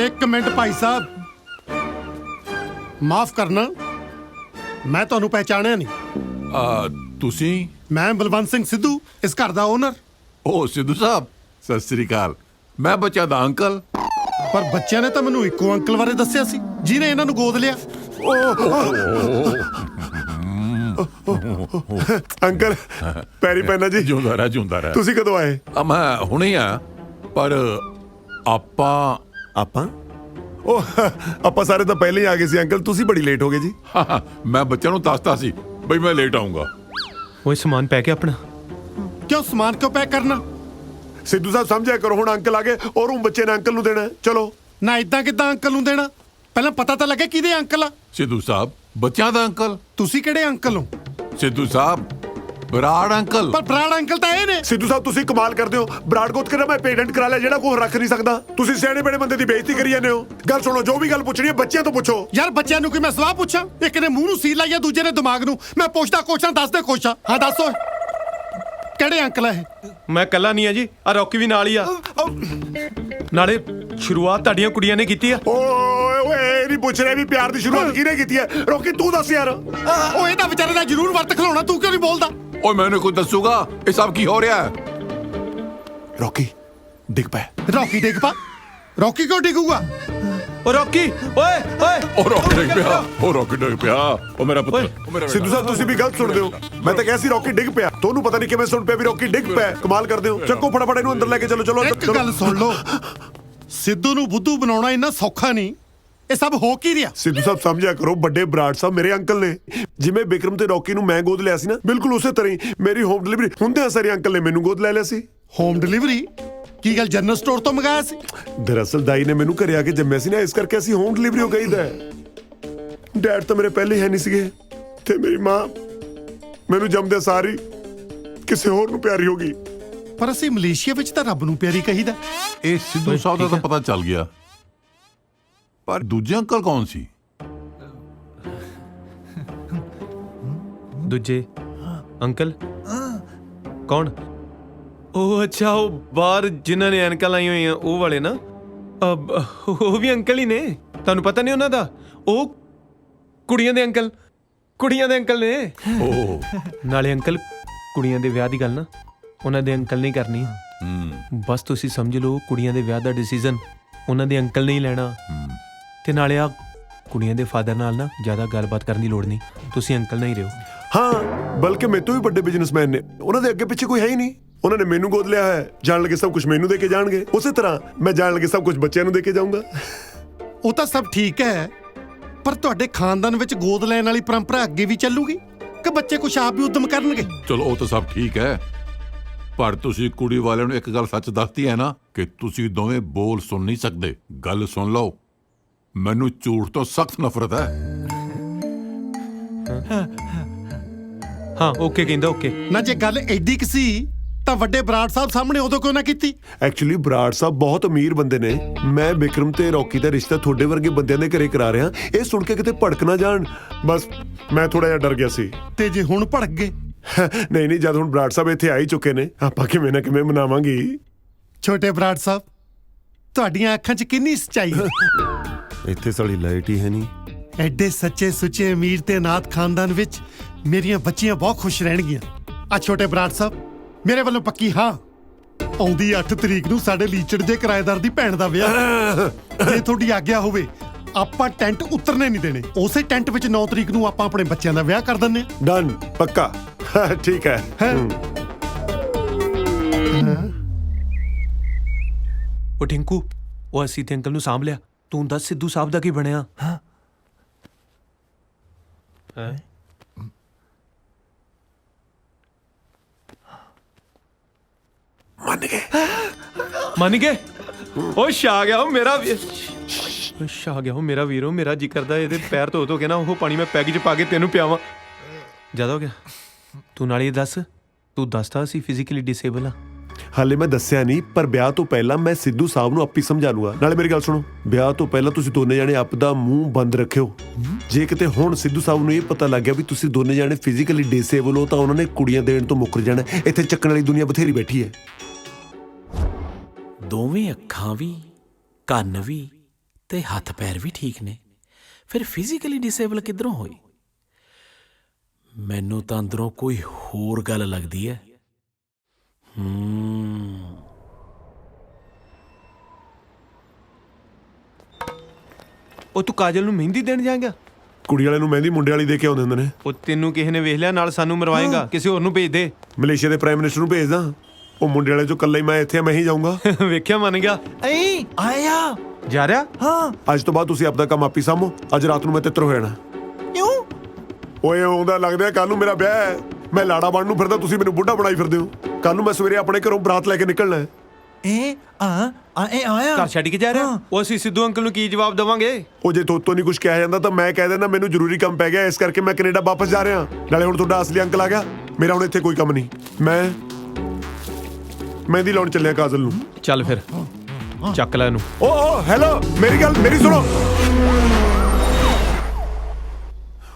S1: 1 ਮਿੰਟ ਭਾਈ ਸਾਹਿਬ, ਮਾਫ ਕਰਨਾ, ਮੈਂ ਤੁਹਾਨੂੰ ਪਹਿਚਾਣਿਆ ਨਹੀਂ।
S9: ਤੁਸੀਂ?
S1: ਮੈਂ ਬਲਵੰਤ ਸਿੰਘ ਸਿੱਧੂ, ਇਸ ਘਰ ਦਾ ਓਨਰ।
S9: ਉਹ ਸਿੱਧੂ ਸਾਹਿਬ, ਸਤਿ ਸ੍ਰੀ ਅਕਾਲ। ਮੈਂ ਬੱਚਿਆਂ ਦਾ ਅੰਕਲ।
S1: ਪਰ ਬੱਚਿਆਂ ਨੇ ਤਾਂ ਮੈਨੂੰ ਇੱਕੋ ਅੰਕਲ ਬਾਰੇ ਦੱਸਿਆ ਸੀ ਜਿਹਨੇ ਇਹਨਾਂ ਨੂੰ ਗੋਦ ਲਿਆ।
S5: ਅੰਕਲ ਪੈਰੀ ਪੈਣਾ ਜੀ।
S9: ਜਿਉਂਦਾ ਰਹਿ।
S5: ਤੁਸੀਂ ਕਦੋਂ ਆਏ?
S9: ਮੈਂ ਹੁਣੇ ਆ, ਪਰ ਆਪਾਂ
S5: ਆਪਾਂ ਸਾਰੇ ਤਾਂ ਪਹਿਲੇ ਹੀ ਆ ਗਏ ਸੀ ਅੰਕਲ। ਤੁਸੀਂ ਬੜੀ ਲੇਟ ਹੋ ਗਏ ਜੀ।
S9: ਮੈਂ ਬੱਚਿਆਂ ਨੂੰ ਦੱਸਤਾ ਸੀ ਬਈ ਮੈਂ ਲੇਟ ਆਉਂਗਾ।
S12: ਓਏ ਸਮਾਨ ਪੈ ਗਿਆ ਆਪਣਾ।
S1: ਕਿਉਂ ਸਮਾਨ ਕਿਉਂ ਪੈਕ ਕਰਨਾ?
S5: ਸਿੱਧੂ ਸਾਹਿਬ ਸਮਝਿਆ ਕਰੋ, ਹੁਣ ਅੰਕਲ ਆ ਗਏ ਔਰ ਉਹ ਬੱਚੇ ਨੇ ਅੰਕਲ ਨੂੰ ਦੇਣਾ। ਚਲੋ
S1: ਨਾ ਇਦਾਂ ਕਿਦਾਂ ਅੰਕਲ ਨੂੰ ਦੇਣਾ? ਪਹਿਲਾਂ ਪਤਾ ਤਾਂ ਲੱਗੇ ਕਿਹਦੇ ਅੰਕਲ ਆ।
S9: ਸਿੱਧੂ ਸਾਹਿਬ ਬੱਚਿਆਂ ਦਾ ਅੰਕਲ।
S1: ਤੁਸੀਂ ਕਿਹੜੇ ਅੰਕਲ ਹੋ?
S9: ਸਿੱਧੂ ਸਾਹਿਬ ਬਰਾੜ ਅੰਕਲ।
S1: ਪਰ ਬਰਾੜ ਅੰਕਲ ਤਾਂ ਇਹ ਨੇ।
S5: ਸਿੱਧੂ ਸਾਹਿਬ ਤੁਸੀਂ ਕਮਾਲ ਕਰਦੇ ਹੋ। ਬਰਾੜ ਗੋਤ ਕਰਾ ਮੈਂ ਪੇਟੈਂਟ ਕਰਾ ਲਿਆ ਜਿਹੜਾ ਕੋਈ ਰੱਖ ਨਹੀਂ ਸਕਦਾ। ਤੁਸੀਂ ਸਿਆਣੇ ਬੜੇ ਬੰਦੇ ਦੀ ਬੇਇੱਜ਼ਤੀ ਕਰੀ ਜਾਂਦੇ ਹੋ। ਗੱਲ ਸੁਣੋ, ਜੋ ਵੀ ਗੱਲ ਪੁੱਛਣੀ ਹੈ ਬੱਚਿਆਂ ਤੋਂ ਪੁੱਛੋ।
S1: ਯਾਰ ਬੱਚਿਆਂ ਨੂੰ ਕਿ ਮੈਂ ਸਵਾਹ ਪੁੱਛਾਂ? ਇੱਕ ਨੇ ਮੂੰਹ ਨੂੰ ਸੀਲ ਲਾਈ ਆ, ਦੂਜੇ ਨੇ ਦਿਮਾਗ ਨੂੰ। ਮੈਂ ਪੁੱਛਦਾ ਕੋਸ਼ਾਂ, ਦੱਸਦੇ ਕੋਸ਼ਾਂ। ਹਾਂ ਦੱਸੋ ਕਿਹੜੇ ਅੰਕਲ ਆ ਇਹ?
S12: ਮੈਂ ਕੱਲਾ ਨਹੀਂ ਆ ਜੀ, ਆ ਰੌਕੀ ਵੀ ਨਾਲ ਹੀ ਆ। ਨਾਲੇ ਸ਼ੁਰੂਆਤ ਤੁਹਾਡੀਆਂ ਕੁੜੀਆਂ ਨੇ ਕੀਤੀ ਆ।
S5: ਓਏ ਇਹ ਨਹੀਂ ਪੁੱਛ ਰਿਹਾ ਵੀ ਪਿਆਰ ਦੀ ਸ਼ੁਰੂਆਤ ਕਿਹਨੇ ਕੀਤੀ ਹੈ। ਰੌਕੀ ਤੂੰ ਦੱਸ ਯਾਰ।
S1: ਉਹ ਇਹਦਾ ਵਿਚਾਰੇ ਦਾ ਜ਼ਰੂਰ ਵਰਤ ਖਲਾਉਣਾ, ਤੂੰ ਕਿਉਂ ਨਹੀਂ ਬੋਲਦਾ?
S9: ਓਏ ਮੈਨੂੰ ਕੋਈ ਦੱਸੂਗਾ ਇਹ ਸਭ ਕੀ ਹੋ ਰਿਹਾ ਹੈ?
S5: ਰੌਕੀ ਡਿੱਗ ਪੈ।
S1: ਰੌਕੀ ਡਿੱਗ ਪਾ? ਰੌਕੀ ਕਿਉਂ ਡਿੱਗੂਗਾ?
S12: ਓ ਰੌਕੀ ਓਏ ਓਏ
S9: ਉਹ ਰੌਕੀ ਡਿੱਗ ਪਿਆ, ਉਹ ਰੌਕੀ ਡਿੱਗ ਪਿਆ। ਉਹ ਮੇਰਾ ਪੁੱਤਰ, ਉਹ ਮੇਰਾ
S5: ਸਿੱਧੂ ਸਾਹਿਬ ਤੁਸੀਂ ਵੀ ਗਲਤ ਸੁਣਦੇ ਹੋ। ਮੈਂ ਤਾਂ ਕਿਹਾ ਸੀ ਰੌਕੀ ਡਿੱਗ ਪਿਆ, ਤੁਹਾਨੂੰ ਪਤਾ ਨਹੀਂ ਕਿਵੇਂ ਸੁਣ ਪਿਆ ਵੀ ਰੌਕੀ ਡਿੱਗ ਪਿਆ। ਕਮਾਲ ਕਰਦੇ ਹੋ। ਚੱਕੋ ਫਟਾਫਟ ਇਹਨੂੰ ਅੰਦਰ ਲੈ ਕੇ ਚਲੋ। ਚਲੋ
S1: ਇੱਕ ਗੱਲ ਸੁਣ ਲਓ, ਸਿੱਧੂ ਨੂੰ ਬੁੱਧੂ ਬਣਾਉਣਾ ਇੰਨਾ ਸੌਖਾ ਨਹੀਂ। ਇਹ ਸਭ ਹੋ ਕੀ ਰਿਹਾ?
S5: ਸਿੱਧੂ ਸਾਹਿਬ ਸਮਝਿਆ ਕਰੋ, ਵੱਡੇ ਬਰਾੜ ਸਾਹਿਬ ਮੇਰੇ ਅੰਕਲ ਨੇ। ਜਿਵੇਂ ਬਿਕਰਮ ਤੇ ਰੌਕੀ ਨੂੰ ਮੈਂ ਗੋਦ ਲਿਆ ਸੀ ਨਾ, ਬਿਲਕੁਲ ਉਸੇ ਤਰ੍ਹਾਂ ਹੀ ਮੇਰੀ ਹੋਮ ਡਿਲੀਵਰੀ ਹੁੰਦਿਆਂ ਸਾਰੇ ਅੰਕਲ ਨੇ ਮੈਨੂੰ ਗੋਦ ਲੈ ਲਿਆ ਸੀ।
S1: Home delivery? ਕੀ ਗੱਲ ਜਨਰਲ ਸਟੋਰ ਤੋਂ ਮੰਗਾਇਆ ਸੀ?
S5: ਦਰਅਸਲ ਦਾਈ ਨੇ ਮੈਨੂੰ ਘਰੇ ਆ ਕੇ ਜੰਮਿਆ ਸੀ ਨਾ, ਇਸ ਕਰਕੇ ਅਸੀਂ ਹੋਮ ਡਿਲੀਵਰੀ ਹੋ ਗਈਦਾ। ਡੈਡ ਤਾਂ ਮੇਰੇ ਪਹਿਲੇ ਹੈ ਨਹੀਂ ਸੀਗੇ ਤੇ ਮੇਰੀ ਮਾਂ ਮੈਨੂੰ ਜੰਮਦੇ ਸਾਰੀ ਕਿਸੇ ਹੋਰ ਨੂੰ ਪਿਆਰੀ ਹੋ ਗਈ।
S1: ਪਰ ਅਸੀਂ ਮਲੇਸ਼ੀਆ ਵਿੱਚ ਤਾਂ ਰੱਬ ਨੂੰ ਪਿਆਰੀ ਕਹੀਦਾ।
S9: ਇਹ ਸਿੱਧੂ ਸਾਹਿਬ ਦਾ ਤਾਂ ਪਤਾ ਚੱਲ ਗਿਆ, ਪਰ ਦੂਜੇ ਅੰਕਲ ਕੌਣ ਸੀ?
S12: ਦੂਜੇ ਅੰਕਲ ਕੌਣ? ਉਹ ਅੱਛਾ, ਉਹ ਬਾਹਰ ਜਿਨ੍ਹਾਂ ਨੇ ਐਨਕਾਂ ਲਾਈ ਹੋਈਆਂ ਉਹ ਵਾਲੇ ਨਾ। ਉਹ ਵੀ ਅੰਕਲ ਹੀ ਨੇ, ਤੁਹਾਨੂੰ ਪਤਾ ਨਹੀਂ ਉਹਨਾਂ ਦਾ? ਉਹ ਕੁੜੀਆਂ ਦੇ ਅੰਕਲ ਨੇ।
S9: ਓਹ
S12: ਨਾਲੇ ਅੰਕਲ ਕੁੜੀਆਂ ਦੇ ਵਿਆਹ ਦੀ ਗੱਲ ਨਾ ਉਹਨਾਂ ਦੇ ਅੰਕਲ ਨਹੀਂ ਕਰਨੀ। ਬਸ ਤੁਸੀਂ ਸਮਝ ਲਓ, ਕੁੜੀਆਂ ਦੇ ਵਿਆਹ ਦਾ ਡਿਸੀਜਨ ਉਹਨਾਂ ਦੇ ਅੰਕਲ ਨੇ ਹੀ ਲੈਣਾ। ਤੇ ਨਾਲੇ ਆ ਕੁੜੀਆਂ ਦੇ ਫਾਦਰ ਨਾਲ ਨਾ ਜ਼ਿਆਦਾ ਗੱਲਬਾਤ ਕਰਨ ਦੀ ਲੋੜ ਨਹੀਂ, ਤੁਸੀਂ ਅੰਕਲ ਨਾਲ ਹੀ ਰਹੋ।
S5: ਹਾਂ, ਬਲਕਿ ਮੇਰੇ ਤੋਂ ਵੀ ਵੱਡੇ ਬਿਜ਼ਨਸਮੈਨ ਨੇ, ਉਹਨਾਂ ਦੇ ਅੱਗੇ ਪਿੱਛੇ ਕੋਈ ਹੈ ਹੀ ਨਹੀਂ। ਉਹਨਾਂ ਨੇ ਮੈਨੂੰ ਗੋਦ ਲਿਆ ਹੈ, ਜਾਣ ਲੱਗੇ ਸਭ ਕੁਝ ਮੈਨੂੰ ਦੇ ਕੇ ਜਾਣਗੇ। ਉਸੇ ਤਰ੍ਹਾਂ ਮੈਂ ਜਾਣ ਲੱਗੇ ਸਭ ਕੁਝ ਬੱਚਿਆਂ ਨੂੰ ਦੇ ਕੇ ਜਾਊਂਗਾ।
S1: ਉਹ ਤਾਂ ਸਭ ਠੀਕ ਹੈ, ਪਰ ਤੁਹਾਡੇ ਖਾਨਦਾਨ ਵਿੱਚ ਗੋਦ ਲੈਣ ਵਾਲੀ ਪਰੰਪਰਾ ਅੱਗੇ ਵੀ ਚੱਲੂਗੀ ਕਿ ਬੱਚੇ ਕੁਛ ਆਪ ਵੀ ਉਦਮ ਕਰਨਗੇ?
S9: ਚਲੋ ਉਹ ਤਾਂ ਸਭ ਠੀਕ ਹੈ, ਪਰ ਤੁਸੀਂ ਕੁੜੀ ਵਾਲਿਆਂ ਨੂੰ ਇੱਕ ਗੱਲ ਸੱਚ ਦੱਸਤੀ ਹੈ ਨਾ ਕਿ ਤੁਸੀਂ ਦੋਵੇਂ ਬੋਲ ਸੁਣ ਨਹੀਂ ਸਕਦੇ। ਗੱਲ ਸੁਣ ਲਓ, ਮੈਨੂੰ ਝੂਠ ਤੋਂ ਸਖਤ ਨਫ਼ਰਤ ਹੈ।
S12: ਹਾਂ ਓਕੇ ਕਹਿੰਦਾ ਓਕੇ।
S1: ਨਾ ਜੇ ਗੱਲ ਐਡੀ ਕਿ ਸੀ ਤਾਂ ਵੱਡੇ ਬਰਾੜ ਸਾਹਿਬ ਸਾਹਮਣੇ ਉਦੋਂ ਕਿਉਂ ਨਾ ਕੀਤੀ?
S5: ਐਕਚੁਅਲੀ ਬਰਾੜ ਸਾਹਿਬ ਬਹੁਤ ਅਮੀਰ ਬੰਦੇ ਨੇ। ਮੈਂ ਬਿਕਰਮ ਤੇ ਰੌਕੀ ਦਾ ਰਿਸ਼ਤਾ ਤੁਹਾਡੇ ਵਰਗੇ ਬੰਦਿਆਂ ਦੇ ਘਰੇ ਕਰਾ ਰਿਹਾ। ਇਹ ਸੁਣ ਕੇ ਕਿਤੇ ਭੜਕ ਨਾ ਜਾਣ, ਬਸ ਮੈਂ ਥੋੜਾ ਜਿਹਾ ਡਰ ਗਿਆ ਸੀ।
S1: ਤੇ ਜੇ ਹੁਣ ਭੜਕ ਗਏ?
S5: ਨਹੀਂ, ਜਦ ਹੁਣ ਬਰਾੜ ਸਾਹਿਬ ਇੱਥੇ ਆ ਹੀ ਚੁੱਕੇ ਨੇ, ਆਪਾਂ ਕਿਵੇਂ ਨਾ ਕਿਵੇਂ ਮਨਾਵਾਂਗੇ।
S1: ਛੋਟੇ ਬਰਾੜ ਸਾਹਿਬ, ਤੁਹਾਡੀਆਂ ਅੱਖਾਂ 'ਚ ਕਿੰਨੀ ਸੱਚਾਈ ਹੈ।
S5: ਇੱਥੇ ਸਾਡੀ ਲਾਈਟ ਹੀ ਹੈ ਨਹੀਂ।
S1: ਐਡੇ ਸੱਚੇ ਸੁੱਚੇ ਅਮੀਰ ਤੇ ਨਾਥ ਖਾਨਦਾਨ ਵਿੱਚ ਮੇਰੀਆਂ ਬੱਚੀਆਂ ਬਹੁਤ ਖੁਸ਼ ਰਹਿਣਗੀਆਂ। ਆ ਛੋਟੇ ਬਰਾੜ ਸਾਹਿਬ, ਮੇਰੇ ਵੱਲੋਂ ਪੱਕੀ ਹਾਂ। ਆਉਂਦੀ 8 ਤਰੀਕ ਨੂੰ ਸਾਡੇ ਲੀਚੜ ਦੇ ਕਿਰਾਏਦਾਰ ਦੀ ਭੈਣ ਦਾ ਵਿਆਹ। ਜੇ ਤੁਹਾਡੀ ਆਗਿਆ ਹੋਵੇ, ਆਪਾਂ ਟੈਂਟ ਉਤਰਨੇ ਨਹੀਂ ਦੇਣੇ। ਉਸੇ ਟੈਂਟ ਵਿੱਚ 9 ਤਰੀਕ ਨੂੰ ਆਪਾਂ ਆਪਣੇ ਬੱਚਿਆਂ ਦਾ ਵਿਆਹ ਕਰ ਦਿੰਨੇ।
S5: ਡਨ, ਪੱਕਾ। ਠੀਕ ਹੈ।
S12: ਉਹ ਟਿੰਕੂ, ਉਹ ਅਸੀਂ ਤੇ ਅੰਕਲ ਨੂੰ ਸਾਂਭ ਲਿਆ। ਤੂੰ ਦੱਸ ਸਿੱਧੂ ਸਾਹਿਬ ਦਾ ਕੀ ਬਣਿਆ? ਮੰਨ ਗਏ। ਉਹ ਛਾ ਗਿਆ ਉਹ ਮੇਰਾ ਵੀਰ। ਛਾ ਗਿਆ ਉਹ ਮੇਰਾ ਵੀਰੋ। ਮੇਰਾ ਜੀ ਕਰਦਾ ਇਹਦੇ ਪੈਰ ਧੋ ਕੇ ਨਾ ਉਹ ਪਾਣੀ ਮੈਂ ਪੈਗ 'ਚ ਪਾ ਕੇ ਤੈਨੂੰ ਪਿਆਵਾਂ। ਜ਼ਿਆਦਾ ਹੋ ਗਿਆ। ਤੂੰ ਨਾਲ ਇਹ ਦੱਸ, ਤੂੰ ਦੱਸਦਾ ਸੀ ਫਿਜ਼ੀਕਲੀ ਡਿਸੇਬਲ ਆ?
S5: ਹਾਲੇ ਮੈਂ ਦੱਸਿਆ ਨਹੀਂ, ਪਰ ਵਿਆਹ ਤੋਂ ਪਹਿਲਾਂ ਮੈਂ ਸਿੱਧੂ ਸਾਹਿਬ ਨੂੰ ਆਪੇ ਸਮਝਾ ਲੂੰਗਾ। ਨਾਲੇ ਮੇਰੀ ਗੱਲ ਸੁਣੋ, ਵਿਆਹ ਤੋਂ ਪਹਿਲਾਂ ਤੁਸੀਂ ਦੋਨੇ ਜਾਣੇ ਆਪਦਾ ਮੂੰਹ ਬੰਦ ਰੱਖਿਓ। ਜੇ ਕਿਤੇ ਹੁਣ ਸਿੱਧੂ ਸਾਹਿਬ ਨੂੰ ਇਹ ਪਤਾ ਲੱਗ ਗਿਆ ਵੀ ਤੁਸੀਂ ਦੋਨੇ ਜਾਣੇ ਫਿਜ਼ੀਕਲੀ ਡਿਸੇਬਲ ਹੋ, ਤਾਂ ਉਹਨਾਂ ਨੇ ਕੁੜੀਆਂ ਦੇਣ ਤੋਂ ਮੁੱਕਰ ਜਾਣਾ। ਇੱਥੇ ਚੱਕਣ ਵਾਲੀ ਦੁਨੀਆ ਬਥੇਰੀ ਬੈਠੀ ਹੈ।
S6: ਦੋਵੇਂ ਅੱਖਾਂ ਵੀ, ਕੰਨ ਵੀ ਤੇ ਹੱਥ ਪੈਰ ਵੀ ਠੀਕ ਨੇ, ਫਿਰ ਫਿਜ਼ੀਕਲੀ ਡਿਸੇਬਲ ਕਿੱਧਰੋਂ ਹੋਈ? ਮੈਨੂੰ ਤਾਂ ਅੰਦਰੋਂ ਕੋਈ ਹੋਰ ਗੱਲ ਲੱਗਦੀ ਹੈ।
S12: ਉਹ ਤੂੰ ਕਾਜਲ ਨੂੰ ਮਹਿੰਦੀ ਦੇਣ ਜਾਏਗਾ?
S5: ਕੁੜੀ ਵਾਲੇ ਨੂੰ ਮਹਿੰਦੀ ਮੁੰਡੇ ਵਾਲੀ ਦੇ ਕੇ ਆਉਂਦੇ ਹੁੰਦੇ ਨੇ।
S12: ਉਹ ਤੈਨੂੰ ਕਿਸੇ ਨੇ ਵੇਖ ਲਿਆ, ਨਾਲ ਸਾਨੂੰ ਮਰਵਾਏਗਾ। ਕਿਸੇ ਹੋਰ ਨੂੰ ਭੇਜ ਦੇ।
S5: ਮਲੇਸ਼ੀਆ ਦੇ ਪ੍ਰਾਈਮ ਮਿਨਿਸਟਰ ਨੂੰ ਭੇਜਦਾ। ਉਹ ਮੁੰਡੇ ਵਾਲੇ ਚੋਂ ਇਕੱਲਾ ਹੀ ਮੈਂ ਇੱਥੇ ਮੈਂ ਹੀ ਜਾਊਂਗਾ।
S12: ਵੇਖਿਆ, ਮੰਨ ਗਿਆ।
S8: ਆਇਆ
S12: ਜਾ ਰਿਹਾ?
S8: ਹਾਂ।
S5: ਅੱਜ ਤੋਂ ਬਾਅਦ ਤੁਸੀਂ ਆਪਦਾ ਕੰਮ ਆਪੀ ਸਾਂਭੋ। ਅੱਜ ਰਾਤ ਨੂੰ ਮੈਂ ਤਿੱਤਰ ਹੋ ਜਾਣਾ।
S8: ਕਿਉਂ?
S5: ਓਏ ਆਉਂਦਾ ਲੱਗਦਾ ਕੱਲ ਨੂੰ ਮੇਰਾ ਵਿਆਹ ਹੈ। ਮੈਂ ਲਾੜਾ ਬਣਨ ਨੂੰ ਫਿਰਦਾ, ਤੁਸੀਂ ਮੈਨੂੰ ਬੁੱਢਾ ਬਣਾਈ ਫਿਰਦੇ ਹੋ। ਕੱਲ ਨੂੰ ਮੈਂ ਸਵੇਰੇ ਆਪਣੇ ਘਰੋਂ ਬਰਾਤ ਲੈ ਕੇ ਨਿਕਲਣਾ ਹੈ।
S8: ਆਇਆ
S12: ਘਰ ਛੱਡ ਕੇ ਜਾ ਰਿਹਾ? ਉਹ ਅਸੀਂ ਸਿੱਧੂ ਅੰਕਲ ਨੂੰ ਕੀ ਜਵਾਬ ਦੇਵਾਂਗੇ?
S5: ਉਹ ਜੇ ਤੋਤੋਂ ਨਹੀਂ ਕੁਝ ਕਿਹਾ ਜਾਂਦਾ ਤਾਂ ਮੈਂ ਕਹਿ ਦਿੰਦਾ ਮੈਨੂੰ ਜ਼ਰੂਰੀ ਕੰਮ ਪੈ ਗਿਆ, ਇਸ ਕਰਕੇ ਮੈਂ ਕੈਨੇਡਾ ਵਾਪਸ ਜਾ ਰਿਹਾ। ਨਾਲੇ ਹੁਣ ਤੁਹਾਡਾ ਅਸਲੀ ਅੰਕਲ ਆ ਗਿਆ, ਮੇਰਾ ਹੁਣ ਇੱਥੇ ਕੋਈ ਕੰਮ ਨਹੀਂ। ਮੈਂ ਮਹਿੰਦੀ ਲਾਉਣ ਚੱਲਿਆ ਕਾਜਲ ਨੂੰ।
S12: ਚੱਲ ਫਿਰ ਚੱਕ ਲੈ ਇਹਨੂੰ।
S5: ਓ ਹੈਲੋ, ਮੇਰੀ ਸੁਣੋ।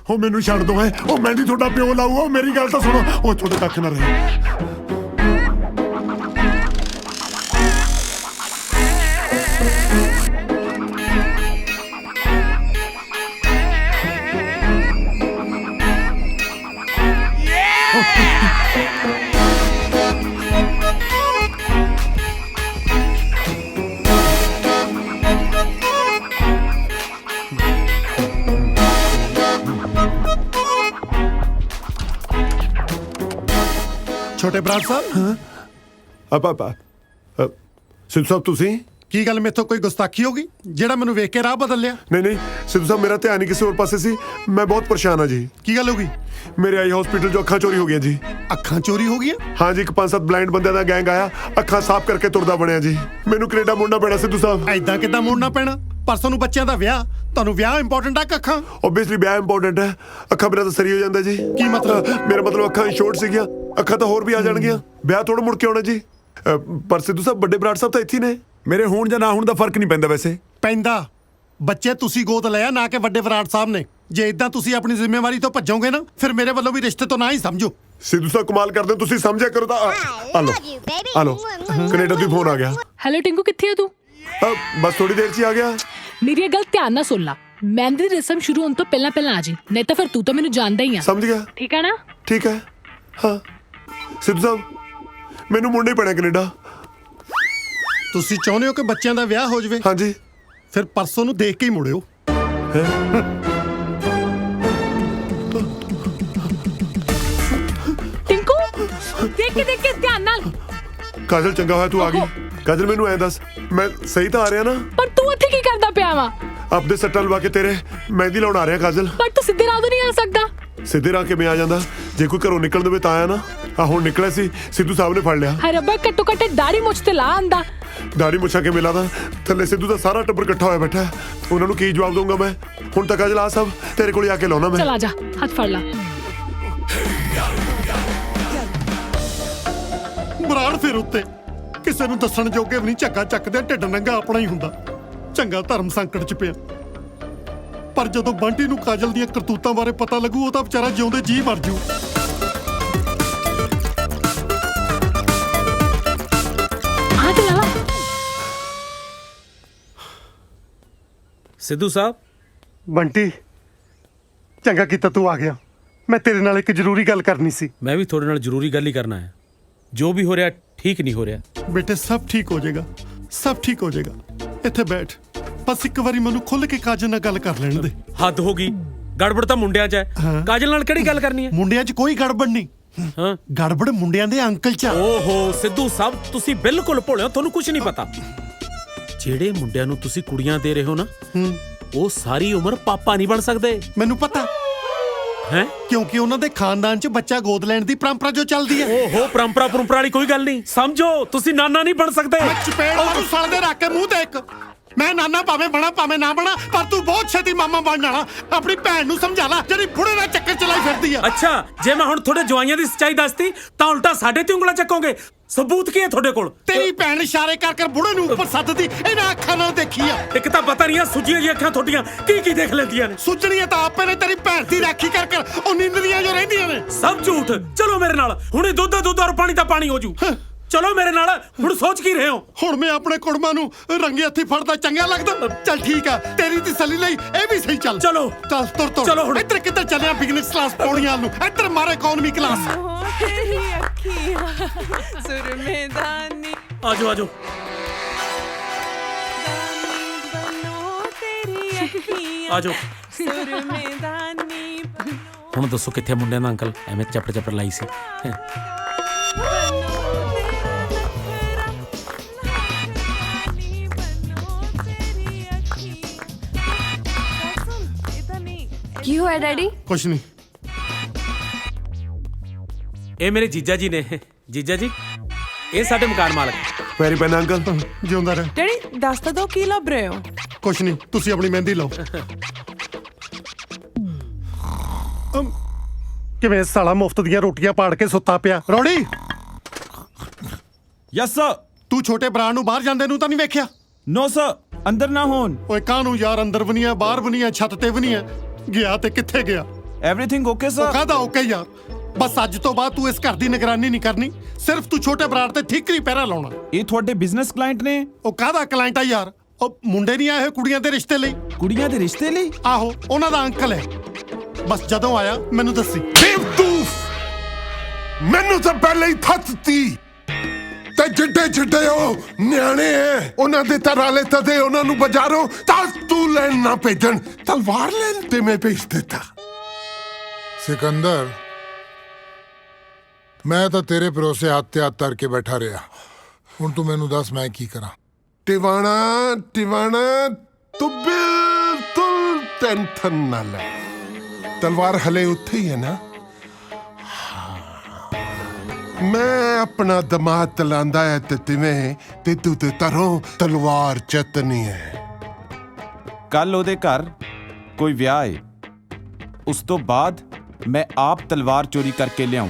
S5: ਉਹ ਮੈਨੂੰ ਛੱਡ ਦੋ। ਉਹ ਮਹਿੰਦੀ ਤੁਹਾਡਾ ਪਿਓ ਲਾਊਗਾ। ਮੇਰੀ ਗੱਲ ਤਾਂ ਸੁਣੋ। ਉਹ ਤੁਹਾਡੇ ਕੱਖ ਨਾ ਰਹੇ।
S1: ਛੋਟੇ ਬਰਾੜ ਸਾਹਿਬ
S5: ਸਿੱਧੂ ਸਾਹਿਬ ਤੁਸੀਂ
S1: ਕੀ ਗੱਲ ਮੇਥੋਂ ਕੋਈ ਗੁਸਤਾਖੀ ਹੋ ਗਈ ਜਿਹੜਾ ਮੈਨੂੰ ਵੇਖ ਕੇ ਰਾਹ ਬਦਲ ਲਿਆ?
S5: ਨਹੀਂ ਸਿੱਧੂ ਸਾਹਿਬ ਮੇਰਾ ਧਿਆਨ ਹੀ ਕਿਸੇ ਹੋਰ ਪਾਸੇ ਸੀ। ਮੈਂ ਬਹੁਤ ਪਰੇਸ਼ਾਨ ਹਾਂ ਜੀ।
S1: ਕੀ ਗੱਲ ਹੋ ਗਈ?
S5: ਮੇਰੇ ਆਈ ਹਸਪੀਟਲ 'ਚੋਂ ਅੱਖਾਂ ਚੋਰੀ ਹੋ ਗਈਆਂ ਜੀ।
S1: ਅੱਖਾਂ ਚੋਰੀ ਹੋ ਗਈਆਂ?
S5: ਹਾਂ ਜੀ, ਇੱਕ 5-7 ਬਲਾਈਂਡ ਬੰਦਿਆਂ ਦਾ ਗੈਂਗ ਆਇਆ, ਅੱਖਾਂ ਸਾਫ਼ ਕਰਕੇ ਤੁਰਦਾ ਬਣਿਆ ਜੀ। ਮੈਨੂੰ ਕੈਨੇਡਾ ਮੁੜਨਾ ਪੈਣਾ ਸਿੱਧੂ ਸਾਹਿਬ।
S1: ਐਦਾਂ ਕਿੱਦਾਂ ਮੁੜਨਾ ਪੈਣਾ? ਪਰਸੋਂ ਨੂੰ ਬੱਚਿਆਂ ਦਾ ਵਿਆਹ, ਤੁਹਾਨੂੰ ਵਿਆਹ ਇੰਪੋਰਟੈਂਟ ਆ ਕਿ ਅੱਖਾਂ?
S5: ਓਬਵੀਅਸਲੀ ਵਿਆਹ ਇੰਪੋਰਟੈਂਟ ਹੈ। ਅੱਖਾਂ ਬਿਨਾਂ ਤਾਂ ਸਰੀ ਹੋ ਜਾਂਦਾ ਜੀ।
S1: ਕੀ ਮਤਲਬ?
S5: ਮੇਰਾ ਮਤਲਬ ਅੱਖਾਂ ਸ਼ੋਰਟ ਸੀਗੀਆਂ, ਅੱਖਾਂ ਤਾਂ ਹੋਰ ਵੀ ਆ ਜਾਣਗੀਆਂ। ਵਿਆਹ ਥੋੜਾ ਮੁੜ ਕੇ ਆਉਣਾ ਜੀ। ਪਰ ਸਿੱਧੂ ਸਾਹਿਬ ਵੱਡੇ ਬਰਾੜ ਸਾਹਿਬ ਤਾਂ ਇੱਥੇ ਨੇ। ਮੇਰੇ ਹੋਣ ਜਾਂ ਨਾ ਹੋਣ ਦਾ ਫਰਕ ਨਹੀਂ ਪੈਂਦਾ ਵੈਸੇ।
S1: ਪੈਂਦਾ। ਬੱਚੇ ਤੁਸੀਂ ਗੋਦ ਲਿਆ ਨਾ ਕਿ ਵੱਡੇ ਬਰਾੜ ਸਾਹਿਬ ਨੇ। ਜੇ ਇਦਾਂ ਤੁਸੀਂ ਆਪਣੀ ਜ਼ਿੰਮੇਵਾਰੀ ਤੋਂ ਭੱਜੋਗੇ ਨਾ, ਫਿਰ ਮੇਰੇ ਵੱਲੋਂ ਵੀ ਰਿਸ਼ਤੇ ਤੋਂ ਨਾ ਹੀ ਸਮਝੋ।
S5: ਸਿੱਧੂ ਸਾਹਿਬ ਕਮਾਲ ਕਰਦੇ ਹੋ, ਤੁਸੀਂ ਸਮਝਿਆ ਕਰੋ ਤਾਂ। ਆ ਲੋ ਕੈਨੇਡਾ ਤੋਂ ਫੋਨ ਆ ਗਿਆ।
S7: ਹੈਲੋ ਟਿੰਕੂ, ਕਿੱਥੇ ਹੋ ਤੂੰ?
S5: ਬਸ ਥੋੜੀ ਦੇਰ 'ਚ ਹੀ ਆ ਗਿਆ।
S7: ਮੇਰੀ ਇਹ ਗੱਲ ਧਿਆਨ ਨਾਲ ਸੁਣ ਲਾ। ਮਹਿੰਦੀ ਦੀ ਰਸਮ ਸ਼ੁਰੂ ਹੋਣ ਤੋਂ ਪਹਿਲਾਂ ਆ ਜੀ, ਨਹੀਂ ਤਾਂ ਫਿਰ ਤੂੰ ਤਾਂ ਮੈਨੂੰ ਜਾਣਦਾ ਹੀ ਆ।
S5: ਸਮਝ ਗਿਆ?
S7: ਠੀਕ ਹੈ ਨਾ?
S5: ਠੀਕ ਹੈ। ਹਾਂ ਸਿੱਧੂ ਸਾਹਿਬ ਮੈਨੂੰ ਮੁੜਨਾ ਹੀ ਪੈਣਾ ਕੈਨੇਡਾ।
S1: ਤੁਸੀਂ ਚਾਹੁੰਦੇ ਹੋ ਕਿ ਬੱਚਿਆਂ ਦਾ ਵਿਆਹ ਹੋ ਜਾਵੇ?
S5: ਹਾਂਜੀ।
S1: ਫਿਰ ਪਰਸੋਂ ਨੂੰ ਦੇਖ ਕੇ ਹੀ ਮੁੜਿਓ।
S7: ਟਿੰਕੂ ਦੇਖ ਕੇ ਧਿਆਨ ਨਾਲ।
S5: ਕਾਜਲ ਚੰਗਾ ਹੋਇਆ ਤੂੰ ਆ ਗਈ। ਕਾਜਲ ਮੈਨੂੰ ਐਂ ਦੱਸ, ਮੈਂ ਸਹੀ ਤਾਂ ਆ ਰਿਹਾ ਨਾ?
S7: ਪਰ ਤੂੰ ਇੱਥੇ ਕੀ ਕਰਦਾ ਪਿਆ ਵਾ?
S5: ਆਪਦੇ ਸੱਟਾਂ ਲਵਾ ਕੇ ਤੇਰੇ ਮਹਿੰਦੀ ਲਾਉਣ ਆ ਰਿਹਾ ਕਾਜਲ।
S7: ਪਰ ਤੂੰ ਸਿੱਧੇ ਰਾਹ ਤੋਂ ਨਹੀਂ ਆ ਸਕਦਾ।
S5: ਸਿੱਧੇ ਰਾਹ ਕਿਵੇਂ ਆ ਜਾਂਦਾ? ਜੇ ਕੋਈ ਘਰੋਂ ਨਿਕਲਣ ਦੇਵੇ ਤਾਂ ਆਇਆ ਨਾ। ਆ ਹੁਣ ਨਿਕਲਿਆ ਸੀ, ਸਿੱਧੂ ਸਾਹਿਬ ਨੇ ਫੜ ਲਿਆ।
S7: ਹਾਏ ਰੱਬਾ, ਘੱਟੋ ਘੱਟ ਦਾੜੀ ਮੁੱਛ ਤੇ ਲਾ ਆਂਦਾ।
S5: ਦਾੜੀ ਮੁੱਛਾਂ ਕੇ ਮਿਲਾ ਦਾ ਥੱਲੇ ਸਿੱਧੂ ਦਾ ਸਾਰਾ ਟੱਬਰ ਇਕੱਠਾ ਹੋਇਆ ਬੈਠਾ। ਉਹਨਾਂ ਨੂੰ ਕੀ ਜਵਾਬ ਦਊਂਗਾ ਮੈਂ? ਹੁਣ ਤੱਕ ਕਾਜਲ ਆ ਸਭ ਤੇਰੇ ਕੋਲ ਆ ਕੇ ਲਾਉਣਾ ਮੈਂ।
S7: ਚਲ ਆ ਜਾ, ਹੱਥ ਫੜ ਲਾ।
S1: ਬਰਾੜ ਫਿਰ ਉੱਤੇ ਕਿਸੇ ਨੂੰ ਦੱਸਣ ਜੋਗੇ ਵੀ ਨਹੀਂ ਝੱਗਾ ਚੱਕਦੇ। ਢਿੱਡ ਨੰਗਾ ਆਪਣਾ ਹੀ ਹੁੰਦਾ। ਚੰਗਾ ਧਰਮ ਸੰਕਟ 'ਚ ਪਿਆ। ਪਰ ਜਦੋਂ ਬੰਟੀ ਨੂੰ ਕਾਜਲ ਦੀਆਂ ਕਰਤੂਤਾਂ ਬਾਰੇ ਪਤਾ ਲੱਗੂ, ਉਹ ਤਾਂ ਵਿਚਾਰਾ ਜਿਉਂਦੇ ਜੀ ਮਰ ਜੂ।
S6: ਸਿੱਧੂ ਸਾਹਿਬ।
S1: ਬੰਟੀ ਚੰਗਾ ਕੀਤਾ ਤੂੰ ਆ ਗਿਆ। ਮੈਂ ਤੇਰੇ ਨਾਲ ਇੱਕ ਜ਼ਰੂਰੀ ਗੱਲ ਕਰਨੀ ਸੀ।
S6: ਮੈਂ ਵੀ ਤੁਹਾਡੇ ਨਾਲ ਜ਼ਰੂਰੀ ਗੱਲ ਹੀ ਕਰਨਾ ਹੈ। ਜੋ ਵੀ ਹੋ ਰਿਹਾ ਠੀਕ ਨਹੀਂ ਹੋ ਰਿਹਾ।
S1: ਬੇਟੇ ਸਭ ਠੀਕ ਹੋ ਜਾਏਗਾ, ਸਭ ਠੀਕ ਹੋ ਜਾਏਗਾ। ਇੱਥੇ ਬੈਠ, ਬਸ ਇੱਕ ਵਾਰੀ ਮੈਨੂੰ ਖੁੱਲ ਕੇ ਕਾਜਲ ਨਾਲ ਗੱਲ ਕਰ ਲੈਣ ਦੇ।
S6: ਹੱਦ ਹੋ ਗਈ। ਗੜਬੜ ਤਾਂ ਮੁੰਡਿਆਂ 'ਚ ਹੈ, ਕਾਜਲ ਨਾਲ ਕਿਹੜੀ ਗੱਲ ਕਰਨੀ ਹੈ?
S1: ਮੁੰਡਿਆਂ 'ਚ ਕੋਈ ਗੜਬੜ ਨਹੀਂ।
S6: ਹਾਂ,
S1: ਗੜਬੜ ਮੁੰਡਿਆਂ ਦੇ ਅੰਕਲ 'ਚ।
S6: ਓਹੋ ਸਿੱਧੂ ਸਾਹਿਬ, ਤੁਸੀਂ ਬਿਲਕੁਲ ਭੋਲੇ ਹੋ, ਤੁਹਾਨੂੰ ਕੁਝ ਨਹੀਂ ਪਤਾ। ਜਿਹੜੇ ਮੁੰਡਿਆਂ ਨੂੰ ਤੁਸੀਂ ਕੁੜੀਆਂ ਦੇ ਰਹੇ ਹੋ ਨਾ, ਉਹ ਸਾਰੀ ਉਮਰ ਪਾਪਾ ਨਹੀਂ ਬਣ ਸਕਦੇ।
S1: ਮੈਨੂੰ ਪਤਾ
S6: ਹੈ,
S1: ਕਿਉਂਕਿ ਉਹਨਾਂ ਦੇ ਖਾਨਦਾਨ 'ਚ ਬੱਚਾ ਗੋਦ ਲੈਣ ਦੀ ਪਰੰਪਰਾ ਜੋ ਚੱਲਦੀ ਹੈ।
S6: ਓਹੋ ਪਰੰਪਰਾ ਵਾਲੀ ਕੋਈ ਗੱਲ ਨਹੀਂ। ਸਮਝੋ, ਤੁਸੀਂ ਨਾਨਾ ਨਹੀਂ ਬਣ ਸਕਦੇ।
S1: ਮੈਂ ਚਪੇੜ ਮਾਰੂ ਸਾਲ ਦੇ ਰੱਖ ਕੇ ਮੂੰਹ ਤੇ ਇੱਕ। ਮੈਂ ਨਾਨਾ ਭਾਵੇਂ ਬਣਾ ਭਾਵੇਂ ਨਾ ਬਣਾ, ਪਰ ਤੂੰ ਬਹੁਤ ਛੇਤੀ ਮਾਮਾ ਬਣ ਜਾਣਾ। ਆਪਣੀ ਭੈਣ ਨੂੰ ਸਮਝਾ ਲੈ ਜਿਹੜੀ ਬੁੜੇ ਨਾਲ ਚੱਕਰ ਚਲਾਈ ਫਿਰਦੀ ਆ।
S6: ਅੱਛਾ, ਜੇ ਮੈਂ ਹੁਣ ਤੁਹਾਡੇ ਜਵਾਈਆਂ ਦੀ ਸੱਚਾਈ ਦੱਸਤੀ ਤਾਂ ਉਲਟਾ ਸਾਡੇ ਤੇ ਉਂਗਲਾਂ ਚੱਕੋਗੇ। ਸਬੂਤ ਕੀ ਹੈ ਤੁਹਾਡੇ ਕੋਲ?
S1: ਤੇਰੀ ਭੈਣ ਇਸ਼ਾਰੇ ਕਰ ਬੁੜੇ ਨੂੰ ਉੱਪਰ ਸੱਦਦੀ ਇਹਨਾਂ ਅੱਖਾਂ ਨਾਲ ਦੇਖੀ ਆ।
S6: ਇੱਕ ਤਾਂ ਪਤਾ ਨਹੀਂ ਆ ਸੁੱਜੀਆਂ ਜੀ ਅੱਖਾਂ ਤੁਹਾਡੀਆਂ ਕੀ ਦੇਖ ਲੈਂਦੀਆਂ ਨੇ।
S1: ਸੁੱਜਣੀਆਂ ਤਾਂ ਆਪੇ ਨੇ, ਤੇਰੀ ਭੈਣ ਦੀ ਰਾਖੀ ਕਰ ਉਹ ਨੀਂਦਰੀਆਂ ਜੋ ਰਹਿੰਦੀਆਂ ਨੇ।
S6: ਸਭ ਝੂਠ। ਚਲੋ ਮੇਰੇ ਨਾਲ, ਹੁਣੇ ਦੁੱਧ ਔਰ ਪਾਣੀ ਤਾਂ ਪਾਣੀ ਹੋ ਜੂ। ਚਲੋ ਮੇਰੇ ਨਾਲ। ਹੁਣ ਸੋਚ ਕੀ ਰਹੇ ਹੋ?
S1: ਹੁਣ ਮੈਂ ਆਪਣੇ ਕੁੜਮਾਂ ਨੂੰ ਰੰਗੇ ਹੱਥੀ ਫੜਦਾ ਚੰਗਾ ਲੱਗਦਾ? ਚੱਲ ਠੀਕ ਆ, ਤੇਰੀ ਤਸੱਲੀ ਲਈ ਇਹ ਵੀ ਸਹੀ। ਚੱਲ
S6: ਚਲੋ
S1: ਚੱਲ ਤੁਰ
S6: ਚਲੋ ਹੁਣ।
S1: ਇੱਧਰ ਕਿੱਧਰ ਚੱਲਿਆ? ਬਿਜ਼ਨਸ ਕਲਾਸ ਪੌੜੀਆਂ ਨੂੰ, ਇੱਧਰ ਮਾਰੇ ਇਕਨੋਮੀ ਕਲਾਸ।
S2: ਤੇਰੀ ਅੱਖੀਆਂ ਸੁਰਮੇਦਾਨੀ
S6: ਆਜੋ ਆਜੋ।
S2: ਤੇਰੀ ਅੱਖੀਆਂ
S6: ਆਜੋ।
S2: ਸੁਰਮੇਦਾਨੀ
S6: ਹੁਣ ਦੱਸੋ ਕਿੱਥੇ ਮੁੰਡਿਆਂ ਦਾ ਅੰਕਲ? ਐਵੇਂ ਚੱਪੜ ਲਾਈ ਸੀ।
S3: ਕੀ ਹੋਇਆ ਡੈਡੀ?
S1: ਕੁਛ ਨਹੀਂ।
S6: ਇਹ ਮੇਰੇ ਜੀਜਾ ਜੀ ਨੇ। ਜੀਜਾ ਜੀ, ਇਹ ਸਾਡੇ ਮਕਾਨ ਮਾਲਕ।
S5: ਪੈਰੀ ਪੈਣਾ ਅੰਕਲ।
S1: ਜਿਉਂਦਾ ਰਹਿ।
S2: ਡੈਡੀ ਦੱਸ ਤਾਂ ਦੋ ਕੀ ਲੱਭ ਰਹੇ ਹੋ?
S1: ਕੁਛ ਨਹੀਂ, ਤੁਸੀਂ ਆਪਣੀ ਮਹਿੰਦੀ ਲਾਓ। ਕਿਵੇਂ ਸਾਲਾ ਮੁਫਤ ਦੀਆਂ ਰੋਟੀਆਂ ਪਾੜ ਕੇ ਸੁੱਤਾ ਪਿਆ? ਰੌੜੀ,
S11: ਯਸ ਸਰ।
S1: ਤੂੰ ਛੋਟੇ ਭਰਾ ਨੂੰ ਬਾਹਰ ਜਾਂਦੇ ਨੂੰ ਤਾਂ ਨਹੀਂ ਵੇਖਿਆ?
S11: ਨੋ ਸਰ, ਅੰਦਰ ਨਾ ਹੋਣ।
S1: ਓਏ ਕਾਹਨੂੰ ਯਾਰ? ਅੰਦਰ ਵੀ ਨਹੀਂ ਆ, ਬਾਹਰ ਵੀ ਨਹੀਂ ਆ, ਛੱਤ ਤੇ ਵੀ ਨਹੀਂ ਆ। ਗਿਆ ਤੇ ਕਿੱਥੇ ਗਿਆ?
S11: Everything okay sir.
S1: ਕਾਹਦਾ ਓਕੇ ਯਾਰ? ਬਸ ਅੱਜ ਤੋਂ ਬਾਅਦ ਤੂੰ ਇਸ ਘਰ ਦੀ ਨਿਗਰਾਨੀ ਨਹੀਂ ਕਰਨੀ। ਸਿਰਫ ਤੂੰ ਛੋਟੇ ਬਰਾੜ ਤੇ ਠੀਕਰੀ ਪਹਿਰਾ ਲਾਉਣਾ।
S11: ਇਹ ਤੁਹਾਡੇ ਬਿਜ਼ਨਸ ਕਲਾਇੰਟ ਨੇ?
S1: ਉਹ ਕਾਹਦਾ ਕਲਾਇੰਟ ਆ ਯਾਰ? ਉਹ ਮੁੰਡੇ ਨਹੀਂ ਆਏ ਹੋਏ ਕੁੜੀਆਂ ਦੇ ਰਿਸ਼ਤੇ ਲਈ?
S11: ਕੁੜੀਆਂ ਦੇ ਰਿਸ਼ਤੇ ਲਈ?
S1: ਆਹੋ, ਉਹਨਾਂ ਦਾ ਅੰਕਲ ਹੈ। ਬਸ ਜਦੋਂ ਆਇਆ ਮੈਨੂੰ ਦੱਸੀ।
S5: ਬੇਵਕੂਫ! ਮੈਨੂੰ ਤਾਂ ਪਹਿਲਾਂ ਹੀ ਥੱਤਤੀ ਤੇ ਜਿੱਡੇ ਜਿੱਡੇ ਉਹ ਨਿਆਣੇ ਐ ਉਹਨਾਂ ਦੇ ਤਰਾਲੇ ਤਦੇ ਉਹਨਾਂ ਨੂੰ ਬਾਜ਼ਾਰੋਂ ਤਾਂ ਤੂੰ ਲੈਣ ਨਾ ਭੇਜਣ ਤਲਵਾਰ ਲੈਣ ਤੇ ਮੈਂ ਭੇਜ ਦਿੱਤਾ।
S10: सिकंदर, मैं तो तेरे भरोसे हत्थ ते हत्थ धर के बैठा रहा। हुण तू मैनू दस मैं की करा।
S5: ਟਿਵਾਣਾ ਟਿਵਾਣਾ ਤੂੰ ਬਿਲਕੁਲ ਟੈਨਸ਼ਨ ਨਾ ਲੈ, ਤਲਵਾਰ ਹਲੇ ਉੱਥੇ ਹੀ ਹੈ ਨਾ। ਮੈਂ ਆਪਣਾ ਦਿਮਾਗ ਚਲਾਉਂਦਾ ਹੈ ਤੇ ਤਿਵੇਂ ਤੇ ਤੂੰ ਤੇ ਤਰੋਂ ਤਲਵਾਰ ਚਤਨੀ ਹੈ।
S11: ਕੱਲ ਉਹਦੇ ਘਰ ਕੋਈ ਵਿਆਹ ਏ, ਉਸ ਤੋਂ ਬਾਅਦ ਮੈਂ ਆਪ ਤਲਵਾਰ ਚੋਰੀ ਕਰਕੇ ਲਿਆਉਂ।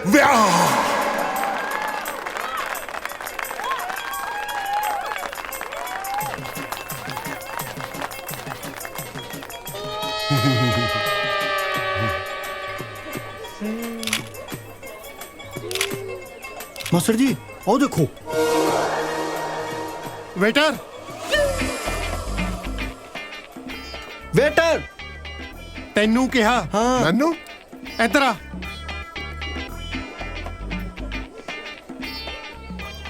S5: ਵਿਆਹ
S1: ਮਾਸਟਰ ਜੀ ਉਹ ਦੇਖੋ। ਵੇਟਰ
S13: वेटर
S1: ਤੈਨੂੰ ਕਿਹਾ
S5: ਮੈਨੂੰ
S1: ਇੱਧਰ ਆ।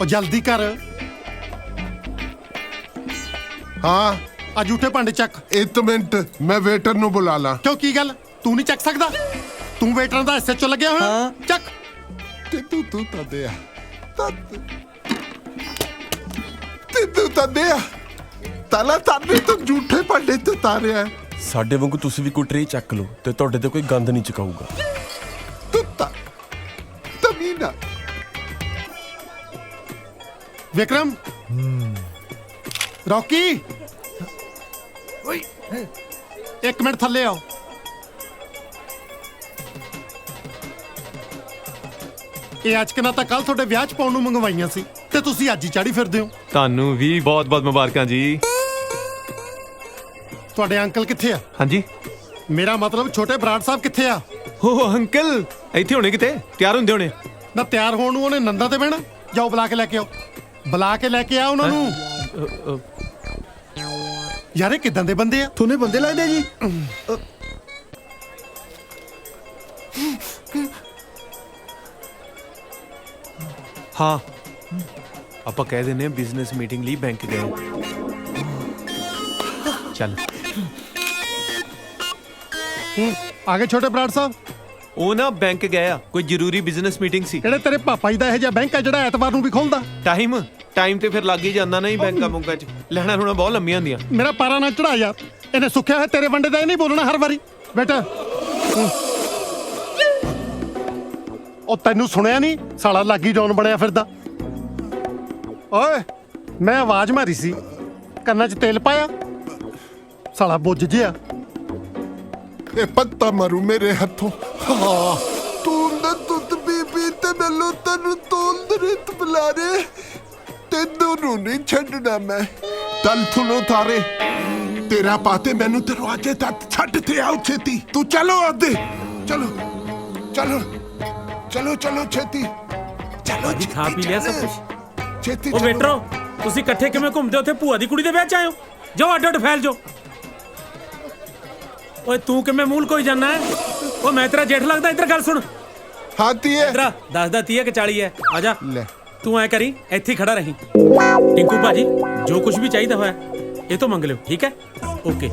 S1: ਉਹ ਜਲਦੀ ਕਰ।
S5: ਹਾਂ
S1: ਆ ਝੂਠੇ ਭਾਂਡੇ ਚੱਕ।
S5: ਇੱਕ ਮਿੰਟ ਮੈਂ ਵੇਟਰ ਨੂੰ ਬੁਲਾ ਲਾਂ।
S1: ਕਿਉਂ ਕੀ ਗੱਲ ਤੂੰ ਨਹੀਂ ਚੱਕ ਸਕਦਾ? ਤੂੰ ਵੇਟਰਾਂ ਦਾ ਐਸਐਚਓ ਲੱਗਿਆ ਹੋਇਆ। ਚੱਕ।
S5: ਤੇ ਤੂੰ ਤਾਂ ਦਿਆ ਤੇ ਤੂੰ ਤਾਂ ਦਿਆ ਤਾਲਾ ਤਾਨੇ ਤੋਂ ਝੂਠੇ ਭਾਂਡੇ ਤੇ ਤਾਰਿਆ।
S12: ਸਾਡੇ ਵਾਂਗੂ ਤੁਸੀਂ ਵੀ ਕੋਈ ਟਰੇ ਚੱਕ ਲਓ ਤੇ ਤੁਹਾਡੇ ਤੇ ਕੋਈ ਗੰਦ ਨਹੀਂ ਚਕਾਊਗਾ।
S5: ਤੂੰ ਤਾਂ ਤਮੀਨਾ
S1: ਵਿਕਰਮ ਰੌਕੀ ਓਏ ਇੱਕ ਮਿੰਟ ਥੱਲੇ ਆਓ। ਇਹ ਅੱਜ ਕਿਨਾ ਤਾਂ ਕੱਲ ਤੁਹਾਡੇ ਵਿਆਹ 'ਚ ਪਾਉਣ ਨੂੰ ਮੰਗਵਾਈਆਂ ਸੀ ਤੇ ਤੁਸੀਂ ਅੱਜ ਹੀ ਚਾੜੀ ਫਿਰਦੇ ਹੋ।
S12: ਤੁਹਾਨੂੰ ਵੀ ਬਹੁਤ ਬਹੁਤ ਮੁਬਾਰਕਾਂ ਜੀ।
S1: ਤੁਹਾਡੇ ਅੰਕਲ ਕਿੱਥੇ ਆ?
S12: ਹਾਂਜੀ,
S1: ਮੇਰਾ ਮਤਲਬ ਛੋਟੇ ਬਰਾੜ ਸਾਹਿਬ ਕਿੱਥੇ ਆ?
S12: ਹੋ ਅੰਕਲ ਇੱਥੇ ਹੋਣੇ, ਕਿਤੇ ਤਿਆਰ ਹੁੰਦੇ ਹੋਣੇ।
S1: ਨਾ ਤਿਆਰ ਹੋਣ ਨੂੰ ਉਹਨੇ ਨੰਦਾ ਤੇ ਬਹਿਣਾ। ਜਾਓ ਬੁਲਾ ਕੇ ਲੈ ਕੇ ਆਓ, ਬੁਲਾ ਕੇ ਲੈ ਕੇ ਆ ਉਹਨਾਂ ਨੂੰ। ਯਾਰ ਇਹ ਕਿਦਾਂ ਦੇ ਬੰਦੇ ਆ?
S13: ਤੁਹਾਨੂੰ ਬੰਦੇ ਲੱਗਦੇ ਜੀ?
S12: ਹਾਂ, ਆਪਾਂ ਕਹਿ ਦਿੰਦੇ ਆ ਬਿਜ਼ਨਸ ਮੀਟਿੰਗ ਲਈ ਬੈਂਕ ਗਏ। ਚੱਲ
S1: ਆ ਗਏ ਛੋਟੇ ਬਰਾੜ ਸਾਹਿਬ।
S12: ਉਹ ਨਾ ਬੈਂਕ ਗਏ ਆ, ਕੋਈ ਜ਼ਰੂਰੀ ਬਿਜ਼ਨਸ ਮੀਟਿੰਗ ਸੀ।
S1: ਕਿਹੜੇ ਤੇਰੇ ਪਾਪਾ ਜੀ ਦਾ ਇਹੋ ਜਿਹਾ ਬੈਂਕ ਆ ਜਿਹੜਾ ਐਤਵਾਰ ਨੂੰ ਵੀ ਖੁੱਲਦਾ?
S12: ਟਾਈਮ ਤੇ ਫਿਰ ਲੱਗ ਹੀ ਜਾਂਦਾ ਨਹੀਂ ਬੈਂਕਾਂ ਬੁੰਕਾਂ 'ਚ। ਲੈਣਾ ਲੂਣਾ ਬਹੁਤ ਲੰਮੀਆਂ ਹੁੰਦੀਆਂ।
S1: ਮੇਰਾ ਪਾਰਾ ਨਾ ਚੜਾ ਯਾਰ। ਇਹਨੇ ਸੁੱਖਿਆ ਹੋਇਆ ਤੇਰੇ ਵੰਡੇ ਦਾ ਇਹ ਨਹੀਂ ਬੋਲਣਾ ਹਰ ਵਾਰੀ। ਬੇਟਾ ਉਹ ਤੈਨੂੰ ਸੁਣਿਆ ਨਹੀਂ? ਸਾਲਾ ਲਾਗੀ ਡੌਨ ਬਣਿਆ ਫਿਰਦਾ। ਓਏ ਮੈਂ ਆਵਾਜ਼ ਮਾਰੀ ਸੀ, ਕੰਨਾਂ 'ਚ ਤੇਲ ਪਾਇਆ? ਸਾਲਾ ਬੁੱਝ ਜਿਆ।
S5: ਇਹ ਪੱਤਾ ਮਾਰੂ ਮੇਰੇ ਹੱਥੋਂ। ਹਾਂ ਤੂੰ ਨਾ ਦੁੱਧ ਬੀਬੀ ਤੇ ਮੈਨੂੰ ਤੈਨੂੰ ਤੋਲ ਰਿਤ ਬੁਲਾਰੇ ਤੈਨੂੰ ਨੂੰ ਨਹੀਂ ਛੱਡਣਾ ਮੈਂ। ਤਲ ਥੁਨੋ ਤਾਰੇ ਤੇਰਾ ਪਾਤੇ ਮੈਨੂੰ ਦਰਵਾਜ਼ੇ ਤੱਕ ਛੱਡ ਤੇ ਆਓ ਛੇਤੀ। ਤੂੰ ਚਲੋ ਅੱਧੇ ਚਲੋ ਚਲੋ ਚਲੋ ਚਲੋ ਛੇਤੀ ਚਲੋ।
S6: ਜੀ ਖਾ ਪੀ ਲਿਆ ਸਭ ਕੁਝ?
S5: ਛੇਤੀ
S6: ਉਹ ਵੇਟਰੋ, ਤੁਸੀਂ ਇਕੱਠੇ ਕਿਵੇਂ ਘੁੰਮਦੇ ਉੱਥੇ ਭੂਆ ਦੀ ਕੁੜੀ ਦੇ ਵਿਆਹ 'ਚ ਆਇਓ? ਜਾਓ ਅੱਡ ਅੱਡ ਫੈਲ ਜਾਓ। ਓਏ ਤੂੰ ਕਿਵੇਂ ਮੂਲ ਕੋਈ ਜਾਨਾ ਹੈ? ਉਹ ਮੈਂ ਤੇਰਾ ਜੇਠ ਲੱਗਦਾ? ਇੱਧਰ ਗੱਲ ਸੁਣ।
S5: ਹਾਂ ਤੀਏ
S6: ਇੱਧਰ ਦੱਸਦਾ 30 ਕਿ 40 ਹੈ। ਆ ਜਾ
S5: ਲੈ
S6: ਤੂੰ ਐ ਕਰੀ, ਇੱਥੇ ਖੜਾ ਰਹੀਂ। ਟਿੰਕੂ ਭਾਜੀ ਜੋ ਕੁਝ ਵੀ ਚਾਹੀਦਾ ਹੋਇਆ ਇਹ ਤੋਂ ਮੰਗ ਲਿਓ, ਠੀਕ ਹੈ? ਓਕੇ।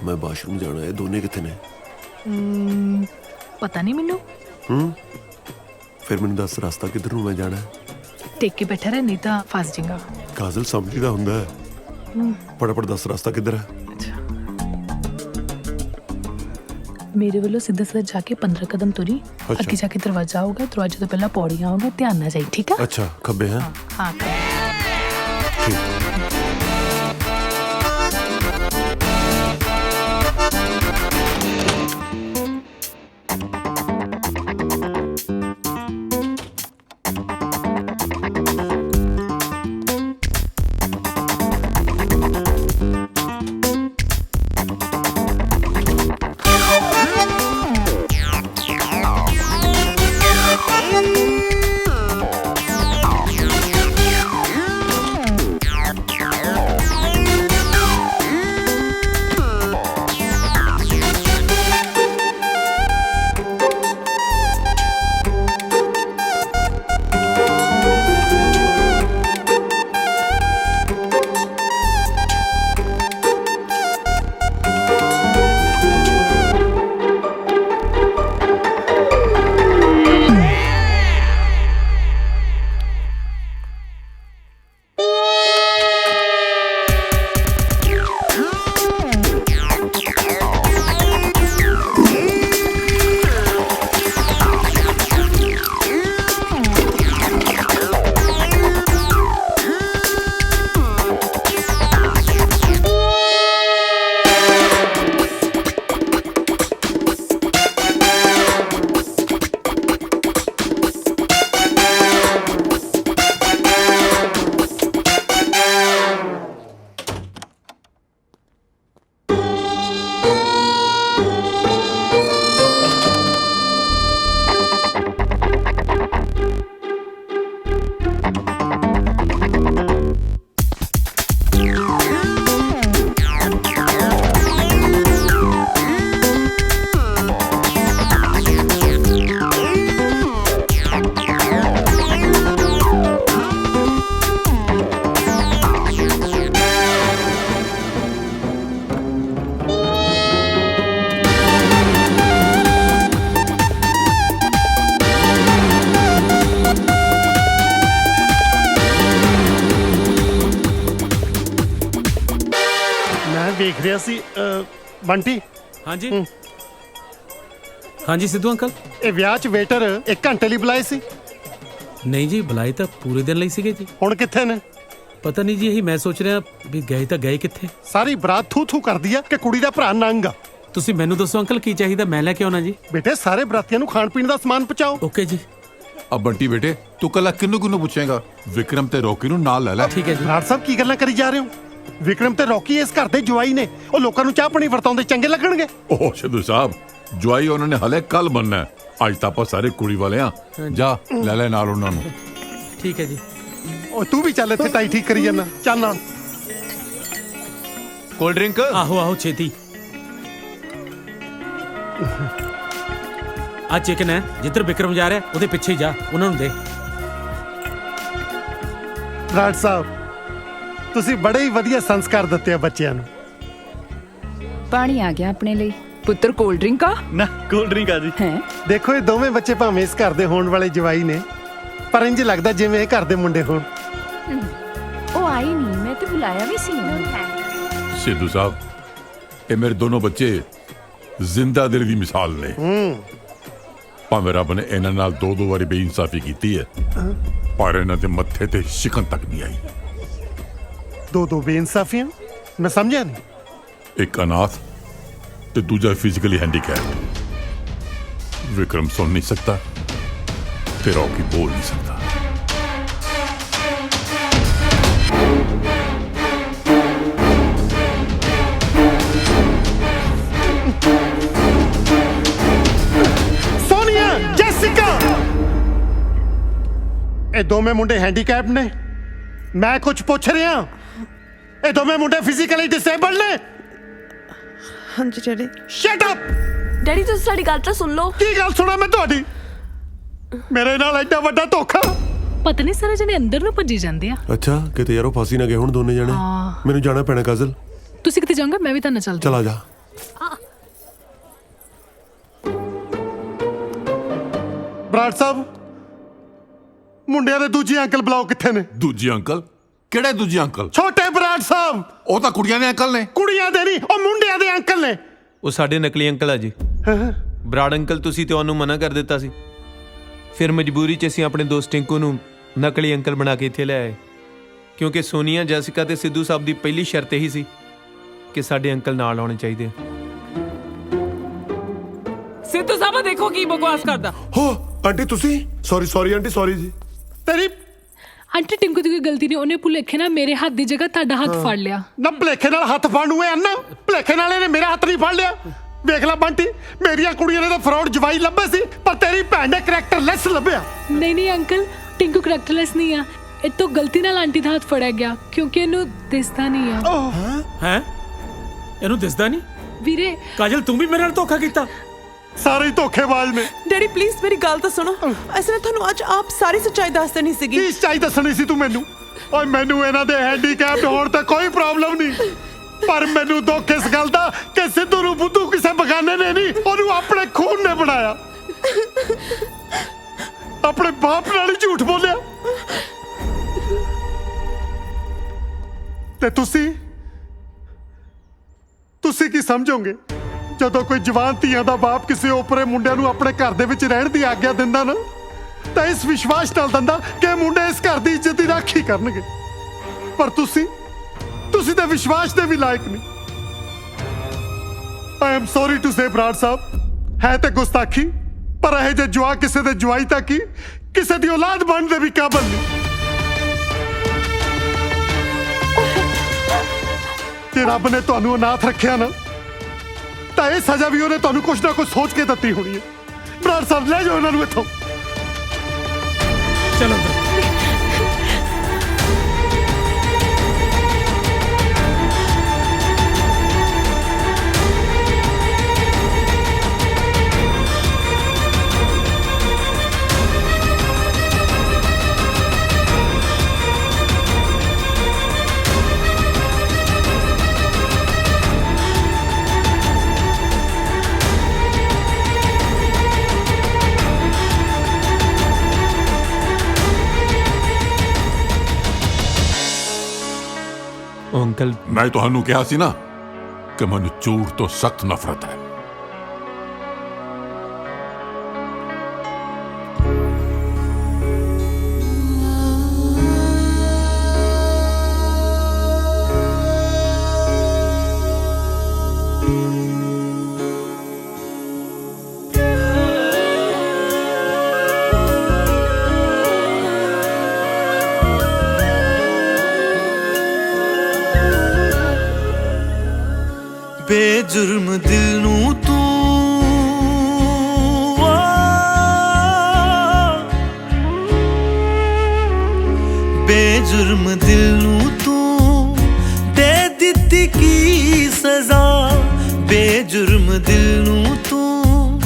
S5: ਮੈਂ ਬਾਥਰੂਮ ਜਾਣਾ ਹੈ। ਦੋਨੇ ਕਿੱਥੇ ਨੇ?
S7: ਪਤਾ ਨਹੀਂ ਮੈਨੂੰ।
S5: ਫਿਰ ਮੈਨੂੰ ਦੱਸ ਰਸਤਾ ਕਿੱਧਰ ਨੂੰ ਮੈਂ ਜਾਣਾ?
S7: ਟੇਕ ਕੇ ਬੈਠਾ ਰਹਿ, ਨਹੀਂ ਤਾਂ ਫਸ ਜਾਏਗਾ।
S5: ਕਾਜ਼ਲ ਸਮਝੀਦਾ ਹੁੰਦਾ ਹੈ। ਫਟਾਫਟ ਦੱਸ ਰਸਤਾ ਕਿੱਧਰ ਹੈ?
S7: ਮੇਰੇ ਵੱਲੋਂ ਸਿੱਧਾ ਸਿੱਧਾ ਜਾ ਕੇ 15 ਕਦਮ ਤੁਰੀ ਅੱਗੇ ਜਾ ਕੇ ਦਰਵਾਜ਼ਾ ਆਊਗਾ, ਦਰਵਾਜ਼ੇ ਤੋਂ ਪਹਿਲਾਂ ਪੌੜੀਆਂ ਆਊਗਾ, ਧਿਆਨ ਨਾਲ ਜਾਈ, ਠੀਕ ਆ?
S5: ਅੱਛਾ ਖੱਬੇ ਹੈ
S7: ਹਾਂ
S1: ਵੇਖ ਰਿਹਾ ਸੀ ਬੰਟੀ।
S6: ਹਾਂਜੀ ਹਾਂਜੀ ਸਿੱਧੂ ਅੰਕਲ,
S1: ਇਹ ਵਿਆਹ 'ਚ ਵੇਟਰ 1 ਘੰਟੇ ਲਈ ਬੁਲਾਏ ਸੀ?
S6: ਨਹੀਂ ਜੀ, ਬੁਲਾਏ ਤਾਂ ਪੂਰੇ ਦਿਨ ਲਈ ਸੀਗੇ ਜੀ।
S1: ਹੁਣ ਕਿੱਥੇ ਨੇ?
S6: ਪਤਾ ਨਹੀਂ ਜੀ, ਇਹੀ ਮੈਂ ਸੋਚ ਰਿਹਾ ਵੀ ਗਏ ਤਾਂ ਗਏ ਕਿੱਥੇ।
S1: ਸਾਰੀ ਬਰਾਤ ਥੂ ਥੂ ਕਰਦੀ ਆ ਕਿ ਕੁੜੀ ਦਾ ਭਰਾ ਨੰਗ ਆ।
S6: ਤੁਸੀਂ ਮੈਨੂੰ ਦੱਸੋ ਅੰਕਲ ਕੀ ਚਾਹੀਦਾ, ਮੈਂ ਲੈ ਕੇ ਆਉਣਾ ਜੀ।
S1: ਬੇਟੇ ਸਾਰੇ ਬਰਾਤੀਆਂ ਨੂੰ ਖਾਣ ਪੀਣ ਦਾ ਸਮਾਨ ਪਹੁੰਚਾਓ।
S6: ਓਕੇ ਜੀ।
S9: अब बंटी बेटे तू कल किन्नू पूछेगा? विक्रम ते रॉकी नु नाल ले ले।
S6: ठीक है जी।
S1: ਬਰਾੜ ਸਾਹਿਬ ਕੀ ਗੱਲਾਂ ਕਰੀ ਜਾ ਰਹੇ ਹੋ? ਵਿਕਰਮ ਤੇ ਰੌਕੀ ਇਸ ਘਰ ਦੇ ਜਵਾਈ ਨੇ, ਉਹ ਲੋਕਾਂ ਨੂੰ ਚਾਹ ਪਾਣੀ ਵਰਤਾਉਂਦੇ ਚੰਗੇ ਲੱਗਣਗੇ?
S9: ओह सिद्धू साहब ਜਵਾਈ ਉਹਨਾਂ ਨੇ ਹਲੇ ਕੱਲ ਬੰਨਣਾ, ਅੱਜ ਤਾਂ ਆਪਾਂ ਸਾਰੇ ਕੁੜੀ ਵਾਲੇ ਆ। ਜਾ ਲੈ ਲੈ ਨਾਲ ਉਹਨਾਂ ਨੂੰ।
S6: ਠੀਕ ਹੈ ਜੀ।
S1: ਉਹ ਤੂੰ ਵੀ ਚੱਲ, ਇੱਥੇ ਟਾਈ ਠੀਕ ਕਰੀ ਜਾਂਦਾ, ਚੱਲ ਨਾਲ।
S12: Cold drink?
S6: ਆਹੋ ਆਹੋ ਛੇਤੀ। ਆ ਚਿਕਨ ਹੈ, ਜਿੱਧਰ ਵਿਕਰਮ ਜਾ ਰਿਹਾ ਉਹਦੇ ਪਿੱਛੇ ਹੀ ਜਾ, ਉਹਨਾਂ ਨੂੰ ਦੇ।
S1: ਬਰਾੜ ਸਾਹਿਬ ਤੁਸੀਂ ਬੜੇ ਹੀ ਵਧੀਆ ਸੰਸਕਾਰ ਦਿੱਤੇ ਆ ਬੱਚਿਆਂ ਨੂੰ।
S15: ਪਾਣੀ ਆ ਗਿਆ ਆਪਣੇ ਲਈ। ਪੁੱਤਰ ਕੋਲਡ ਡਰਿੰਕ ਆ
S1: ਨਾ, ਕੋਲਡ ਡਰਿੰਕ ਆ ਜੀ।
S15: ਹੈ
S1: ਦੇਖੋ ਇਹ ਦੋਵੇਂ ਬੱਚੇ ਭਾਵੇਂ ਇਸ ਘਰ ਦੇ ਹੋਣ ਵਾਲੇ ਜਵਾਈ ਨੇ, ਪਰ ਇੰਜ ਲੱਗਦਾ ਜਿਵੇਂ ਇਹ ਘਰ ਦੇ ਮੁੰਡੇ ਹੋਣ।
S15: ਉਹ ਆਈ ਨਹੀਂ, ਮੈਂ ਤੇ ਬੁਲਾਇਆ ਵੀ ਸੀ ਉਹਨੂੰ।
S9: ਸਿੱਧੂ ਸਾਹਿਬ ਇਹ ਮੇਰੇ ਦੋਨੋਂ ਬੱਚੇ ਜ਼ਿੰਦਾ ਦਿਲ ਦੀ ਮਿਸਾਲ ਨੇ। ਭਾਵੇਂ ਰੱਬ ਨੇ ਇਹਨਾਂ ਨਾਲ ਦੋ ਵਾਰੀ ਬੇਇਨਸਾਫੀ ਕੀਤੀ ਹੈ, ਪਰ ਇਹਨਾਂ ਦੇ ਮੱਥੇ ਤੇ ਸ਼ਿਕਨ ਤੱਕ ਨਹੀਂ ਆਈ।
S1: ਦੋ ਬੇਇਨਸਾਫੀਆਂ? ਮੈਂ ਸਮਝਿਆ ਨਹੀਂ।
S9: ਇੱਕ ਅਨਾਥ ਤੇ ਦੂਜਾ ਫਿਜ਼ੀਕਲੀ ਹੈਂਡੀਕੈਪ। ਵਿਕਰਮ ਸੁਣ ਨਹੀਂ ਸਕਦਾ ਤੇ ਰੌਕੀ ਬੋਲ ਨਹੀਂ ਸਕਦਾ।
S1: ਸੋਨੀਆ, ਜੈਸਿਕਾ, ਇਹ ਦੋਵੇਂ ਮੁੰਡੇ ਹੈਂਡੀਕੈਪ ਨੇ। ਮੈਂ ਕੁਝ ਪੁੱਛ ਰਿਹਾ, ਇਹ ਦੋਵੇਂ ਮੁੰਡੇ ਫਿਜ਼ੀਕਲੀ ਡਿਸੇਬਲਡ ਨੇ?
S2: ਹਾਂਜੀ ਡੈਡੀ।
S1: Shut up!
S3: ਡੈਡੀ ਤੁਸੀਂ ਸਾਡੀ ਗੱਲ ਤਾਂ ਸੁਣ ਲਓ।
S1: ਕੀ ਗੱਲ ਸੁਣਾ ਮੈਂ ਤੁਹਾਡੀ? ਮੇਰੇ ਨਾਲ ਐਡਾ ਵੱਡਾ ਧੋਖਾ।
S7: ਪਤਾ ਨਹੀਂ ਸਾਰੇ ਜਣੇ ਅੰਦਰ ਨੂੰ ਭੱਜੀ ਜਾਂਦੇ ਆ।
S5: ਅੱਛਾ, ਕਿਤੇ ਯਾਰੋ ਫਾਸੀ ਨਾ ਗਏ ਹੁਣ ਦੋਨੇ ਜਣੇ। ਮੈਨੂੰ ਜਾਣਾ ਪੈਣਾ ਕਾਜ਼ਲ।
S7: ਤੁਸੀਂ ਕਿੱਥੇ ਜਾਓਗੇ? ਮੈਂ ਵੀ ਤਾਂ ਨਾਲ ਚੱਲਦੀ।
S5: ਚਲਾ ਜਾ।
S1: ਬਰਾੜ ਸਾਹਿਬ ਮੁੰਡਿਆਂ ਦੇ ਦੂਜੇ ਅੰਕਲ ਬੁਲਾਓ, ਕਿੱਥੇ ਨੇ?
S9: ਦੂਜੇ ਅੰਕਲ? ਕਿਹੜੇ ਦੂਜੇ ਅੰਕਲ?
S1: ਛੋਟੇ ਬਰਾੜ ਸਾਹਿਬ।
S9: ਉਹ ਤਾਂ ਕੁੜੀਆਂ ਦੇ ਅੰਕਲ ਨੇ।
S1: ਕੁੜੀਆਂ ਦੇ ਨਹੀਂ, ਉਹ ਮੁੰਡਿਆਂ ਦੇ ਅੰਕਲ ਨੇ।
S12: ਉਹ ਸਾਡੇ ਨਕਲੀ ਅੰਕਲ ਆ ਜੀ। ਬਰਾੜ ਅੰਕਲ ਤੁਸੀਂ ਤੇ ਉਹਨੂੰ ਮਨਾ ਕਰ ਦਿੱਤਾ ਸੀ। ਫਿਰ ਮਜਬੂਰੀ 'ਚ ਅਸੀਂ ਆਪਣੇ ਦੋਸਤ ਟਿੰਕੂ ਨੂੰ ਨਕਲੀ ਅੰਕਲ ਬਣਾ ਕੇ ਇੱਥੇ ਲੈ ਆਏ, ਕਿਉਂਕਿ ਸੋਨੀਆ, ਜੈਸਿਕਾ ਤੇ ਸਿੱਧੂ ਸਾਹਿਬ ਦੀ ਪਹਿਲੀ ਸ਼ਰਤ ਇਹੀ ਸੀ ਕਿ ਸਾਡੇ ਅੰਕਲ ਨਾਲ ਆਉਣੇ ਚਾਹੀਦੇ ਆ।
S4: ਸਿੱਧੂ ਸਾਹਿਬ ਦੇਖੋ ਕੀ ਬਕਵਾਸ ਕਰਦਾ।
S5: ਹੋ ਆਂਟੀ ਤੁਸੀਂ ਸੌਰੀ ਆਂਟੀ, ਸੌਰੀ ਜੀ।
S1: ਤੇਰੀ
S7: ਆਂਟੀ ਟਿੰਕੂ ਦੀ ਕੋਈ ਗਲਤੀ ਨਹੀਂ, ਉਹਨੇ ਭੁਲੇਖੇ ਨਾਲ ਮੇਰੇ ਹੱਥ ਦੀ ਜਗ੍ਹਾ ਤੁਹਾਡਾ ਹੱਥ ਫੜ ਲਿਆ।
S1: ਨਾ ਭਲੇਖੇ ਨਾਲ ਹੱਥ ਫੜਨ ਨੂੰ ਐ ਅੰਨਾ, ਭਲੇਖੇ ਨਾਲ ਇਹਨੇ ਮੇਰਾ ਹੱਥ ਨਹੀਂ ਫੜ ਲਿਆ। ਵੇਖ ਲੈ ਬੰਟੀ, ਮੇਰੀਆਂ ਕੁੜੀਆਂ ਨੇ ਤਾਂ ਫਰਾਡ ਜਵਾਈ ਲੱਭੇ ਸੀ, ਪਰ ਤੇਰੀ ਭੈਣ ਨੇ ਕਰੈਕਟਰਲੈਸ ਲੱਭਿਆ।
S7: ਨਹੀਂ ਅੰਕਲ, ਟਿੰਕੂ ਕਰੈਕਟਰਲੈਸ ਨਹੀਂ ਆ, ਇਹ ਤੋਂ ਗਲਤੀ ਨਾਲ ਆਂਟੀ ਦਾ ਹੱਥ ਫੜਿਆ ਗਿਆ ਕਿਉਂਕਿ ਇਹਨੂੰ ਦਿਸਦਾ ਨਹੀਂ ਆ।
S6: ਹੈ ਇਹਨੂੰ ਦਿਸਦਾ ਨਹੀਂ?
S7: ਵੀਰੇ
S6: ਕਾਜਲ, ਤੂੰ ਵੀ ਮੇਰੇ ਨਾਲ ਧੋਖਾ ਕੀਤਾ।
S1: ਸਾਰੇ ਹੀ ਧੋਖੇਬਾਜ਼ ਨੇ।
S2: ਡੈਡੀ ਪਲੀਜ਼ ਮੇਰੀ ਗੱਲ ਤਾਂ ਸੁਣੋ। ਅਸੀਂ ਨੇ ਤੁਹਾਨੂੰ ਅੱਜ ਆਪ ਸਾਰੀ ਸੱਚਾਈ ਦੱਸ ਦੇਣੀ ਸੀਗੀ।
S1: ਕੀ ਸੱਚਾਈ ਦੱਸਣੀ ਸੀ ਤੂੰ ਮੈਨੂੰ? ਓਏ ਮੈਨੂੰ ਇਹਨਾਂ ਦੇ ਹੈਂਡੀਕੈਪ ਹੋਣ ਤੇ ਕੋਈ ਪ੍ਰੋਬਲਮ ਨਹੀਂ, ਪਰ ਮੈਨੂੰ ਦੁੱਖ ਇਸ ਗੱਲ ਦਾ ਕਿ ਸਿੱਧੂ ਨੂੰ ਬੁੱਧੂ ਕਿਸੇ ਬਗਾਨੇ ਨੇ ਨਹੀਂ, ਉਹਨੂੰ ਆਪਣੇ ਖੂਨ ਨੇ ਬਣਾਇਆ। ਆਪਣੇ ਬਾਪ ਨਾਲ ਹੀ ਝੂਠ ਬੋਲਿਆ। ਤੇ ਤੁਸੀਂ ਕੀ ਸਮਝੋਗੇ ਜਦੋਂ ਕੋਈ ਜਵਾਨ ਧੀਆਂ ਦਾ ਬਾਪ ਕਿਸੇ ਓਪਰੇ ਮੁੰਡਿਆਂ ਨੂੰ ਆਪਣੇ ਘਰ ਦੇ ਵਿੱਚ ਰਹਿਣ ਦੀ ਆਗਿਆ ਦਿੰਦਾ ਨਾ, ਤਾਂ ਇਸ ਵਿਸ਼ਵਾਸ ਨਾਲ ਦਿੰਦਾ ਕਿ ਮੁੰਡੇ ਇਸ ਘਰ ਦੀ ਇੱਜ਼ਤ ਦੀ ਰਾਖੀ ਕਰਨਗੇ। ਪਰ ਤੁਸੀਂ ਤਾਂ ਵਿਸ਼ਵਾਸ ਦੇ ਵੀ ਲਾਇਕ ਨਹੀਂ। I am sorry to say Brar Sahib, ਹੈ ਤੇ ਗੁਸਤਾਖੀ, ਪਰ ਇਹ ਜੇ ਜੁਆ ਕਿਸੇ ਦੇ ਜਵਾਈ ਤੱਕ ਹੀ ਕਿਸੇ ਦੀ ਔਲਾਦ ਬਣਨ ਦੇ ਵੀ ਕਾਬਲ ਨਹੀਂ। ਜੇ ਰੱਬ ਨੇ ਤੁਹਾਨੂੰ ਅਨਾਥ ਰੱਖਿਆ ਨਾ, ਤਾਂ ਇਹ ਸਜ਼ਾ ਵੀ ਉਹਨੇ ਤੁਹਾਨੂੰ ਕੁਛ ਨਾ ਕੁਛ ਸੋਚ ਕੇ ਦਿੱਤੀ ਹੋਣੀ ਹੈ। ਬਰਾੜ ਸਾਹਿਬ ਲੈ ਜਾਓ ਇਹਨਾਂ ਨੂੰ ਇੱਥੋਂ।
S6: ਚਲੋ
S12: ਅੰਕਲ,
S9: ਮੈਂ ਤੁਹਾਨੂੰ ਕਿਹਾ ਸੀ ਨਾ ਕਿ ਮੈਨੂੰ ਝੂਠ ਤੋਂ ਸਖਤ ਨਫ਼ਰਤ ਹੈ।
S16: ਬੇਜੁਰਮ ਦਿਲ ਨੂੰ ਤੂੰ ਬੇਜੁਰਮ ਦਿਲ ਨੂੰ ਤੂੰ ਦੇ ਦਿੱਤੀ ਕੀ ਸਜ਼ਾ। ਬੇਜੁਰਮ ਦਿਲ ਨੂੰ ਤੂੰ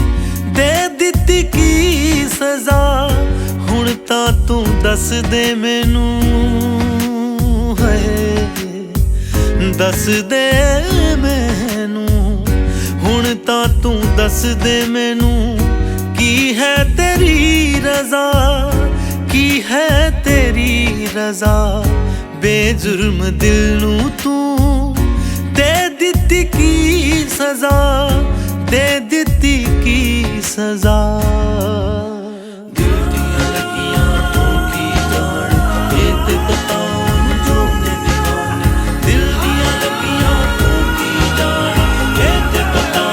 S16: ਦੇ ਦਿੱਤੀ ਕੀ ਸਜ਼ਾ। ਹੁਣ ਤਾਂ ਤੂੰ ਦੱਸ ਦੇ ਮੈਨੂੰ, ਹੈ ਦੱਸ ਦੇ ਮੈਨੂੰ, ਹੁਣ ਤਾਂ ਤੂੰ ਦੱਸ ਦੇ ਮੈਨੂੰ, ਕੀ ਹੈ ਤੇਰੀ ਰਜ਼ਾ, ਕੀ ਹੈ ਤੇਰੀ ਰਜ਼ਾ। ਬੇਜੁਰਮ ਦਿਲ ਨੂੰ ਤੂੰ ਦੇ ਦਿੱਤੀ ਕੀ ਸਜ਼ਾ, ਦੇ ਦਿੱਤੀ ਕੀ ਸਜ਼ਾ। ਦਿਲ ਦੀਆਂ ਲੱਗੀਆਂ ਤੂੰ ਕੀ ਜਾਣ, ਇਹ ਤੇ ਪਤਾ ਜੋ ਨੇ ਦੀਵਾਨੇ। ਦਿਲ ਦੀਆਂ ਲੱਗੀਆਂ ਤੂੰ ਕੀ ਜਾਣ, ਇਹ ਤੇ ਪਤਾ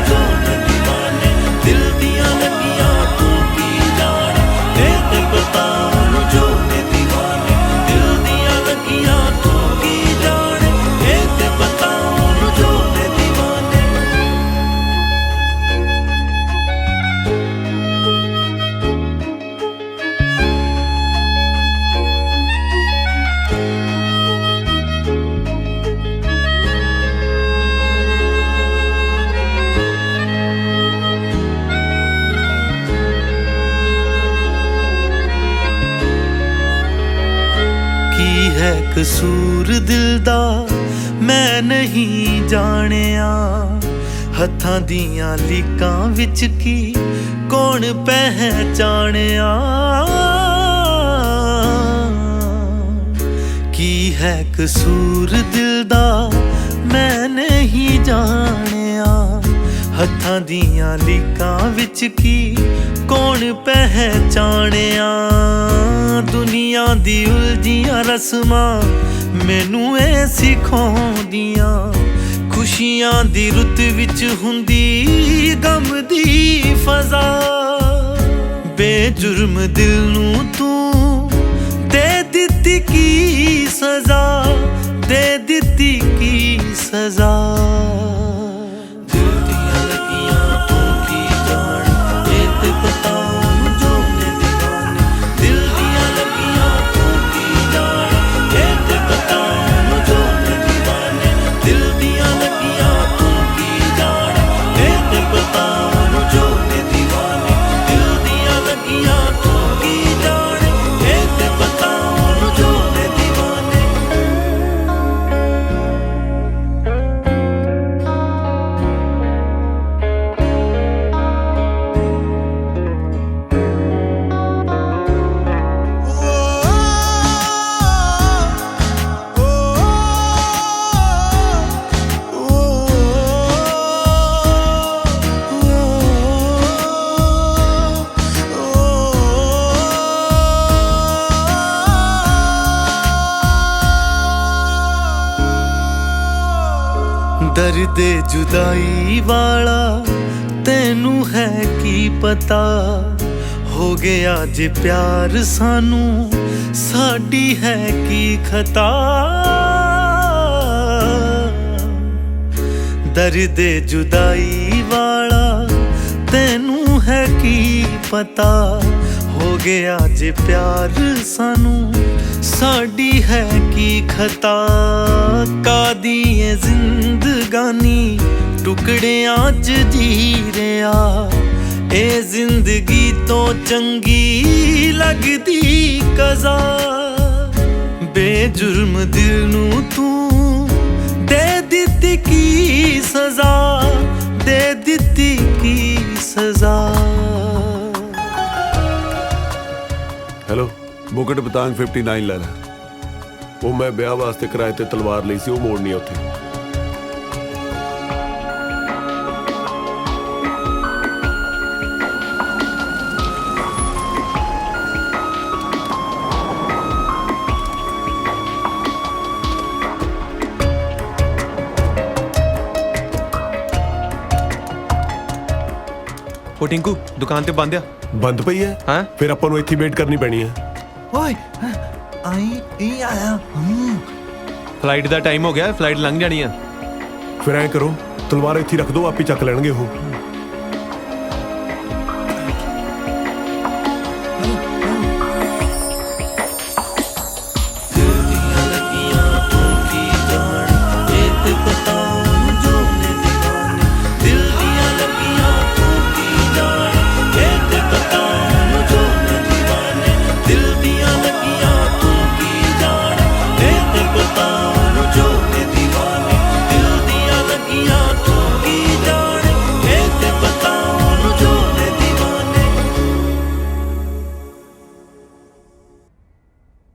S16: ਜੋ ਨੇ ਦੀਵਾਨੇ। ਦਿਲ ਦੀਆਂ ਲੱਗੀਆਂ ਤੂੰ ਕੀ ਜਾਣ, ਇਹ ਤੇ ਪਤਾ ਜੋ ਨੇ ਦੀਵਾਨੇ। ਦਿਲ ਦੀਆਂ ਲੱਗੀਆਂ ਤੂੰ ਕੀ ਜਾਣ, ਇਹ ਤੇ ਪਤਾ ਜੋ ਨੇ ਦੀਵਾਨੇ। ਕੀ ਹੈ ਕਸੂਰ ਦਿਲ ਦਾ ਮੈਂ ਨਹੀਂ ਜਾਣਿਆ। ਹੱਥਾਂ ਦੀਆਂ ਲੀਕਾਂ ਵਿੱਚ ਕੀ ਕੌਣ ਪਹਿਚਾਣਿਆ। ਕੀ ਹੈ ਕਸੂਰ ਦਿਲ ਦਾ ਮੈਂ ਨਹੀਂ ਜਾਣਿਆ। ਹੱਥਾਂ ਦੀਆਂ ਲੀਕਾਂ ਵਿੱਚ ਕੀ ਕੌਣ ਪਹਿਚਾਣਿਆ ਦੁਨੀਆ ਦੀ ਉਲਝੀਆਂ ਰਸਮਾਂ ਮੈਨੂੰ ਇਹ ਸਿਖਾਉਂਦੀਆਂ ਖੁਸ਼ੀਆਂ ਦੀ ਰੁੱਤ ਵਿੱਚ ਹੁੰਦੀ ਗਮ ਦੀ ਫਜ਼ਾ ਬੇਜੁਰਮ ਦਿਲ ਨੂੰ ਤੂੰ ਦੇ ਦਿੱਤੀ ਕੀ ਸਜ਼ਾ ਦੇ ਦਿੱਤੀ ਕੀ ਸਜ਼ਾ ਦਿਲ ਦੀਆਂ ਲੱਗੀਆਂ ਤੂੰ ਕੀ ਜਾਣ ਇਹ ਤੇ ਪਤਾ ਉਹਨੂੰ ਜੋ ਨੇ ਦੀਵਾਨੇ ਦਿਲ ਦੀਆਂ ਲੱਗੀਆਂ ਤੂੰ ਕੀ ਜਾਣ ਇਹ ਤੇ ਪਤਾ ਉਹਨੂੰ ਜੋ ਨੇ ਦੀਵਾਨੇ ਦਿਲ ਦੀਆਂ ਲੱਗੀਆਂ ਤੂੰ ਕੀ ਜਾਣ ਇਹ ਤੇ ਪਤਾ ਉਹਨੂੰ ਜੋ ਨੇ ਦੀਵਾਨੇ ਦਿਲ ਦੀਆਂ ਲੱਗੀਆਂ ਤੂੰ ਕੀ ਜਾਣ ਇਹ ਤੇ ਪਤਾ ਉਹਨੂੰ ਜੋ ਨੇ ਦੀਵਾਨੇ ਦਰਦ ਜੁਦਾਈ ਵਾਲਾ ਤੈਨੂੰ ਹੈ ਕੀ ਪਤਾ ਹੋ ਗਿਆ ਜੇ ਪਿਆਰ ਸਾਨੂੰ ਸਾਡੀ ਹੈ ਕੀ ਖਤਾ ਦਰਦ ਜੁਦਾਈ ਵਾਲਾ ਤੈਨੂੰ ਹੈ ਕੀ ਪਤਾ ਹੋ ਗਿਆ ਜੇ ਪਿਆਰ ਸਾਨੂੰ ਸਾਡੀ ਹੈ ਕੀ ਖਤਾ ਕਾਦੀ ਏ ਜ਼ਿੰਦਗਾਨੀ ਟੁਕੜਿਆਂ 'ਚ ਜੀ ਰਿਹਾ ਇਹ ਜ਼ਿੰਦਗੀ ਤੋਂ ਚੰਗੀ ਲੱਗਦੀ ਕਜ਼ਾ ਬੇਜੁਰਮ ਦਿਲ ਨੂੰ ਤੂੰ ਦੇ ਦਿੱਤੀ ਕੀ ਸਜ਼ਾ ਦੇ ਦਿੱਤੀ ਕੀ ਸਜ਼ਾ
S5: ਹੈਲੋ ਮੁਕਟ ਬਤਾਂਗ 59 ਲੈ ਲੈ ਉਹ ਮੈਂ ਵਿਆਹ ਵਾਸਤੇ ਕਿਰਾਏ ਤੇ ਤਲਵਾਰ ਲਈ ਸੀ ਉਹ ਮੋੜਨੀ ਆ ਉੱਥੇ
S12: ਉਹ ਟਿੰਕੂ ਦੁਕਾਨ ਤੇ ਬੰਦ ਆ
S5: ਬੰਦ ਪਈ ਹੈ
S12: ਹਾਂ
S5: ਫਿਰ ਆਪਾਂ ਨੂੰ ਇੱਥੇ ਵੇਟ ਕਰਨੀ ਪੈਣੀ ਹੈ
S16: ਓਏ ਆਈ ਆਇਆ
S12: ਫਲਾਈਟ ਦਾ ਟਾਈਮ ਹੋ ਗਿਆ ਫਲਾਈਟ ਲੰਘ ਜਾਣੀ ਆ
S5: ਫਿਰ ਐਂ ਕਰੋ ਤਲਵਾਰ ਇੱਥੇ ਰੱਖ ਦਿਓ ਆਪੇ ਚੱਕ ਲੈਣਗੇ ਉਹ